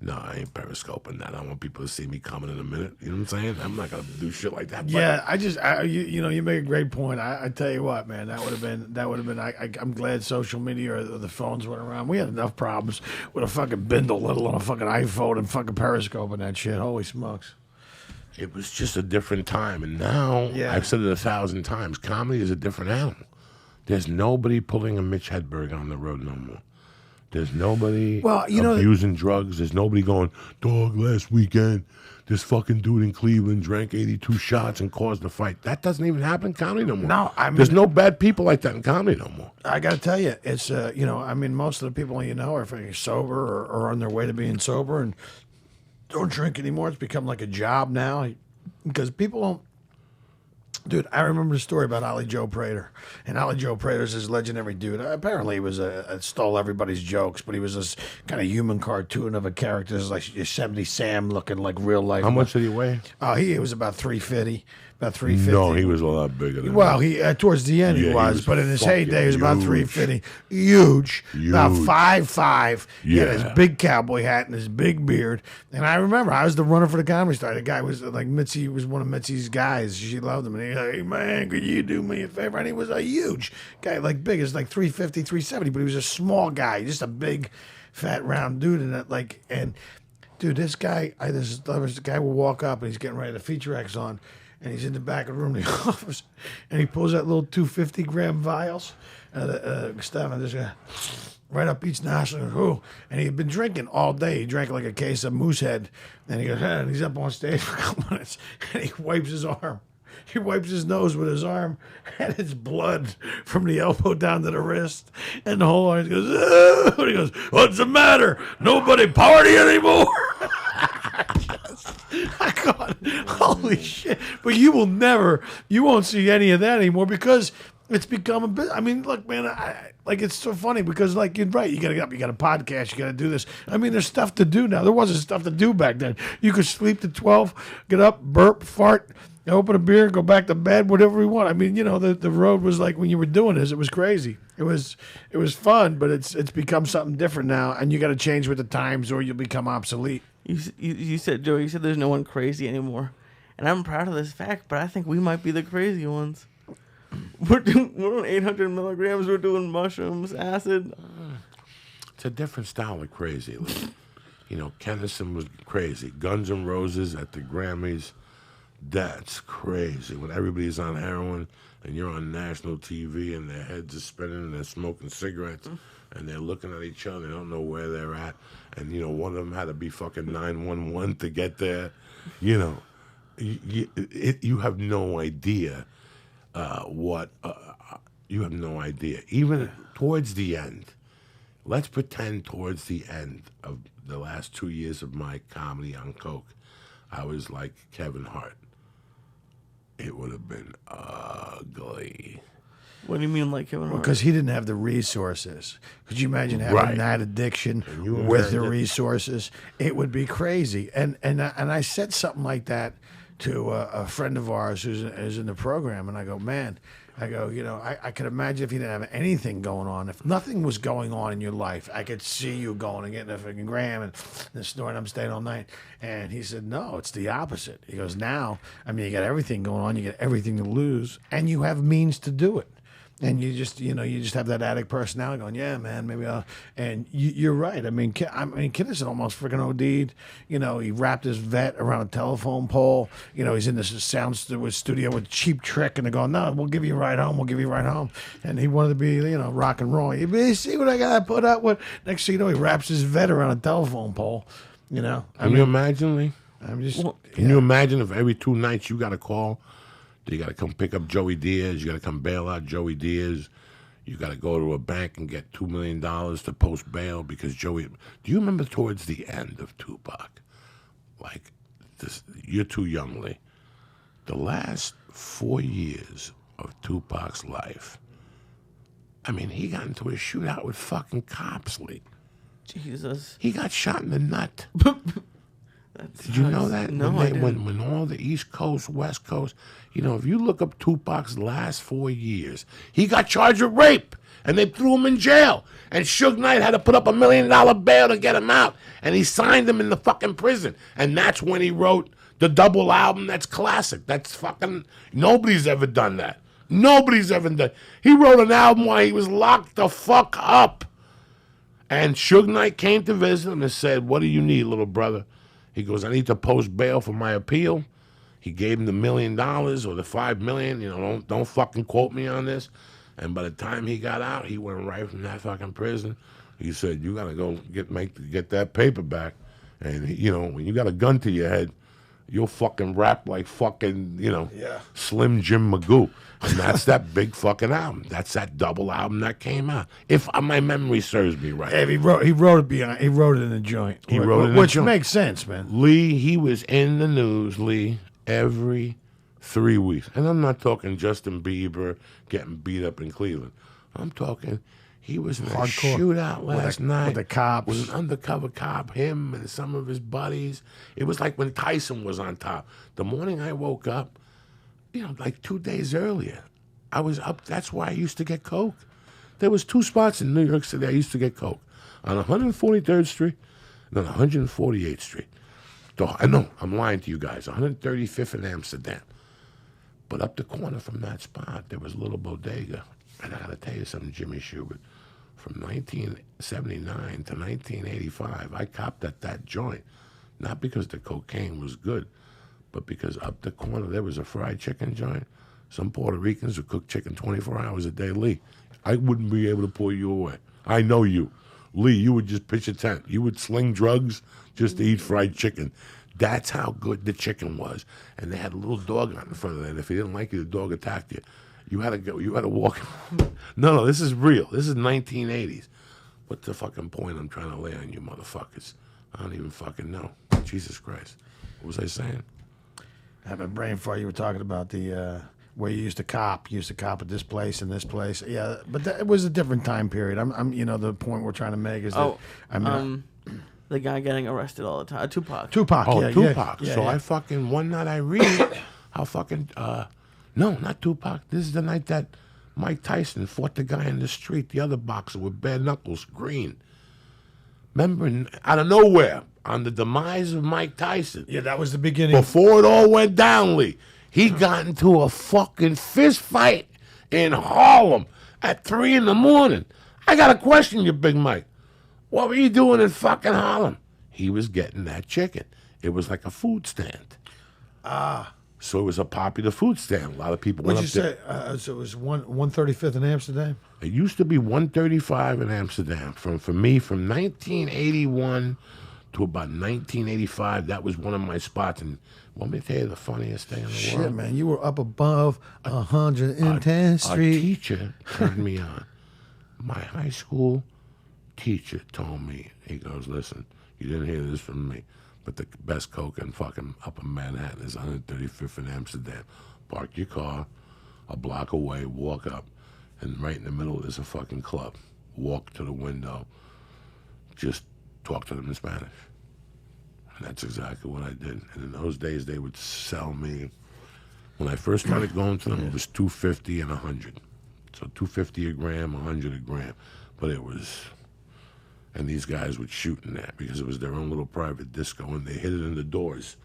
No, I ain't periscoping that. I want people to see me coming in a minute. You know what I'm saying? I'm not gonna do shit like that. Yeah, you make a great point. I tell you what, man, that would have been. I'm glad social media or the phones went around. We had enough problems with a fucking Bindle, let alone a fucking iPhone and fucking Periscope and that shit. Holy smokes! It was just a different time, and now I've said it 1,000 times. Comedy is a different animal. There's nobody pulling a Mitch Hedberg on the road no more. There's nobody abusing drugs. There's nobody going, dog, last weekend, this fucking dude in Cleveland drank 82 shots and caused a fight. That doesn't even happen in comedy no more. No, I mean, there's no bad people like that in comedy no more. I got to tell you, it's, most of the people are fucking sober or on their way to being sober and don't drink anymore. It's become like a job now because people don't. Dude, I remember the story about Ollie Joe Prater. And Ollie Joe Prater's this legendary dude. Apparently, he was stole everybody's jokes, but he was this kind of human cartoon of a character. It was like Yosemite Sam looking like real life. How much did he weigh? He was about 350. About 350. No, he was a lot bigger than Well, he towards the end he was, but in his heyday he was about 350. Huge. About 5'5". He had his big cowboy hat and his big beard. And I remember I was the runner for the Comedy Star. The guy was like Mitzi was one of Mitzi's guys. She loved him. And he was like, hey man, could you do me a favor? And he was a huge guy, like big as like 350, 370, but he was a small guy, just a big, fat, round dude. And dude, this guy will walk up and he's getting ready to feature X on. And he's in the back of the room in the office, and he pulls that little 250-gram vials, stuff, and just right up each nostril. And he had been drinking all day. He drank like a case of Moosehead, and he goes, and he's up on stage for a couple minutes, and he wipes his arm. He wipes his nose with his arm, and it's blood from the elbow down to the wrist, and the whole arm goes, oh! And he goes, what's the matter? Nobody party anymore? I got holy shit! But you won't see any of that anymore because it's become a bit. I mean, look, man, it's so funny because, like, you're right. You got to get up, you got a podcast, you got to do this. I mean, there's stuff to do now. There wasn't stuff to do back then. You could sleep to 12, get up, burp, fart, open a beer, go back to bed, whatever you want. I mean, the road was like when you were doing this, it was crazy. It was fun, but it's become something different now, and you got to change with the times or you'll become obsolete. You said, Joe, you said there's no one crazy anymore. And I'm proud of this fact, but I think we might be the crazy ones. We're on 800 milligrams. We're doing mushrooms, acid. It's a different style of crazy. Kennison was crazy. Guns N' Roses at the Grammys, that's crazy. When everybody's on heroin and you're on national TV and their heads are spinning and they're smoking cigarettes and they're looking at each other, they don't know where they're at. And, one of them had to be fucking 911 to get there. You have no idea you have no idea. Even towards the end, let's pretend towards the end of the last 2 years of my comedy on coke, I was like Kevin Hart. It would have been ugly. What do you mean, like Kevin Hart? Because he didn't have the resources. Could you imagine having that addiction with the resources? It would be crazy. And I said something like that to a friend of ours who's in the program, and I go, man, I could imagine if you didn't have anything going on, if nothing was going on in your life, I could see you going and getting a fucking gram and snoring, I'm staying all night. And he said, no, it's the opposite. He goes, now, you got everything going on, you got everything to lose, and you have means to do it. And you just have that addict personality going, yeah, man, maybe I'll. And you're right. Kennison almost freaking OD'd. He wrapped his vet around a telephone pole. He's in this sound studio with Cheap Trick, and they're going, no, we'll give you a ride home. We'll give you a ride home. And he wanted to be, rock and roll. You see what I got to put up with? Next thing you know, he wraps his vet around a telephone pole. Can you imagine, Lee? Can you imagine if every 2 nights you got a call? You got to come pick up Joey Diaz. You got to come bail out Joey Diaz. You got to go to a bank and get $2 million to post bail because Joey. Do you remember towards the end of Tupac? Like, this, you're too young, Lee. The last 4 years of Tupac's life, he got into a shootout with fucking cops, Lee. Jesus. He got shot in the nut. Did you know that? No, when I didn't. When all the East Coast, West Coast, if you look up Tupac's last 4 years, he got charged with rape, and they threw him in jail. And Suge Knight had to put up $1 million bail to get him out, and he signed him in the fucking prison. And that's when he wrote the double album that's classic. That's fucking, nobody's ever done that. Nobody's ever done. He wrote an album while he was locked the fuck up. And Suge Knight came to visit him and said, "What do you need, little brother?" He goes, "I need to post bail for my appeal." He gave him the $1 million or the $5 million. Don't fucking quote me on this. And by the time he got out, he went right from that fucking prison. He said, "You gotta go get that paper back." And when you got a gun to your head, you'll fucking rap like fucking Slim Jim Magoo. And that's that big fucking album. That's that double album that came out. If my memory serves me right. Hey, he wrote it in a joint. He wrote it in a which joint. makes sense, man. Lee, he was in the news, Lee, every 3 weeks. And I'm not talking Justin Bieber getting beat up in Cleveland. I'm talking he was in a Hardcore. shootout last night. With the cops. With an undercover cop, him and some of his buddies. It was like when Tyson was on top. The morning I woke up, like 2 days earlier, I was up. That's why I used to get coke. There was 2 spots in New York City I used to get coke. On 143rd Street and on 148th Street. I know, I'm lying to you guys. 135th in Amsterdam. But up the corner from that spot, there was a little bodega. And I got to tell you something, Jimmy Shubert. From 1979 to 1985, I copped at that joint. Not because the cocaine was good, but because up the corner there was a fried chicken joint. Some Puerto Ricans who cook chicken 24 hours a day. Lee, I wouldn't be able to pull you away. I know you. Lee, you would just pitch a tent. You would sling drugs just to eat fried chicken. That's how good the chicken was. And they had a little dog on in front of that. If he didn't like you, the dog attacked you. You had to go. You had to walk. No, this is real. This is 1980s. What's the fucking point I'm trying to lay on you motherfuckers? I don't even fucking know. Jesus Christ. What was I saying? I have a brain fart. You were talking about the where you used to cop. You used to cop at this place and this place. Yeah, but it was a different time period. I'm the point we're trying to make is that the guy getting arrested all the time, Tupac. Tupac. Oh, yeah, Tupac. Yeah, so yeah. I fucking one night I read how fucking no, not Tupac. This is the night that Mike Tyson fought the guy in the street, the other boxer with bare knuckles, Green. Remember, out of nowhere, on the demise of Mike Tyson. Yeah, that was the beginning. Before it all went down, Lee, he got into a fucking fist fight in Harlem at 3 a.m. I got to question you, Big Mike. What were you doing in fucking Harlem? He was getting that chicken. It was like a food stand. So it was a popular food stand. A lot of people went What'd you up there. say? So it was 135th in Amsterdam? It used to be 135 in Amsterdam. For me, from 1981 to about 1985, that was one of my spots. And want me to tell you the funniest thing in the Shit, world? man. You were up above 110th A Street. teacher turned me on. My high school teacher told me, he goes, "Listen, you didn't hear this from me, but the best coke in fucking Upper Manhattan is 135th in Amsterdam. Park your car a block away, walk up, and right in the middle is a fucking club. Walk to the window, just talk to them in Spanish." And that's exactly what I did. And in those days, they would sell me. When I first started going to them, it was $2.50 and $100. So $2.50 a gram, $100 a gram. But it was, and these guys would shoot in that because it was their own little private disco, and they hid it in the doors.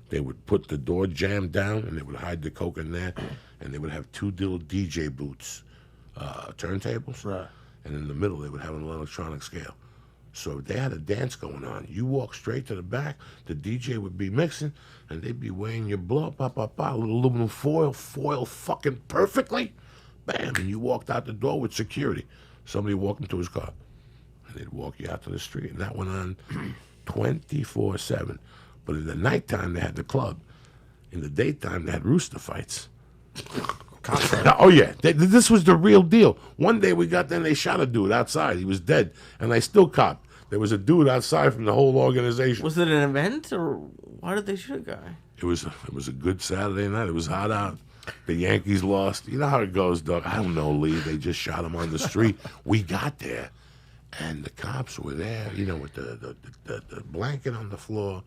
They would put the door jamb down, and they would hide the coke in there, and they would have 2 little DJ booths, turntables. Right. And in the middle, they would have an electronic scale. So if they had a dance going on, you walk straight to the back, the DJ would be mixing, and they'd be weighing your blow, a little aluminum foil fucking perfectly, bam, and you walked out the door with security. Somebody walked into his car, and they'd walk you out to the street, and that went on 24/7. But in the nighttime, they had the club. In the daytime, they had rooster fights. Oh, yeah. This was the real deal. One day we got there and they shot a dude outside. He was dead. And I still copped. There was a dude outside from the whole organization. Was it an event, or why did they shoot a guy? It was a good Saturday night. It was hot out. The Yankees lost. You know how it goes, Doug. I don't know, Lee. They just shot him on the street. We got there, and the cops were there, with the blanket on the floor.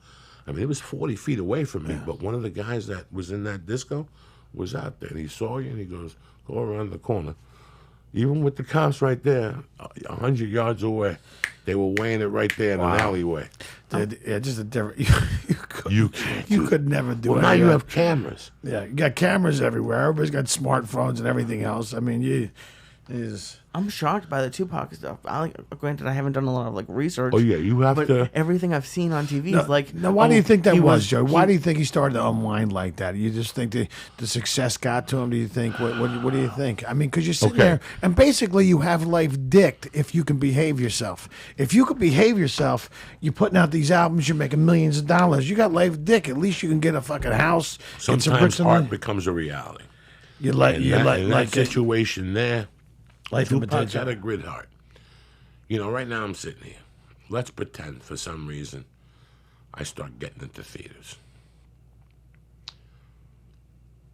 I mean, it was 40 feet away from me, but one of the guys that was in that disco was out there. And he saw you, and he goes, go around the corner. Even with the cops right there, 100 yards away, they were weighing it right there in an alleyway. Yeah, just a different. You could never do it. Well, now you have cameras. Yeah, you got cameras everywhere. Everybody's got smartphones and everything else. I mean, I'm shocked by the Tupac stuff. Granted, I haven't done a lot of like research. Oh yeah, you have but to. everything I've seen on TV is like. Now, why do you think that he was, Joe? Why do you think he started to unwind like that? You just think the success got to him? Do you think? What do you think? I mean, because you're sitting there and basically you have life dicked if you can behave yourself. If you could behave yourself, you're putting out these albums, you're making millions of dollars. You got life dick. At least you can get a fucking house. Sometimes art becomes a reality. You like that situation there. Life Tupac's had a grit heart. You know, right now I'm sitting here. Let's pretend for some reason I start getting into theaters.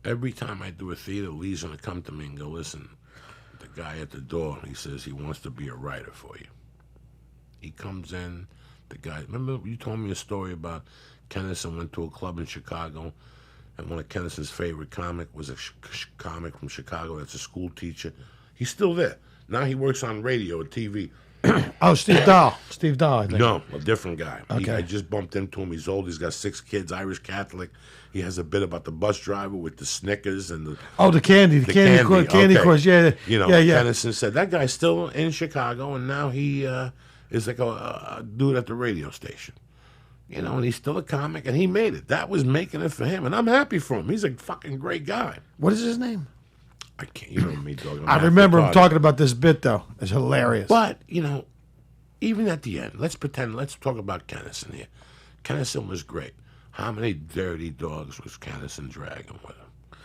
Every time I do a theater, Lee's going to come to me and go, listen, the guy at the door, he says he wants to be a writer for you. He comes in, the guy, remember you told me a story about Kennison went to a club in Chicago, and one of Kennison's favorite comic was a comic from Chicago that's a school teacher. He's still there. Now he works on radio and TV. Oh, Steve Dahl. Steve Dahl, I think. No, a different guy. Okay. I just bumped into him. He's old. He's got 6 kids, Irish Catholic. He has a bit about the bus driver with the Snickers and the... Oh, the candy course, yeah. You know, yeah. Kennison said, that guy's still in Chicago, and now he is like a dude at the radio station. You know, and he's still a comic, and he made it. That was making it for him, and I'm happy for him. He's a fucking great guy. What is his name? I can't, you know me, dog. I remember him talking about this bit, though. It's hilarious. But, you know, even at the end, let's talk about Kennison here. Kennison was great. How many dirty dogs was Kennison dragging with him?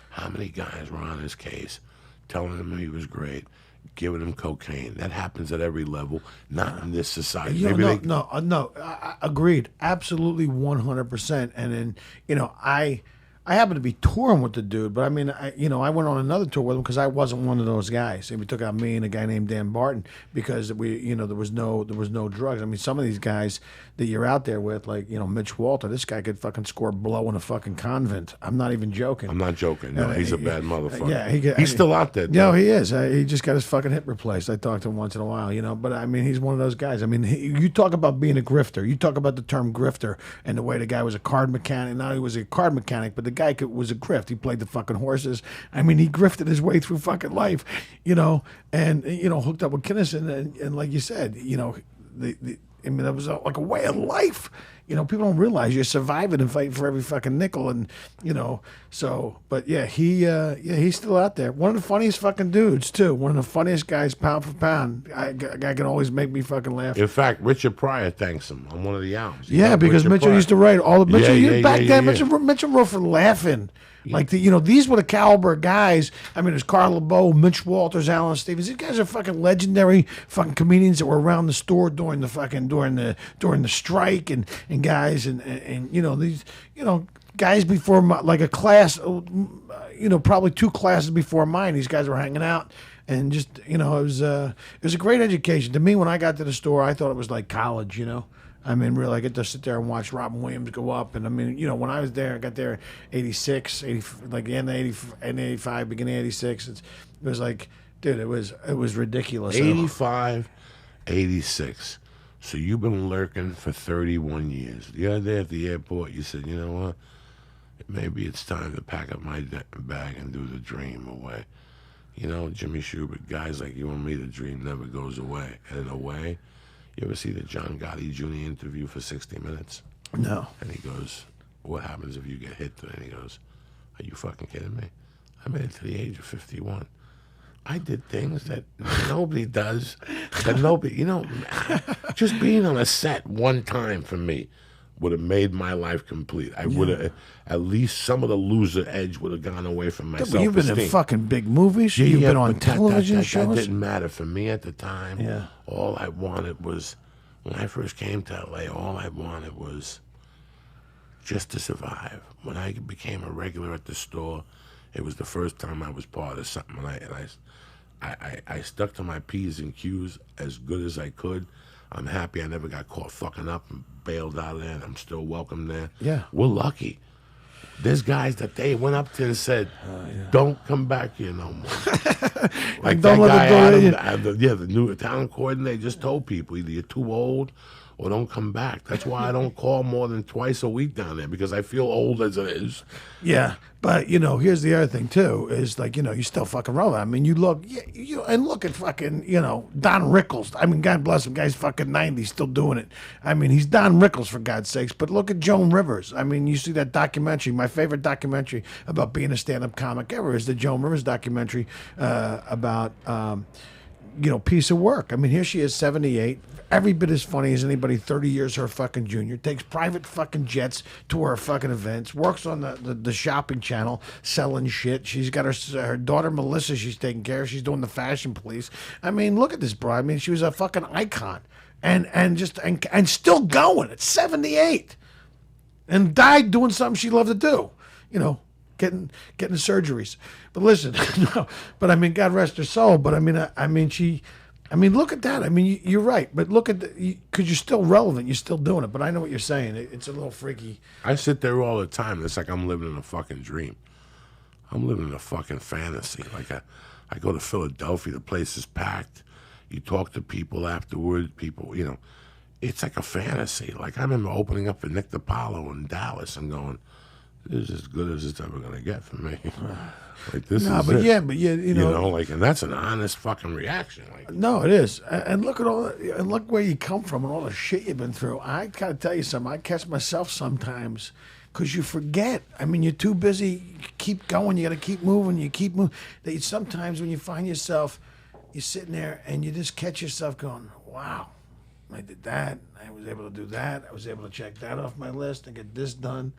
How many guys were on his case telling him he was great, giving him cocaine? That happens at every level, not in this society. No, I agreed. Absolutely 100%. And then, you know, I happened to be touring with the dude, but I mean, I went on another tour with him because I wasn't one of those guys. And we took out me and a guy named Dan Barton because there was no drugs. I mean, some of these guys that you're out there with, like, you know, Mitch Walter, this guy could fucking score blow in a fucking convent. I'm not even joking. I'm not joking. No, he's a bad motherfucker. Yeah, he's still out there. No, he is. He just got his fucking hip replaced. I talk to him once in a while, you know. But I mean, he's one of those guys. I mean, you talk about being a grifter. You talk about the term grifter and the way the guy was a card mechanic. Not he was a card mechanic, but the guy was a grift. He played the fucking horses. I mean, he grifted his way through fucking life, you know, and, you know, hooked up with Kennison. And like you said, you know, I mean, that was like a way of life. You know, people don't realize you're surviving and fighting for every fucking nickel, and you know. So, but yeah, he's still out there. One of the funniest fucking dudes too. One of the funniest guys, pound for pound. A guy can always make me fucking laugh. In fact, Richard Pryor thanks him on one of the albums. Yeah, because Richard Mitchell Pryor used to write all the Mitchell. Back then, yeah. Mitchell wrote for laughing. Like, you know, these were the caliber of guys. I mean, there's Carl LeBeau, Mitch Walters, Alan Stevens. These guys are fucking legendary fucking comedians that were around the store during the strike and guys and you know, these, you know, guys before like a class, you know, probably 2 classes before mine. These guys were hanging out. And just, you know, it was a great education. To me, when I got to the store, I thought it was like college, you know. I mean, really, I get to sit there and watch Robin Williams go up. And, I mean, you know, when I was there, I got there 86, like the end of 85, beginning of 86. It was like, dude, it was ridiculous. 85, 86. So you've been lurking for 31 years. The other day at the airport, you said, you know what? Maybe it's time to pack up my bag and do the dream away. You know, Jimmy Shubert, guys like you and me, the dream never goes away. And in a way, you ever see the John Gotti Jr. interview for 60 Minutes? No. And he goes, what happens if you get hit? And he goes, are you fucking kidding me? I made it to the age of 51. I did things that nobody does. That nobody, you know, just being on a set one time for me would have made my life complete. I would have, at least some of the loser edge would have gone away from my self-esteem. You've been in fucking big movies. You've been on television shows. That didn't matter for me at the time. Yeah. All I wanted was, when I first came to LA, all I wanted was just to survive. When I became a regular at the store, it was the first time I was part of something. And I stuck to my P's and Q's as good as I could. I'm happy I never got caught fucking up and bailed out of there, and I'm still welcome there. Yeah. We're lucky. There's guys that they went up to and said, "Don't come back here no more." Like don't that let guy, the door Adam, the new talent coordinator just told people either you're too old or don't come back. That's why I don't call more than twice a week down there, because I feel old as it is. Yeah, but here's the other thing too: is like you still fucking relevant. I mean, you look, and look at fucking Don Rickles. I mean, God bless him, guy's fucking 90, still doing it. I mean, he's Don Rickles for God's sakes. But look at Joan Rivers. I mean, you see that documentary. My favorite documentary about being a stand-up comic ever is the Joan Rivers documentary about piece of work. I mean, here she is, 78. Every bit as funny as anybody 30 years her fucking junior. Takes private fucking jets to her fucking events. Works on the shopping channel selling shit. She's got her daughter Melissa she's taking care of. She's doing the fashion police. I mean, look at this bro. I mean, she was a fucking icon. And still going at 78. And died doing something she loved to do. Getting surgeries. But listen, but I mean, God rest her soul. But I mean, look at that. I mean, you're right. But look at because you're still relevant. You're still doing it. But I know what you're saying. It's a little freaky. I sit there all the time. It's like I'm living in a fucking dream. I'm living in a fucking fantasy. Like I go to Philadelphia. The place is packed. You talk to people afterward. People, it's like a fantasy. Like I remember opening up for Nick DiPaolo in Dallas and going, "This is as good as it's ever gonna get for me." Like this is but it. yeah, but and that's an honest fucking reaction. Like, no, it is. And look at and look where you come from and all the shit you've been through. I gotta tell you something. I catch myself sometimes because you forget. I mean, you're too busy. You keep going. You gotta keep moving. You keep moving. Sometimes when you find yourself, you're sitting there and you just catch yourself going, "Wow, I did that. I was able to do that. I was able to check that off my list and get this done."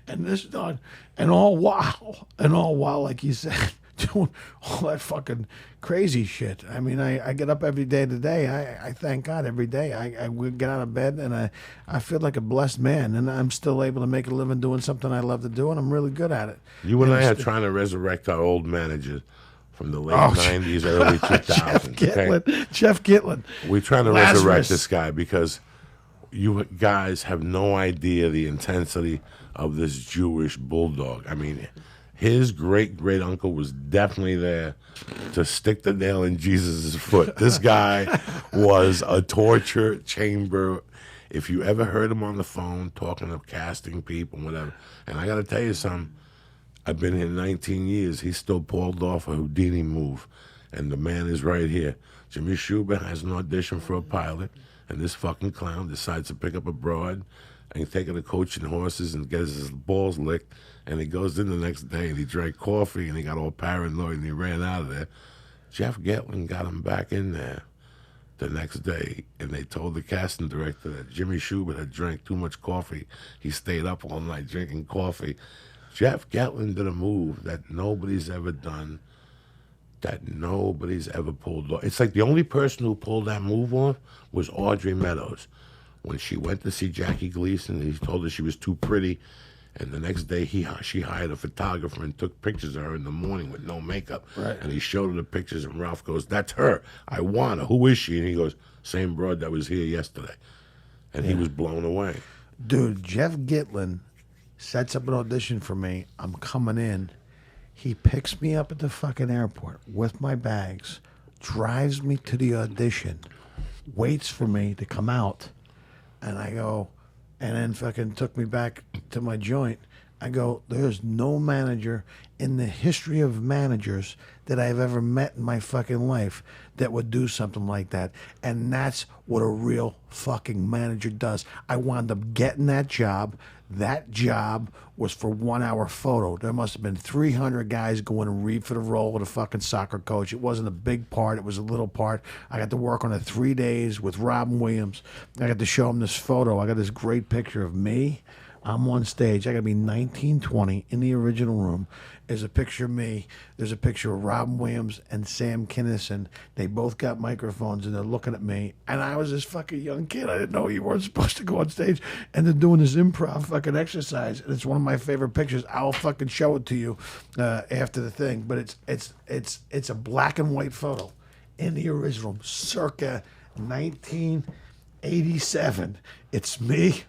And this done, and all while, like you said, doing all that fucking crazy shit. I mean, I get up every day today. I thank God every day. I get out of bed, and I feel like a blessed man, and I'm still able to make a living doing something I love to do, and I'm really good at it. You and I are trying to resurrect our old managers from the late 90s, early 2000s. Jeff Gitlin. We're trying to Lazarus. resurrect this guy because you guys have no idea the intensity of this Jewish bulldog. I mean, his great uncle was definitely there to stick the nail in Jesus' foot. This guy was a torture chamber. If you ever heard him on the phone talking of casting people, whatever, and I got to tell you something, I've been here 19 years. He still pulled off a Houdini move, and the man is right here. Jimmy Shubert has an audition for a pilot, and this fucking clown decides to pick up a broad and take her to coaching horses and gets his balls licked, and he goes in the next day and he drank coffee and he got all paranoid and he ran out of there. Jeff Gitlin got him back in there the next day, and they told the casting director that Jimmy Shubert had drank too much coffee. He stayed up all night drinking coffee. Jeff Gitlin did a move that nobody's ever done, that nobody's ever pulled off. It's like the only person who pulled that move off was Audrey Meadows. When she went to see Jackie Gleason, he told her she was too pretty, and the next day she hired a photographer and took pictures of her in the morning with no makeup. Right. And he showed her the pictures, and Ralph goes, "That's her. I want her. Who is she?" And he goes, "Same broad that was here yesterday." And he was blown away. Dude, Jeff Gitlin sets up an audition for me. I'm coming in. He picks me up at the fucking airport with my bags, drives me to the audition, waits for me to come out. And I go, and then fucking took me back to my joint. I go, there's no manager in the history of managers that I've ever met in my fucking life that would do something like that. And that's what a real fucking manager does. I wound up getting that job. That job was for 1 hour photo. There must have been 300 guys going to read for the role of the fucking soccer coach. It wasn't a big part. It was a little part. I got to work on it 3 days with Robin Williams. I got to show him this photo. I got this great picture of me. I'm on stage. I got to be 1920 in the original room. There's a picture of me. There's a picture of Robin Williams and Sam Kinison. They both got microphones and they're looking at me. And I was this fucking young kid. I didn't know you weren't supposed to go on stage. And they're doing this improv fucking exercise. And it's one of my favorite pictures. I'll fucking show it to you after the thing. But it's a black and white photo in the original, circa 19. 87. It's me,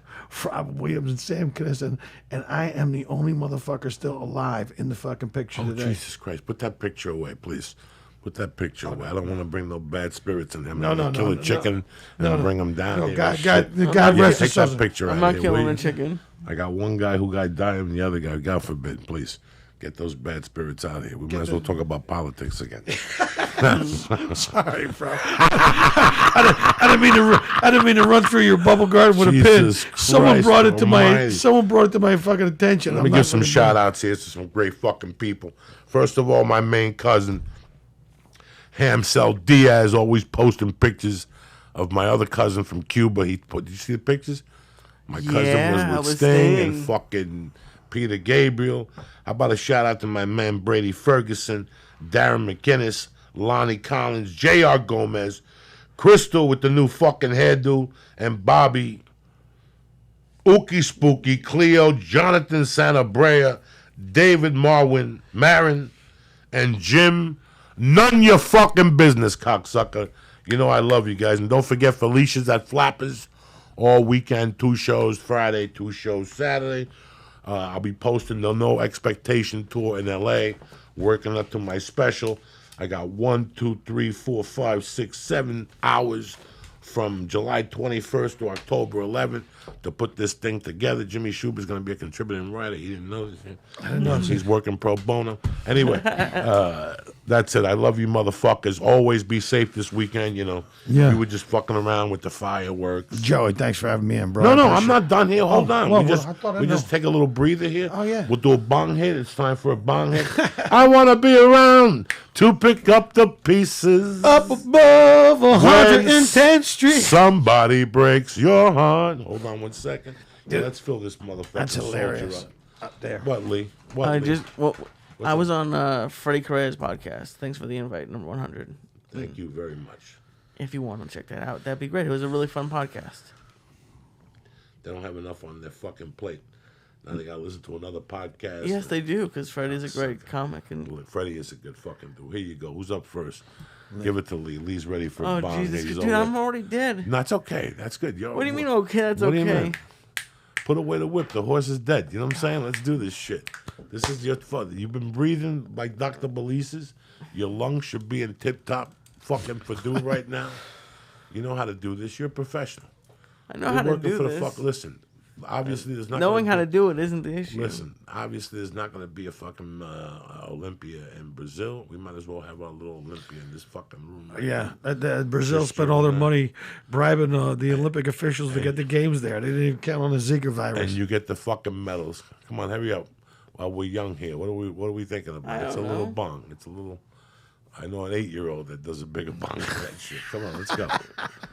Rob Williams, and Sam Kinison, and I am the only motherfucker still alive in the fucking picture Oh, today. Jesus Christ. Put that picture away, please. Put that picture away. I don't want to bring no bad spirits in him. No, no, kill no, a chicken no, and bring him down. No, here. God Shit. rest his Take that soul. picture I'm out not here. killing Will a you? chicken. I got one guy who got died and the other guy, God forbid, please. Get those bad spirits out of here. We might as well talk about politics again. Sorry, bro. I didn't mean to run through your bubble garden with a pin. Jesus Someone Christ brought it to almighty. my fucking attention. Let me give some shout outs here to some great fucking people. First of all, my main cousin, Hamsel Diaz, always posting pictures of my other cousin from Cuba. Did you see the pictures? My cousin Yeah, was with with Sting Sting. and fucking Peter Gabriel. How about a shout out to my man Brady Ferguson, Darren McInnes, Lonnie Collins, J.R. Gomez, Crystal with the new fucking hairdo, and Bobby, Ookie Spooky, Cleo, Jonathan Santabrea, David Marin, and Jim. None your fucking business, cocksucker. You know I love you guys. And don't forget Felicia's at Flappers all weekend. 2 shows Friday, 2 shows Saturday. I'll be posting the No Expectation tour in L.A., working up to my special. I got 1, 2, 3, 4, 5, 6, 7 hours from July 21st to October 11th to put this thing together. Jimmy Shubert's going to be a contributing writer. He didn't know this. I didn't know. He's working pro bono. Anyway, that's it. I love you motherfuckers. Always be safe this weekend, you know. Yeah. We were just fucking around with the fireworks. Joey, thanks for having me in, bro. No, I I'm not done here. Hold on. well, we just, I thought I we know. just take a little breather here. Oh, yeah. We'll do a bong hit. It's time for a bong hit. I want to be around to pick up the pieces. Up above When 110th Street. Somebody breaks your heart. Hold on 1 second. Yeah, let's fill this motherfucker. That's soldier hilarious. up. Up there. What, Lee? What, I Lee? just I was on Freddie Correa's podcast. Thanks for the invite, number 100. Thank you very much. If you want to check that out, that'd be great. It was a really fun podcast. They don't have enough on their fucking plate. Now they got to listen to another podcast. Yes, they do, because Freddie's a great comic. And Look, Freddie is a good fucking dude. Here you go. Who's up first? Give it to Lee. Lee's ready for a oh bong. Jesus, He's dude, over I'm there. already dead. No, it's okay. That's good. What do you mean? Okay, that's What do you okay. mean? Put away the whip. The horse is dead. You know what I'm saying? Let's do this shit. This is your fun. You've been breathing like Dr. Belises. Your lungs should be in tip-top fucking Purdue right now. You know how to do this. You're a professional. I know You're how to working do for this. listen, obviously there's not Knowing gonna how be- to do it isn't the issue. Listen, obviously there's not going to be a fucking Olympia in Brazil. We might as well have our little Olympia in this fucking room. Right Yeah, now. Brazil Just spent all their doing money bribing the Olympic officials to get the games there. They didn't even count on the Zika And virus. you get the fucking medals. Come on, hurry up. While we're young here, what are we thinking about? I It's a don't little know. bong. It's a little. I know an 8-year-old that does a bigger bong than that shit. Come on, let's go.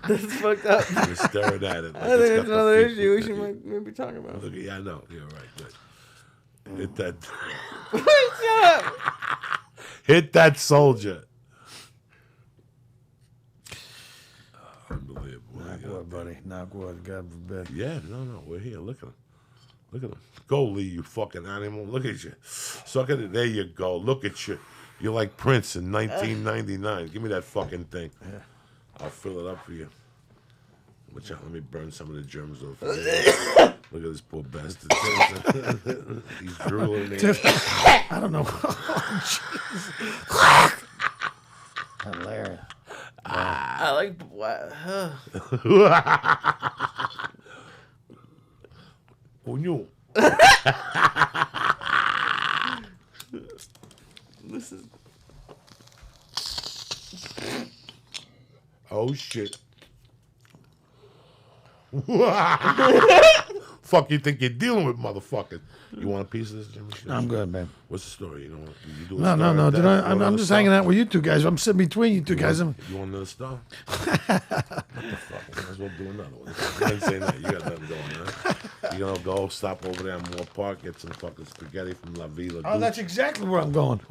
That's fucked up. We're staring at it. Like I think it's it's got the another feet. issue we should maybe talk about. Look, yeah, I know. You're right. Good. Hit that. Shut up. Hit that soldier. Unbelievable. Knock wood, buddy. Knock wood. God forbid. Yeah, no, we're here. Look at him. Look at him. Go, Lee, you fucking animal. Look at you. Suck at it. There you go. Look at you. You're like Prince in 1999. Give me that fucking thing. Yeah. I'll fill it up for you. Watch out. Let me burn some of the germs off. Look at this poor bastard. He's drooling. I don't know. Oh, jeez. Hilarious. I like. Coño. This is. Oh, shit. Fuck you think you're dealing with, motherfucker? You want a piece of this, Jimmy? I'm good, man. What's the story? You know, you do a No, star no. at that? You want I'm another just star? hanging out with you two guys. I'm sitting between you two guys. You want another star? What the fuck? Might as well do another one. You didn't say that. You got nothing going, huh? You gonna go stop over there at Moore Park, get some fucking spaghetti from La Villa. Oh, that's exactly where I'm going.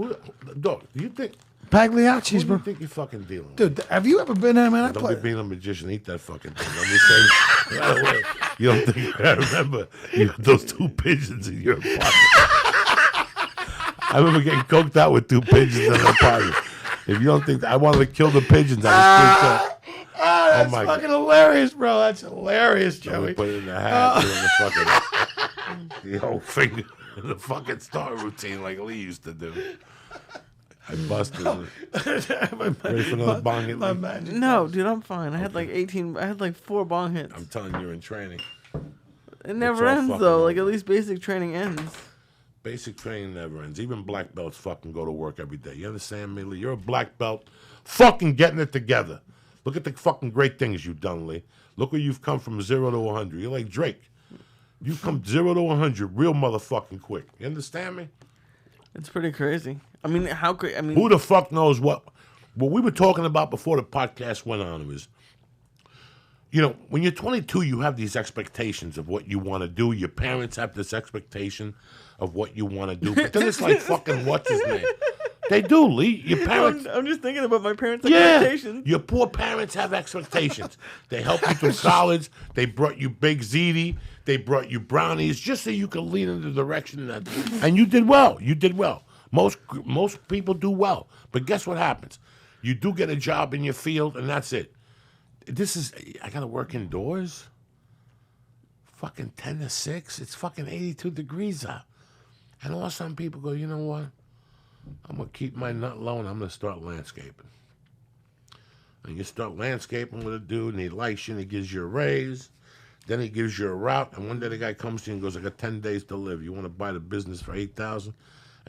Dog, do you think? Pagliacci's, Who do bro. you think you're fucking dealing with? Dude, have you ever been there, man? I Don't play. be being a magician. Eat that fucking thing. Let me say, by the way, you don't think I remember you had those 2 pigeons in your apartment. I remember getting coked out with 2 pigeons in the apartment. If you don't think I wanted to kill the pigeons, I was Oh, that's my fucking hilarious, bro. That's hilarious, So Joey. we put it in the hat, put it in the fucking the whole thing, the fucking star routine like Lee used to do. I busted it. Ready for another bong hit, Lee? No, dude, I'm fine. I had like 18. I had like 4 bong hits. I'm telling you, you're in training. It never all ends fucking though. Like over. at least basic training ends. Basic training never ends. Even black belts fucking go to work every day. You understand me, Lee? You're a black belt, fucking getting it together. Look at the fucking great things you've done, Lee. Look where you've come from 0 to 100. You're like Drake. You've come 0 to 100 real motherfucking quick. You understand me? It's pretty crazy. I mean, how crazy? I mean, Who the fuck knows what we were talking about before the podcast went on was, you know, when you're 22, you have these expectations of what you want to do. Your parents have this expectation of what you want to do. But then it's like fucking what's his name? They do, Lee. Your parents. I'm just thinking about my parents' Yeah, expectations. your poor parents have expectations. They helped you through college. They brought you Big Ziti. They brought you brownies just so you could lean in the direction that. And you did well. You did well. Most people do well. But guess what happens? You do get a job in your field, and that's it. I got to work indoors? Fucking 10 to 6? It's fucking 82 degrees out. And all of a sudden people go, you know what? I'm going to keep my nut low and I'm going to start landscaping. And you start landscaping with a dude and he likes you and he gives you a raise. Then he gives you a route. And one day the guy comes to you and goes, I got 10 days to live. You want to buy the business for $8,000?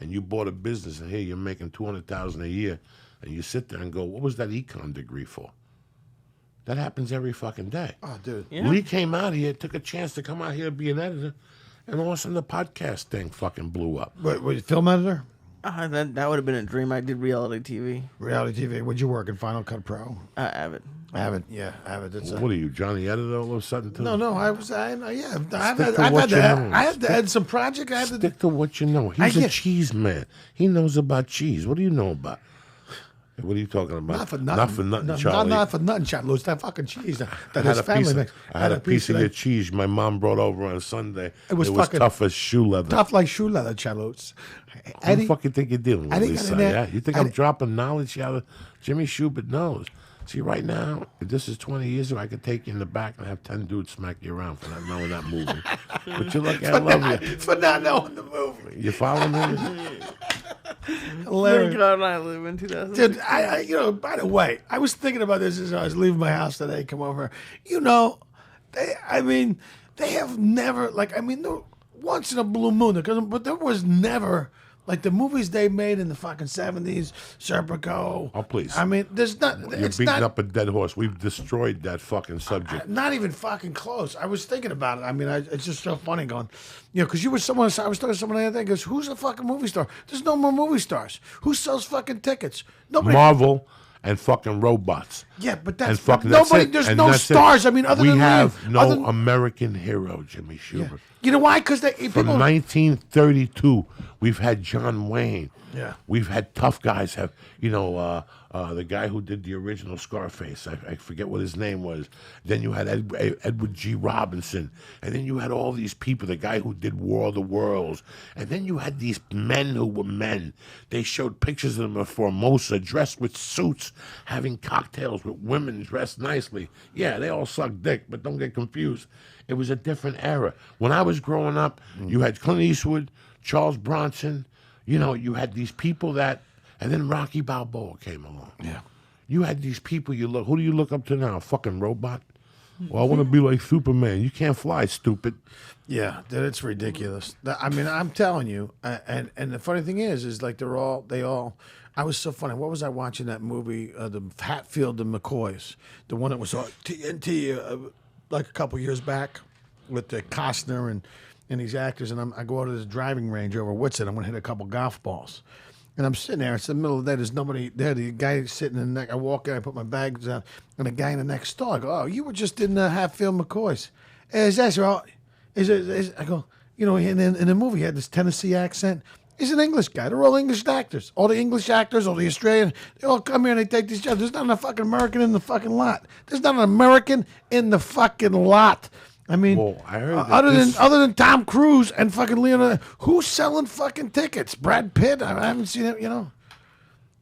And you bought a business and here you're making $200,000 a year. And you sit there and go, what was that econ degree for? That happens every fucking day. Oh, dude. Yeah. Lee came out here, took a chance to come out here to be an editor, and all of a sudden the podcast thing fucking blew up. Wait, were you film editor? That would have been a dream. I did reality TV. Reality TV. Would you work in Final Cut Pro? Avid. Avid. Yeah, Avid. It's What are you, Johnny Editor all of a sudden too? No, I was. Yeah, I've Stick had, to I've what had you to. know. I had to add some project. I had to. Stick to what you know. I He's a get- cheese man. He knows about cheese. What do you know about? What are you talking about? Not for nothing. Not for nothing, No, Charlie. Not for nothing, Charlie. It's that fucking cheese that I his had a family piece. makes. I had a piece of that- your cheese my mom brought over on Sunday. It was fucking tough as shoe leather. tough like shoe leather, Charlottes. Who the fuck you think you're dealing with, Eddie got Lisa? in there. Yeah? You think Eddie- I'm dropping knowledge out of Jimmy Shubert knows. See, right now, if this is 20 years ago, I could take you in the back and have 10 dudes smack you around for not knowing that movie. But you're lucky I love you. For not knowing the movie. You follow me? Hilarious. Thank God and I live in 2000. Dude, by the way, I was thinking about this as I was leaving my house today, come over. They have never, once in a blue moon, but there was never, like the movies they made in the fucking 70s, Serpico. Oh, please. I mean, there's not, You're it's beating not, up a dead horse. We've destroyed that fucking subject. not even fucking close. I was thinking about it. I mean, it's just so funny going, because you were someone, I was talking to someone the other day, goes, who's a fucking movie star? There's no more movie stars. Who sells fucking tickets? Nobody. Marvel and fucking robots. Yeah, but And that's fucking nobody. that's it. There's And no that's it. stars. I mean, other we than have Liam, no other than- American hero, Jimmy Shubert. You know why? Because From people. 1932, we've had John Wayne. Yeah. We've had tough guys. The guy who did the original Scarface. I forget what his name was. Then you had Edward G. Robinson. And then you had all these people. The guy who did War of the Worlds. And then you had these men who were men. They showed pictures of them at Formosa, dressed with suits, having cocktails with women dressed nicely. Yeah, they all suck dick, but don't get confused. It was a different era. When I was growing up, you had Clint Eastwood, Charles Bronson. You had these people that, and then Rocky Balboa came along. Yeah. You had these people who do you look up to now? A fucking robot? Well, I want to be like Superman. You can't fly, stupid. Yeah, dude, it's ridiculous. I mean, I'm telling you, and the funny thing is like they all. I was so funny. What was I watching that movie? The Hatfield and McCoys, the one that was on TNT like a couple years back with the Costner and these actors, and I go out to this driving range over Whitsett. I'm going to hit a couple golf balls. And I'm sitting there. It's the middle of the day. There's nobody there. The guy sitting in the neck. I walk in. I put my bags down. And the guy in the next stall. I go, oh, you were just in Hatfield McCoy's. Is that right? I go, in the movie, he had this Tennessee accent. He's an English guy. They're all English actors. All the English actors, all the Australian, they all come here and they take these jobs. There's not a fucking American in the fucking lot. There's not an American in the fucking lot. I mean, Well, I heard that other than Tom Cruise and fucking Leonardo, who's selling fucking tickets? Brad Pitt? I haven't seen it.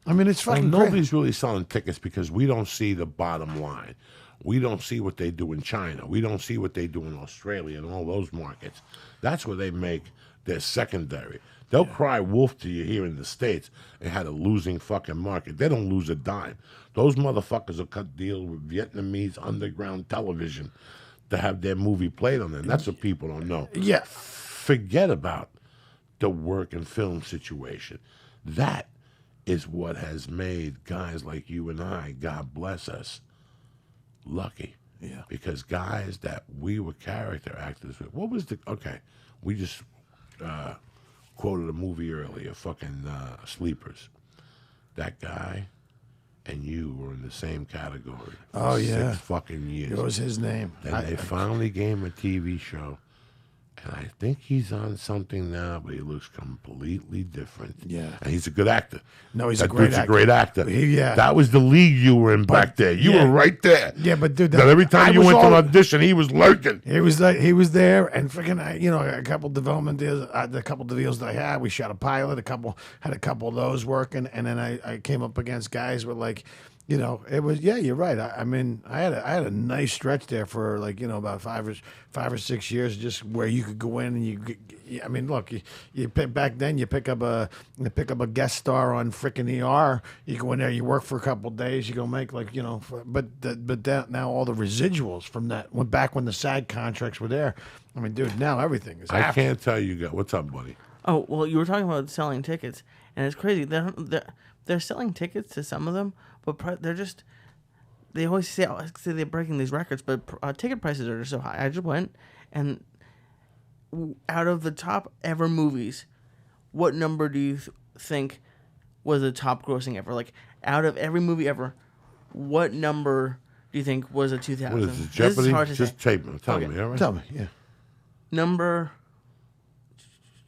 I mean, it's Well, fucking crazy. nobody's really selling tickets because we don't see the bottom line. We don't see what they do in China. We don't see what they do in Australia and all those markets. That's where they make their secondary. They'll cry wolf to you here in the States. They had a losing fucking market. They don't lose a dime. Those motherfuckers will cut deals with Vietnamese underground television to have their movie played on them. That's what people don't know. Yeah. Forget about the work and film situation. That is what has made guys like you and I, God bless us, lucky. Yeah. Because guys that we were character actors with, what was the, okay, we just quoted a movie earlier, fucking Sleepers. That guy and you were in the same category. For Oh, yeah. 6 fucking years. What was his name? Then they finally gave him a TV show. And I think he's on something now, but he looks completely different. Yeah. And he's a good actor. No, he's that a great dude's actor. a great actor. Yeah. That was the league you were in back there. You yeah. were right there. Yeah, but dude, That every time I you was went to an all- audition, he was lurking. He was there, and freaking, you know, a couple development deals, the couple of deals that I had, we shot a pilot, had a couple of those working, and then I came up against guys with like, you know, it was you're right. I mean, I had a nice stretch there for like, you know, about 5 or 6 years, just where you could go in and I mean, look, you pick, back then you pick up a guest star on freaking ER. You go in there, you work for a couple of days, you go make like, you know, now all the residuals from that went back when the SAG contracts were there. I mean, dude, now everything is. I can't tell you. What's up, buddy? Oh, well, you were talking about selling tickets, and it's crazy. They're selling tickets to some of them, but they always say they're breaking these records, but ticket prices are so high. I just went, and out of the top ever movies, what number do you think was the top grossing ever? Like, out of every movie ever, what number do you think was a 2000? What is it, Jeopardy? This is hard to Just say. tape me. Tell me, all right? Tell me, yeah. Number,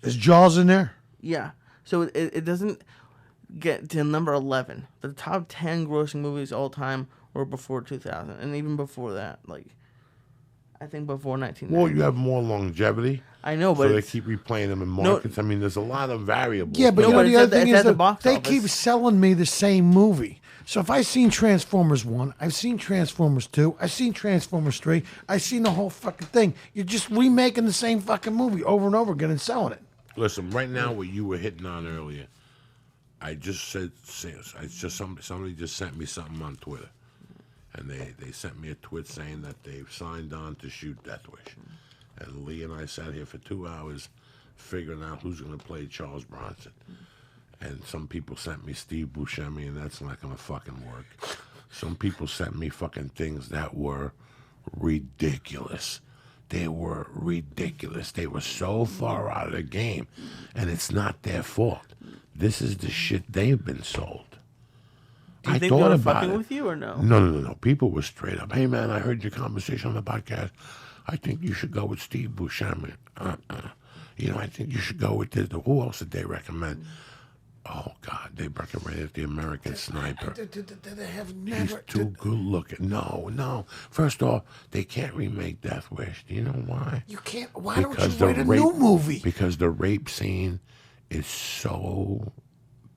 Is Jaws in there? yeah. So it doesn't get to number 11. The top 10 grossing movies all time were before 2000, and even before that, like, I think before 1990. Well, you have more longevity. I know, but So they it's- keep replaying them in markets. I mean, there's a lot of variables. Yeah, but No, you know, but the it's other at the- thing it's is at the that box they office. keep selling me the same movie. So if I've seen Transformers 1, I've seen Transformers 2, I've seen Transformers 3, I've seen the whole fucking thing. You're just remaking the same fucking movie over and over again and selling it. Listen, right now, what you were hitting on earlier, I just said, somebody just sent me something on Twitter. And they sent me a tweet saying that they've signed on to shoot Death Wish. And Lee and I sat here for 2 hours figuring out who's going to play Charles Bronson. And some people sent me Steve Buscemi, and that's not going to fucking work. Some people sent me fucking things that were ridiculous. They were ridiculous. They were so far out of the game. And it's not their fault. This is the shit they've been sold. Do you I think thought they were about fucking it. with you or no? No. People were straight up. Hey, man, I heard your conversation on the podcast. I think you should go with Steve Buscemi. You know, I think you should go with this. Who else did they recommend? Oh, God, they recommended the American Sniper. They have He's never. too good looking. No. First off, they can't remake Death Wish. Do you know why? You can't. Why don't Because you the write a rape- new movie? Because the rape scene is so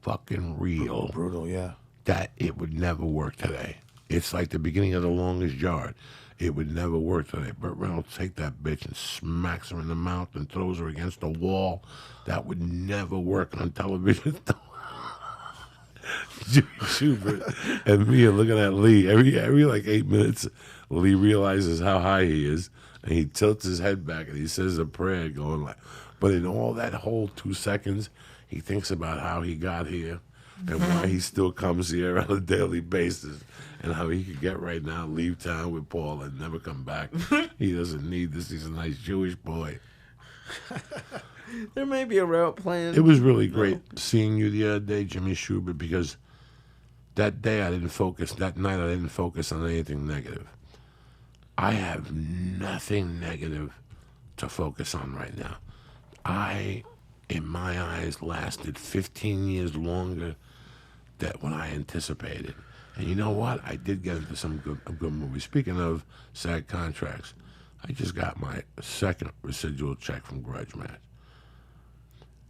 fucking real. Brutal, yeah. That it would never work today. It's like the beginning of The Longest Yard. It would never work today. Burt Reynolds take that bitch and smacks her in the mouth and throws her against the wall. That would never work on television. Shubert and me are looking at Lee. Every like 8 minutes, Lee realizes how high he is, and he tilts his head back and he says a prayer going like, but in all that whole 2 seconds, he thinks about how he got here and why he still comes here on a daily basis and how he could get right now, leave town with Paul and never come back. He doesn't need this. He's a nice Jewish boy. There may be a route planned. It was really great seeing you the other day, Jimmy Shubert, because that day I didn't focus, that night I didn't focus on anything negative. I have nothing negative to focus on right now. I, in my eyes, lasted 15 years longer than what I anticipated. And you know what? I did get into some good movies. Speaking of SAG contracts, I just got my second residual check from Grudge Match.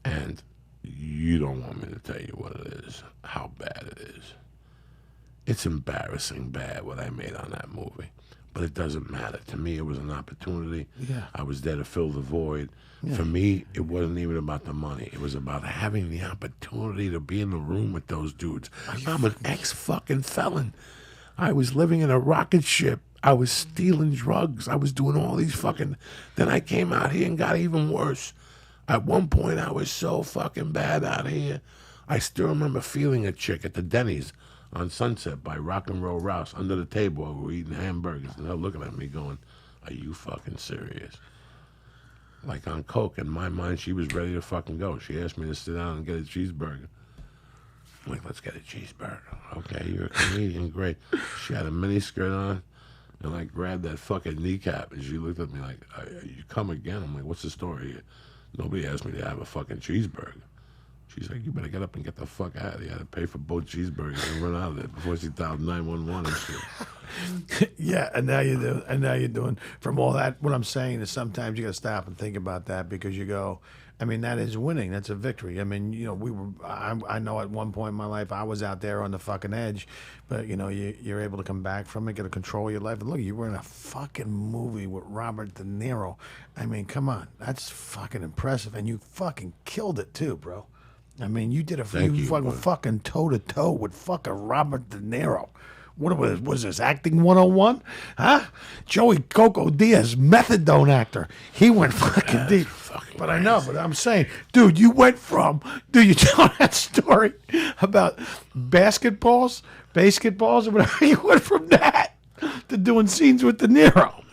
And You don't want me to tell you what it is, how bad it is. It's embarrassing bad what I made on that movie. But it doesn't matter. To me, it was an opportunity. Yeah. I was there to fill the void. For me, it wasn't even about the money. It was about having the opportunity to be in the room with those dudes. I'm an ex-fucking felon. I was living in a rocket ship. I was stealing drugs. I was doing all these fucking... Then I came out here and got even worse. At one point, I was so fucking bad out here. I still remember feeling a chick at the Denny's on Sunset by Rock and Roll Rouse under the table while we were eating hamburgers. And her looking at me going, are you fucking serious? Like on coke. In my mind, she was ready to fucking go. She asked me to sit down and get a cheeseburger. I'm like, let's get a cheeseburger. Okay, you're a comedian, great. She had a mini skirt on, and I grabbed that fucking kneecap, and she looked at me like, you come again? I'm like, what's the story here? Nobody asked me to have a fucking cheeseburger. She's like, you better get up and get the fuck out of here. I had to pay for both cheeseburgers and run out of there before she dialed 911 and shit. Yeah, and now you're doing from all that. What I'm saying is sometimes you got to stop and think about that because you go, I mean, that is winning. That's a victory. I mean, you know, I know at one point in my life I was out there on the fucking edge, but you know, you're able to come back from it, get to control your life. And look, you were in a fucking movie with Robert De Niro. I mean, come on, that's fucking impressive, and you fucking killed it too, bro. I mean, you did a fucking toe to toe with fucking Robert De Niro. What was this, acting 101? Huh? Joey Coco Diaz, methadone actor. He went fucking deep. But I know, but I'm saying, dude, you tell that story about basketballs, or whatever. You went from that to doing scenes with De Niro.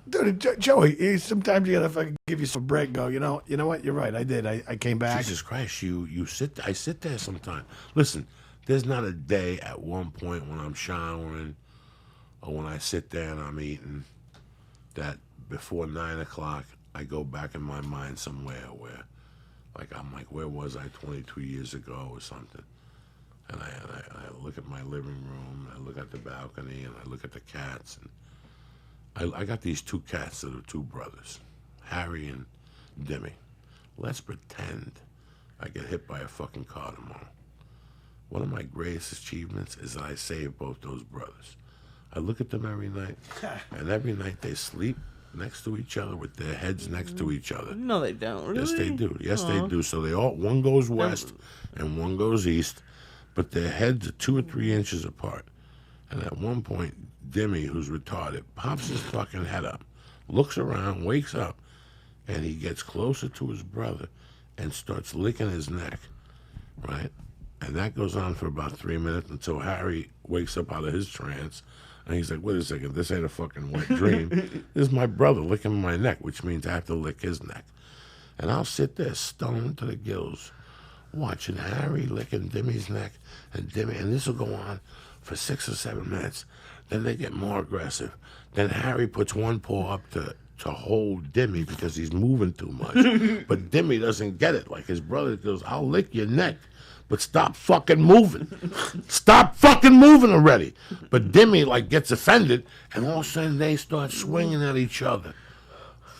Dude, Joey, sometimes you gotta fucking give you some break. Go, you know what? You're right. I did. I came back. Jesus Christ, I sit there sometimes. Listen, there's not a day at one point when I'm showering or when I sit there and I'm eating that before 9 o'clock I go back in my mind somewhere where, like, I'm like, where was I 22 years ago or something? And I look at my living room, I look at the balcony, and I look at the cats, and I got these two cats that are two brothers, Harry and Demi. Let's pretend I get hit by a fucking car tomorrow. One of my greatest achievements is that I saved both those brothers. I look at them every night, and every night they sleep next to each other with their heads next to each other. No, they don't. Really? Yes, they do. Yes, they do. So one goes west and one goes east, but their heads are 2 or 3 inches apart. And at one point, Demi, who's retarded, pops his fucking head up, looks around, wakes up, and he gets closer to his brother and starts licking his neck, right? And that goes on for about 3 minutes until Harry wakes up out of his trance. And he's like, wait a second, this ain't a fucking wet dream. This is my brother licking my neck, which means I have to lick his neck. And I'll sit there stoned to the gills, watching Harry licking Demi's neck, and this will go on for 6 or 7 minutes. Then they get more aggressive. Then Harry puts one paw up to hold Demi because he's moving too much. But Demi doesn't get it. Like his brother goes, I'll lick your neck, but stop fucking moving. Stop fucking moving already. But Demi like gets offended, and all of a sudden they start swinging at each other.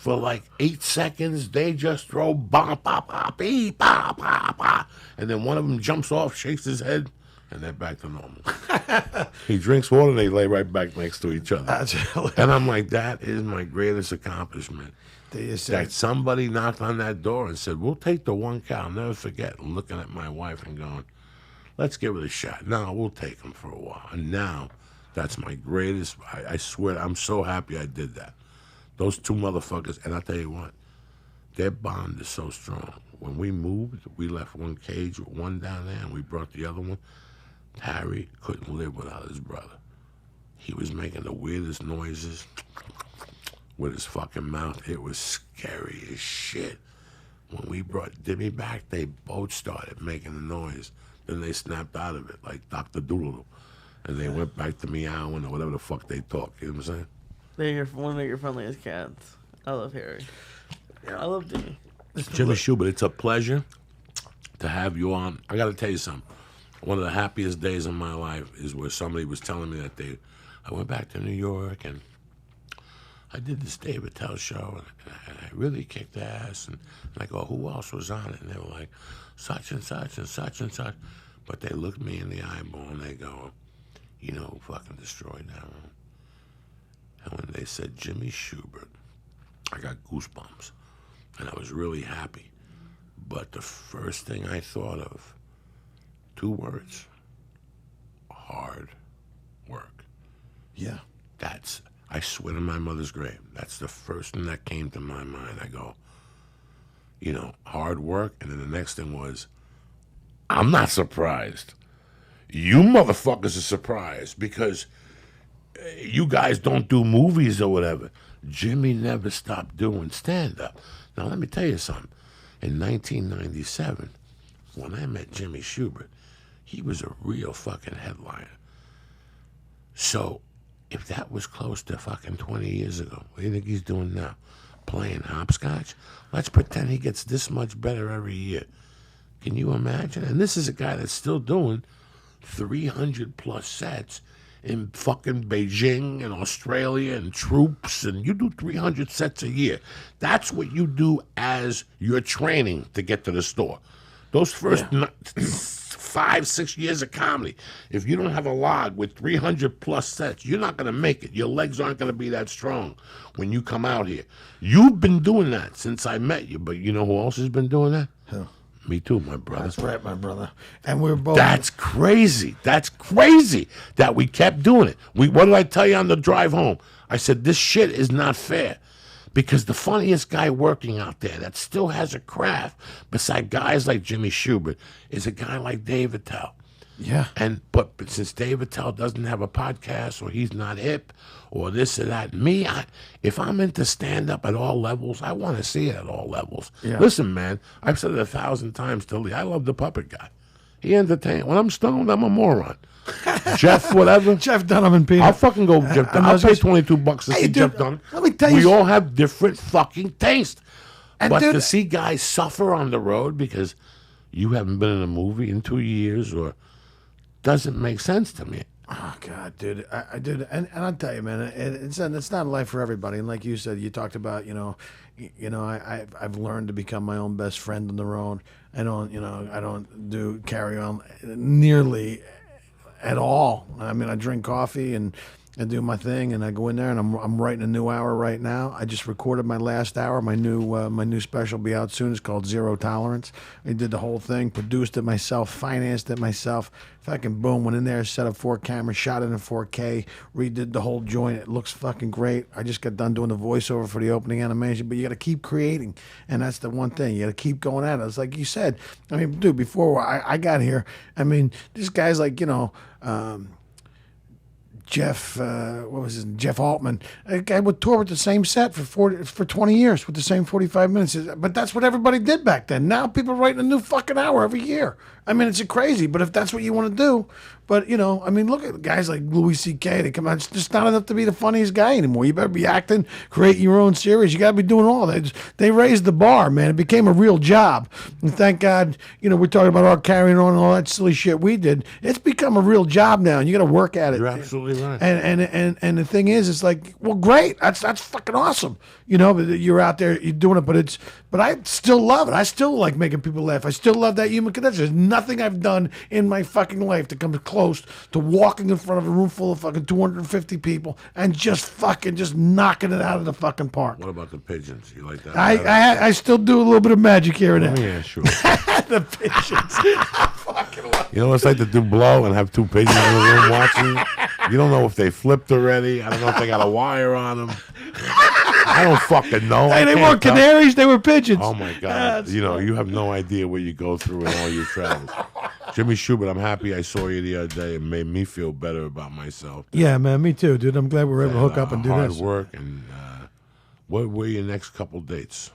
For like 8 seconds, they just throw ba ba ba bee ba ba ba, and then one of them jumps off, shakes his head, and they're back to normal. He drinks water, and they lay right back next to each other. And I'm like, that is my greatest accomplishment. That somebody knocked on that door and said, we'll take the one cow. I'll never forget. I'm looking at my wife and going, let's give it a shot. No, we'll take him for a while. And now, that's my greatest. I swear, I'm so happy I did that. Those two motherfuckers, and I'll tell you what, their bond is so strong. When we moved, we left one cage with one down there, and we brought the other one. Harry couldn't live without his brother. He was making the weirdest noises with his fucking mouth. It was scary as shit. When we brought Demi back, they both started making the noise. Then they snapped out of it like Dr. Doolittle. And they went back to meowing or whatever the fuck they talk. You know what I'm saying? They're one of your friendliest cats. I love Harry. Yeah. I love Demi. Jimmy Shubert, it's a pleasure to have you on. I got to tell you something. One of the happiest days of my life is where somebody was telling me that I went back to New York and I did this Dave Attell show, and I really kicked ass. And I go, who else was on it? And they were like, such and such and such and such. But they looked me in the eyeball and they go, you know who fucking destroyed that one? And when they said Jimmy Shubert, I got goosebumps. And I was really happy. But the first thing I thought of, 2 words, hard work. Yeah. I swear to my mother's grave, that's the first thing that came to my mind. I go, you know, hard work. And then the next thing was, I'm not surprised. You motherfuckers are surprised because you guys don't do movies or whatever. Jimmy never stopped doing stand-up. Now, let me tell you something. In 1997, when I met Jimmy Shubert, he was a real fucking headliner. So, if that was close to fucking 20 years ago, what do you think he's doing now? Playing hopscotch? Let's pretend he gets this much better every year. Can you imagine? And this is a guy that's still doing 300 plus sets in fucking Beijing and Australia and troops, and you do 300 sets a year. That's what you do as your training to get to the store. Those first 5-6 years of comedy, if you don't have a log with 300 plus sets, you're not going to make it. Your legs aren't going to be that strong when you come out here. You've been doing that since I met you, but you know who else has been doing that? Who? Me too, my brother. That's right, my brother. And we're both. That's crazy. That's crazy that we kept doing it. What did I tell you on the drive home? I said, this shit is not fair. Because the funniest guy working out there that still has a craft, beside guys like Jimmy Shubert, is a guy like Dave Attell. Yeah. But since Dave Attell doesn't have a podcast, or he's not hip, or this or that, if I'm into stand-up at all levels, I want to see it at all levels. Yeah. Listen, man, I've said it 1,000 times to Lee, I love the puppet guy. He entertained. When I'm stoned, I'm a moron. Jeff, whatever. Jeff Dunham and Peter. I'll fucking go Jeff Dunham. I'll pay $22 to see Jeff Dunham. Let me tell you. We all have different fucking tastes. But dude, to see guys suffer on the road because you haven't been in a movie in 2 years or doesn't make sense to me. Oh God, dude, I did, and I'll tell you, man, it's not a life for everybody. And like you said, you talked about, I've learned to become my own best friend on the road. I don't do carry on nearly at all. I mean, I drink coffee and I do my thing, and I go in there, and I'm writing a new hour right now. I just recorded my last hour. My new special will be out soon. It's called Zero Tolerance. I did the whole thing, produced it myself, financed it myself. Fucking boom, went in there, set up 4 cameras, shot it in 4K, redid the whole joint. It looks fucking great. I just got done doing the voiceover for the opening animation, but you got to keep creating, and that's the one thing. You got to keep going at it. It's like you said. I mean, dude, before I got here, I mean, this guy's like, Jeff, Jeff Altman. A guy would tour with the same set for 20 years with the same 45 minutes. But that's what everybody did back then. Now people are writing a new fucking hour every year. I mean, it's crazy. But if that's what you want to do, but I mean, look at guys like Louis C.K. They come out. It's just not enough to be the funniest guy anymore. You better be acting, creating your own series. You got to be doing all that. They raised the bar, man. It became a real job. And thank God, we're talking about our carrying on and all that silly shit we did. It's become a real job now, and you got to work at it. You're absolutely right. And the thing is, it's like, well, great. That's fucking awesome. You're out there, you're doing it, but I still love it. I still like making people laugh. I still love that human connection. There's nothing I've done in my fucking life that comes close to walking in front of a room full of fucking 250 people and just knocking it out of the fucking park. What about the pigeons? You like that? I still do a little bit of magic here and there. Yeah, sure. The pigeons. You know what it's like to do blow and have 2 pigeons in the room watching? You don't know if they flipped already. I don't know if they got a wire on them. I don't fucking know. Hey, they weren't canaries, they were pigeons. Oh my God. You have no idea what you go through in all your travels. Jimmy Shubert, I'm happy I saw you the other day. It made me feel better about myself. Yeah, man, me too, dude. I'm glad we were able to hook up and do hard this. work. And what were your next couple dates?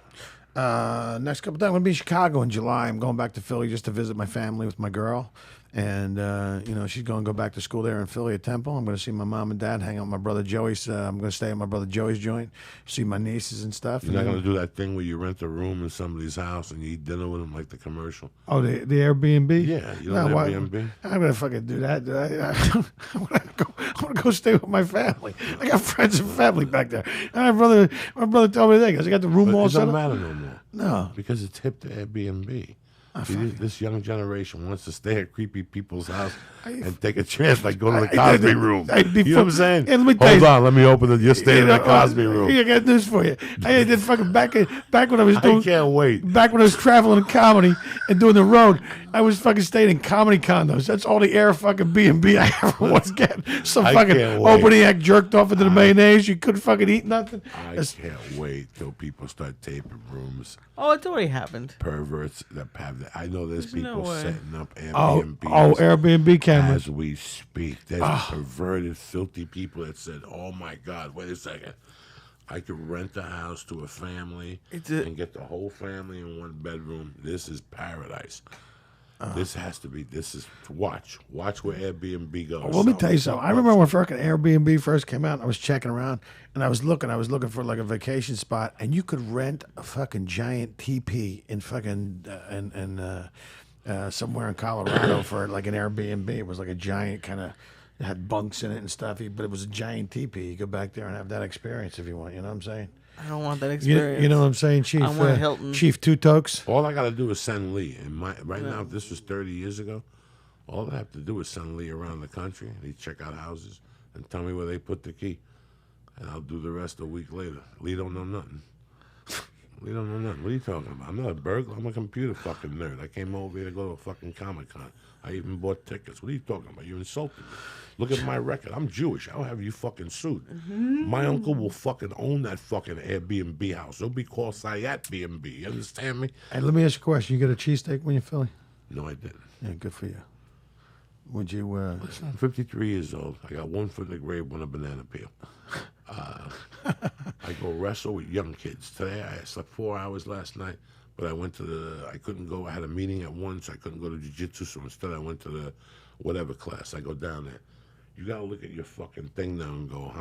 Next couple times, I'm going to be in Chicago in July. I'm going back to Philly just to visit my family with my girl. And, she's going to go back to school there in Philly at Temple. I'm going to see my mom and dad, hang out with my brother Joey's. I'm going to stay at my brother Joey's joint, see my nieces and stuff. You're not going to do that thing where you rent a room in somebody's house and you eat dinner with them like the commercial? Oh, the Airbnb? Yeah, you don't Airbnb? I'm going to fucking do that. I want to go stay with my family. I got friends and family back there. And my brother told me that because I got the room all It set doesn't up. matter no more. No. Because it's hip to Airbnb. See, this young generation wants to stay at creepy people's house and take a chance, like go to the Cosby room. You know what I'm saying? Hold on, let me open it. You're staying in the Cosby room. I got news for you. I did fucking back when I was doing. I can't wait. Back when I was traveling in comedy and doing the road, I was fucking staying in comedy condos. That's all the air fucking B&B I ever was getting. Some I fucking can't wait. opening act jerked off into the mayonnaise. You couldn't fucking eat nothing. I can't wait till people start taping rooms. Oh, it's already happened. Perverts that have that. I know there's people way. setting up Oh, Airbnbs Airbnb cameras. as we speak. There's perverted, filthy people that said, "Oh my God, wait a second, I could rent a house to a family and get the whole family in one bedroom. This is paradise." This has to be. This is watch where Airbnb goes. Well, let me tell you something. I remember when fucking Airbnb first came out, and I was checking around, and I was looking for like a vacation spot, and you could rent a fucking giant teepee in fucking somewhere in Colorado for like an Airbnb. It was like a giant kind of, it had bunks in it and stuff, but it was a giant teepee. You go back there and have that experience if you want. You know what I'm saying? I don't want that experience. You know what I'm saying, Chief? I want a Hilton. Chief Two Tokes. All I got to do is send Lee. And right now, if this was 30 years ago, all I have to do is send Lee around the country, and he'd check out houses and tell me where they put the key. And I'll do the rest a week later. Lee don't know nothing. Lee don't know nothing. What are you talking about? I'm not a burglar. I'm a computer fucking nerd. I came over here to go to a fucking Comic-Con. I even bought tickets. What are you talking about? You're insulting me. Look at my record. I'm Jewish. I'll have you fucking sued. My uncle will fucking own that fucking Airbnb house. It'll be called Syatt B&B. You understand me? Hey, let me ask you a question. You get a cheesesteak when you're Philly? No, I didn't. Yeah, good for you. Would you? Listen, I'm 53 years old. I got one foot in the grave, one a banana peel. I go wrestle with young kids. Today I slept 4 hours last night, but I couldn't go. I had a meeting at 1, so I couldn't go to jiu-jitsu, so instead I went to the whatever class. I go down there. You got to look at your fucking thing now and go,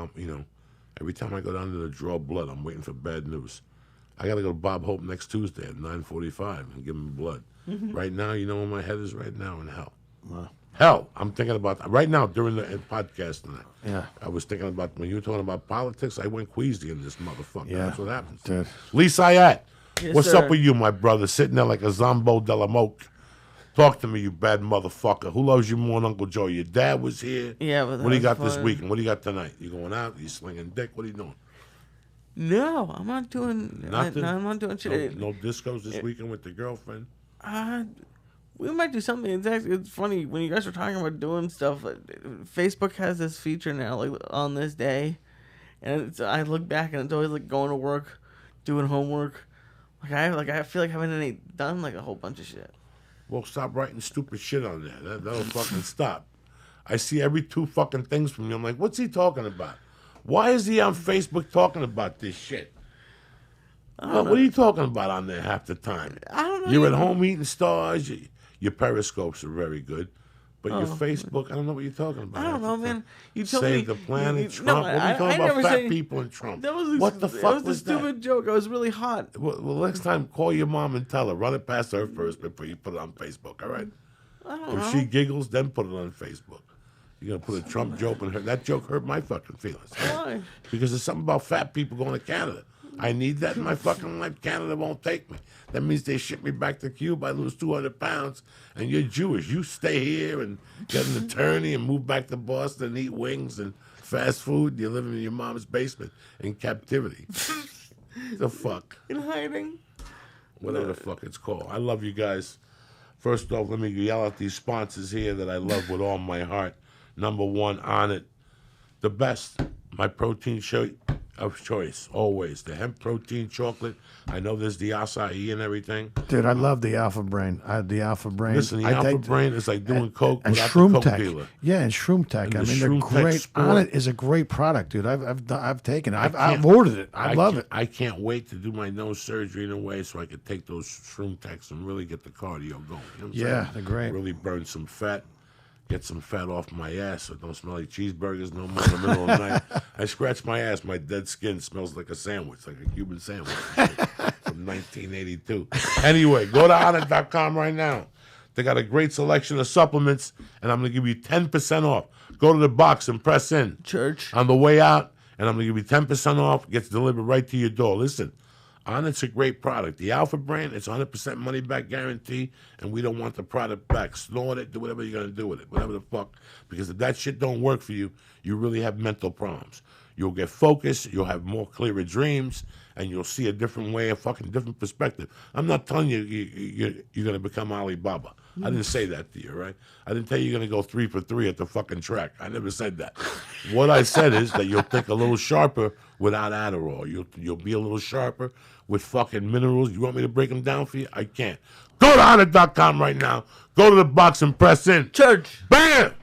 every time I go down there to draw blood, I'm waiting for bad news. I got to go to Bob Hope next Tuesday at 9:45 and give him blood. Right now, you know where my head is right now? In hell. Wow. Hell, I'm thinking about that. Right now during the podcast tonight. Yeah. I was thinking about, when you were talking about politics, I went queasy in this motherfucker. Yeah. That's what happens. Dude. Lee Syatt, Yes, what's sir. up with you, my brother? Sitting there like a Zombo de la Moke. Talk to me, you bad motherfucker. Who loves you more than Uncle Joe? Your dad was here. Yeah, but what do you that got was this fun. weekend? What do you got tonight? You going out? You slinging dick? What are you doing? No, I'm not doing. Nothing? No, I'm not doing shit. No discos this weekend with the girlfriend? We might do something. It's funny when you guys were talking about doing stuff. Facebook has this feature now, like on this day, and I look back and it's always like going to work, doing homework. I feel like I haven't done like a whole bunch of shit. Well, stop writing stupid shit on there. That'll fucking stop. I see every 2 fucking things from you. I'm like, what's he talking about? Why is he on Facebook talking about this shit? What are you talking about on there half the time? I don't know. You're at home eating stars. Your periscopes are very good. But your Facebook, I don't know what you're talking about. I don't know, man. You told me Save the planet, you- Trump. no, what are you talking I about? never Fat said- people and Trump. That was What the fuck was was a stupid joke. I was really hot. that? Well, next time, call your mom and tell her. Run it past her first before you put it on Facebook, all right? I don't If know. she giggles, then put it on Facebook. You're going to put a Trump joke in her. That joke hurt my fucking feelings. Why? Because there's something about fat people going to Canada. I need that in my fucking life. Canada won't take me. That means they ship me back to Cuba. I lose 200 pounds, and you're Jewish. You stay here and get an attorney and move back to Boston and eat wings and fast food. You're living in your mom's basement in captivity. The fuck? In hiding. Whatever the fuck it's called. I love you guys. First off, let me yell out these sponsors here that I love with all my heart. Number 1, on it. The best. My protein shake of choice, always. The hemp protein chocolate. I know there's the acai and everything. Dude, I love the Alpha Brain. I have the Alpha Brain. Listen, the I Alpha take- Brain is like doing coke and without the Shroom coke Tech. dealer. Yeah, and Shroom Tech. And I the mean, they're Shroom Tech great. Sport. On it is a great product, dude. I've taken it. I've can't- ordered it. I love can't- it. I can't wait to do my nose surgery in a way so I could take those Shroom Techs and really get the cardio going. You know what I'm Yeah, saying? they're great. Really burn some fat. Get some fat off my ass so it don't smell like cheeseburgers no more in the middle of the night. I scratch my ass, my dead skin smells like a sandwich, like a Cuban sandwich from 1982. Anyway, go to Onnit.com right now. They got a great selection of supplements, and I'm going to give you 10% off. Go to the box and press in. Church. On the way out, and I'm going to give you 10% off. It gets delivered right to your door. Listen, Onnit's a great product. The Alpha brand, it's 100% money back guarantee, and we don't want the product back. Snort it, do whatever you're going to do with it, whatever the fuck. Because if that shit don't work for you, you really have mental problems. You'll get focused, you'll have more clearer dreams, and you'll see a different way, a fucking different perspective. I'm not telling you you're going to become Alibaba. I didn't say that to you, right? I didn't tell you you're going to go 3 for 3 at the fucking track. I never said that. What I said is that you'll think a little sharper without Adderall. You'll be a little sharper with fucking minerals. You want me to break them down for you? I can't. Go to Onnit.com right now. Go to the box and press in. Church. Bam!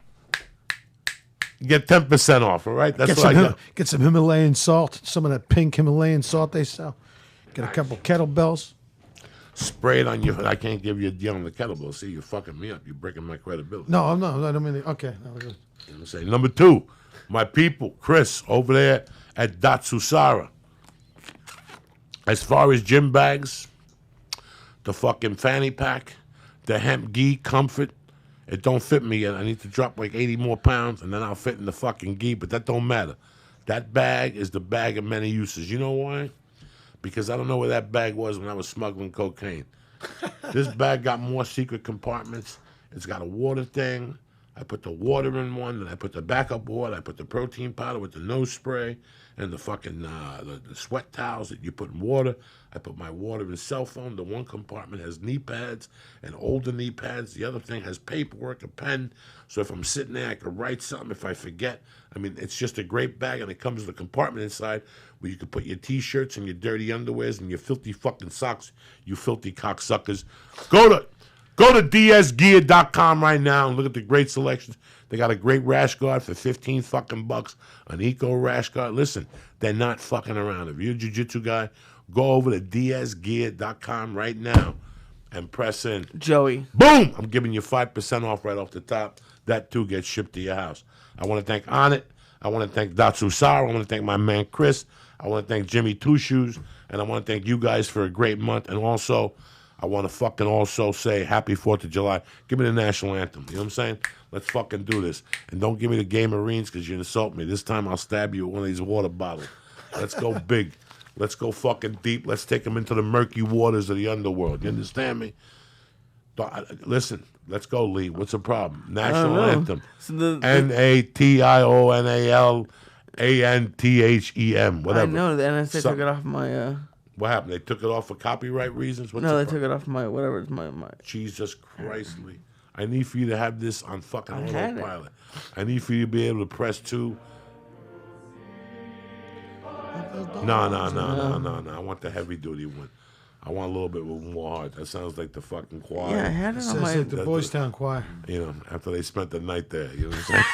Get 10% off, all right? That's what I got. Get some Himalayan salt, some of that pink Himalayan salt they sell. Get a couple kettlebells. Spray it on your hood. I can't give you a deal on the kettlebell. See, you're fucking me up. You're breaking my credibility. No, I'm not. I don't mean. Okay. No, You know what I'm saying? Number 2, my people, Chris, over there at Datsusara. As far as gym bags, the fucking fanny pack, the hemp gi comfort, it don't fit me yet. I need to drop like 80 more pounds, and then I'll fit in the fucking gi, but that don't matter. That bag is the bag of many uses. You know why? Because I don't know where that bag was when I was smuggling cocaine. This bag got more secret compartments. It's got a water thing. I put the water in one, then I put the backup water. I put the protein powder with the nose spray and the fucking the sweat towels that you put in water. I put my water and cell phone. The one compartment has knee pads and older knee pads. The other thing has paperwork, a pen. So if I'm sitting there, I can write something if I forget. I mean, it's just a great bag, and it comes with a compartment inside where you can put your T-shirts and your dirty underwears and your filthy fucking socks, you filthy cocksuckers. Go to DSGear.com right now and look at the great selections. They got a great rash guard for 15 fucking bucks, an eco rash guard. Listen, they're not fucking around. If you're a jiu-jitsu guy, go over to DSGear.com right now and press in. Joey. Boom! I'm giving you 5% off right off the top. That too gets shipped to your house. I want to thank Onnit. I want to thank Datsusara. I want to thank my man Chris. I want to thank Jimmy Two Shoes. And I want to thank you guys for a great month. And also, I want to fucking also say happy 4th of July. Give me the national anthem. You know what I'm saying? Let's fucking do this. And don't give me the Gay Marines because you insult me. This time I'll stab you with one of these water bottles. Let's go big. Let's go fucking deep. Let's take them into the murky waters of the underworld. You understand me? Listen, let's go, Lee. What's the problem? National anthem. So NATIONALANTHEM. Whatever. I know. The NSA took it off my... What happened? They took it off for copyright reasons? What's No, the they took it off my... Whatever. It's my... Jesus Christ, Lee. I need for you to have this on fucking had autopilot. I need for you to be able to press 2. No. I want the heavy duty one. I want a little bit more heart. That sounds like the fucking choir. Yeah, I had it on Sounds my... like the Boys Town Choir. You know, after they spent the night there. You know what I'm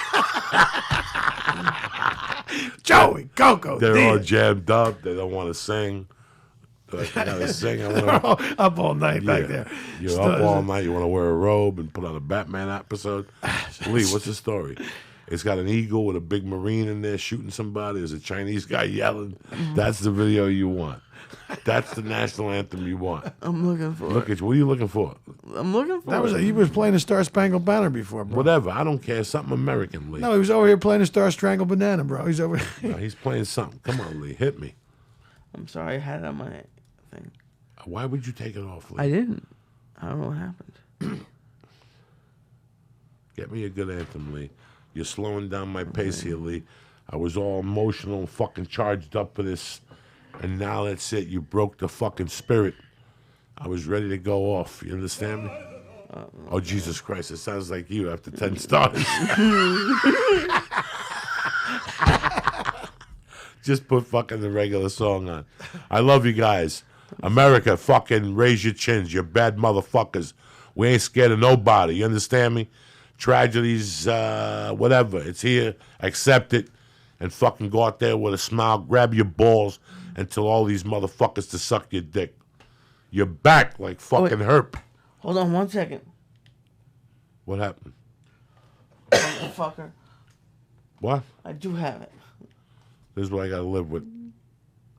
saying? Joey, Coco, They're all jammed up. They don't want to sing. I gotta sing. Up all night back there. You're up all night. You want to wear a robe and put on a Batman episode. Lee, what's the story? It's got an eagle with a big marine in there shooting somebody. There's a Chinese guy yelling. That's the video you want. That's the national anthem you want. I'm looking for Look at you. What are you looking for? I'm looking for He was playing the Star Spangled Banner before, bro. Whatever. I don't care. Something American, Lee. No, he was over here playing the Star Strangled Banana, bro. He's over No, he's playing something. Come on, Lee. Hit me. I'm sorry. I had it on my thing. Why would you take it off, Lee? I didn't. I don't know what happened. Get me a good anthem, Lee. You're slowing down my pace here, Lee. I was all emotional and fucking charged up for this. And now that's it. You broke the fucking spirit. I was ready to go off. You understand me? Oh, Jesus Christ. It sounds like you after 10 stars. Just put fucking the regular song on. I love you guys. America, fucking raise your chins. You're bad motherfuckers. We ain't scared of nobody. You understand me? Tragedies, whatever. It's here. Accept it. And fucking go out there with a smile. Grab your balls and tell all these motherfuckers to suck your dick. You're back like fucking herp. Hold on 1 second. What happened? Fucker. What? I do have it. This is what I gotta live with.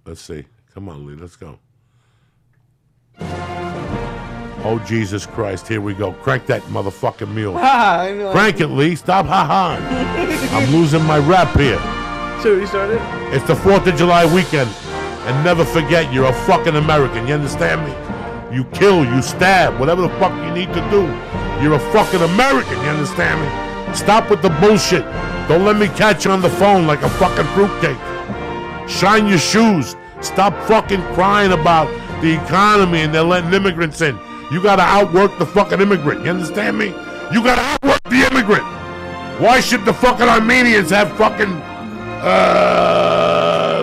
Let's see. Come on, Lee. Let's go. Oh, Jesus Christ. Here we go. Crank that motherfucking mule. I know. Crank it, Lee. Stop ha-ha. I'm losing my rap here. So you started? It's the 4th of July weekend. And never forget, you're a fucking American. You understand me? You kill, you stab, whatever the fuck you need to do. You're a fucking American. You understand me? Stop with the bullshit. Don't let me catch you on the phone like a fucking fruitcake. Shine your shoes. Stop fucking crying about the economy and they're letting immigrants in. You gotta outwork the fucking immigrant. You understand me? You gotta outwork the immigrant. Why should the fucking Armenians have fucking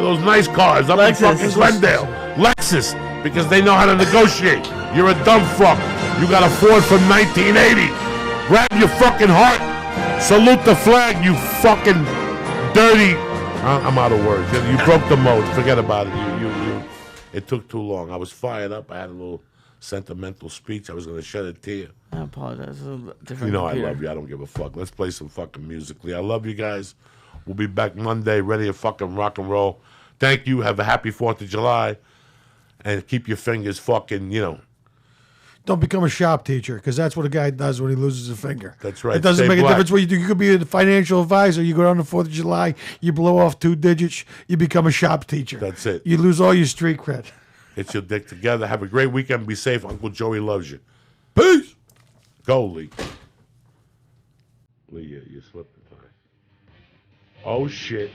those nice cars up in fucking Glendale? Lexus, because they know how to negotiate. You're a dumb fuck. You got a Ford from 1980. Grab your fucking heart. Salute the flag, you fucking dirty. I'm out of words. You broke the mode. Forget about it. It took too long. I was fired up. I had a little sentimental speech. I was going to shed a tear. I apologize. You know I love you. I don't give a fuck. Let's play some fucking music, Lee. I love you guys. We'll be back Monday, ready to fucking rock and roll. Thank you. Have a happy 4th of July. And keep your fingers fucking, Don't become a shop teacher, because that's what a guy does when he loses a finger. That's right. It doesn't Stay make black. a difference what you do. You could be a financial advisor. You go down the 4th of July, you blow off 2 digits, you become a shop teacher. That's it. You lose all your street cred. Get your dick together. Have a great weekend. Be safe. Uncle Joey loves you. Peace. Go, Lee. Lee, you slipped the time. Oh, shit.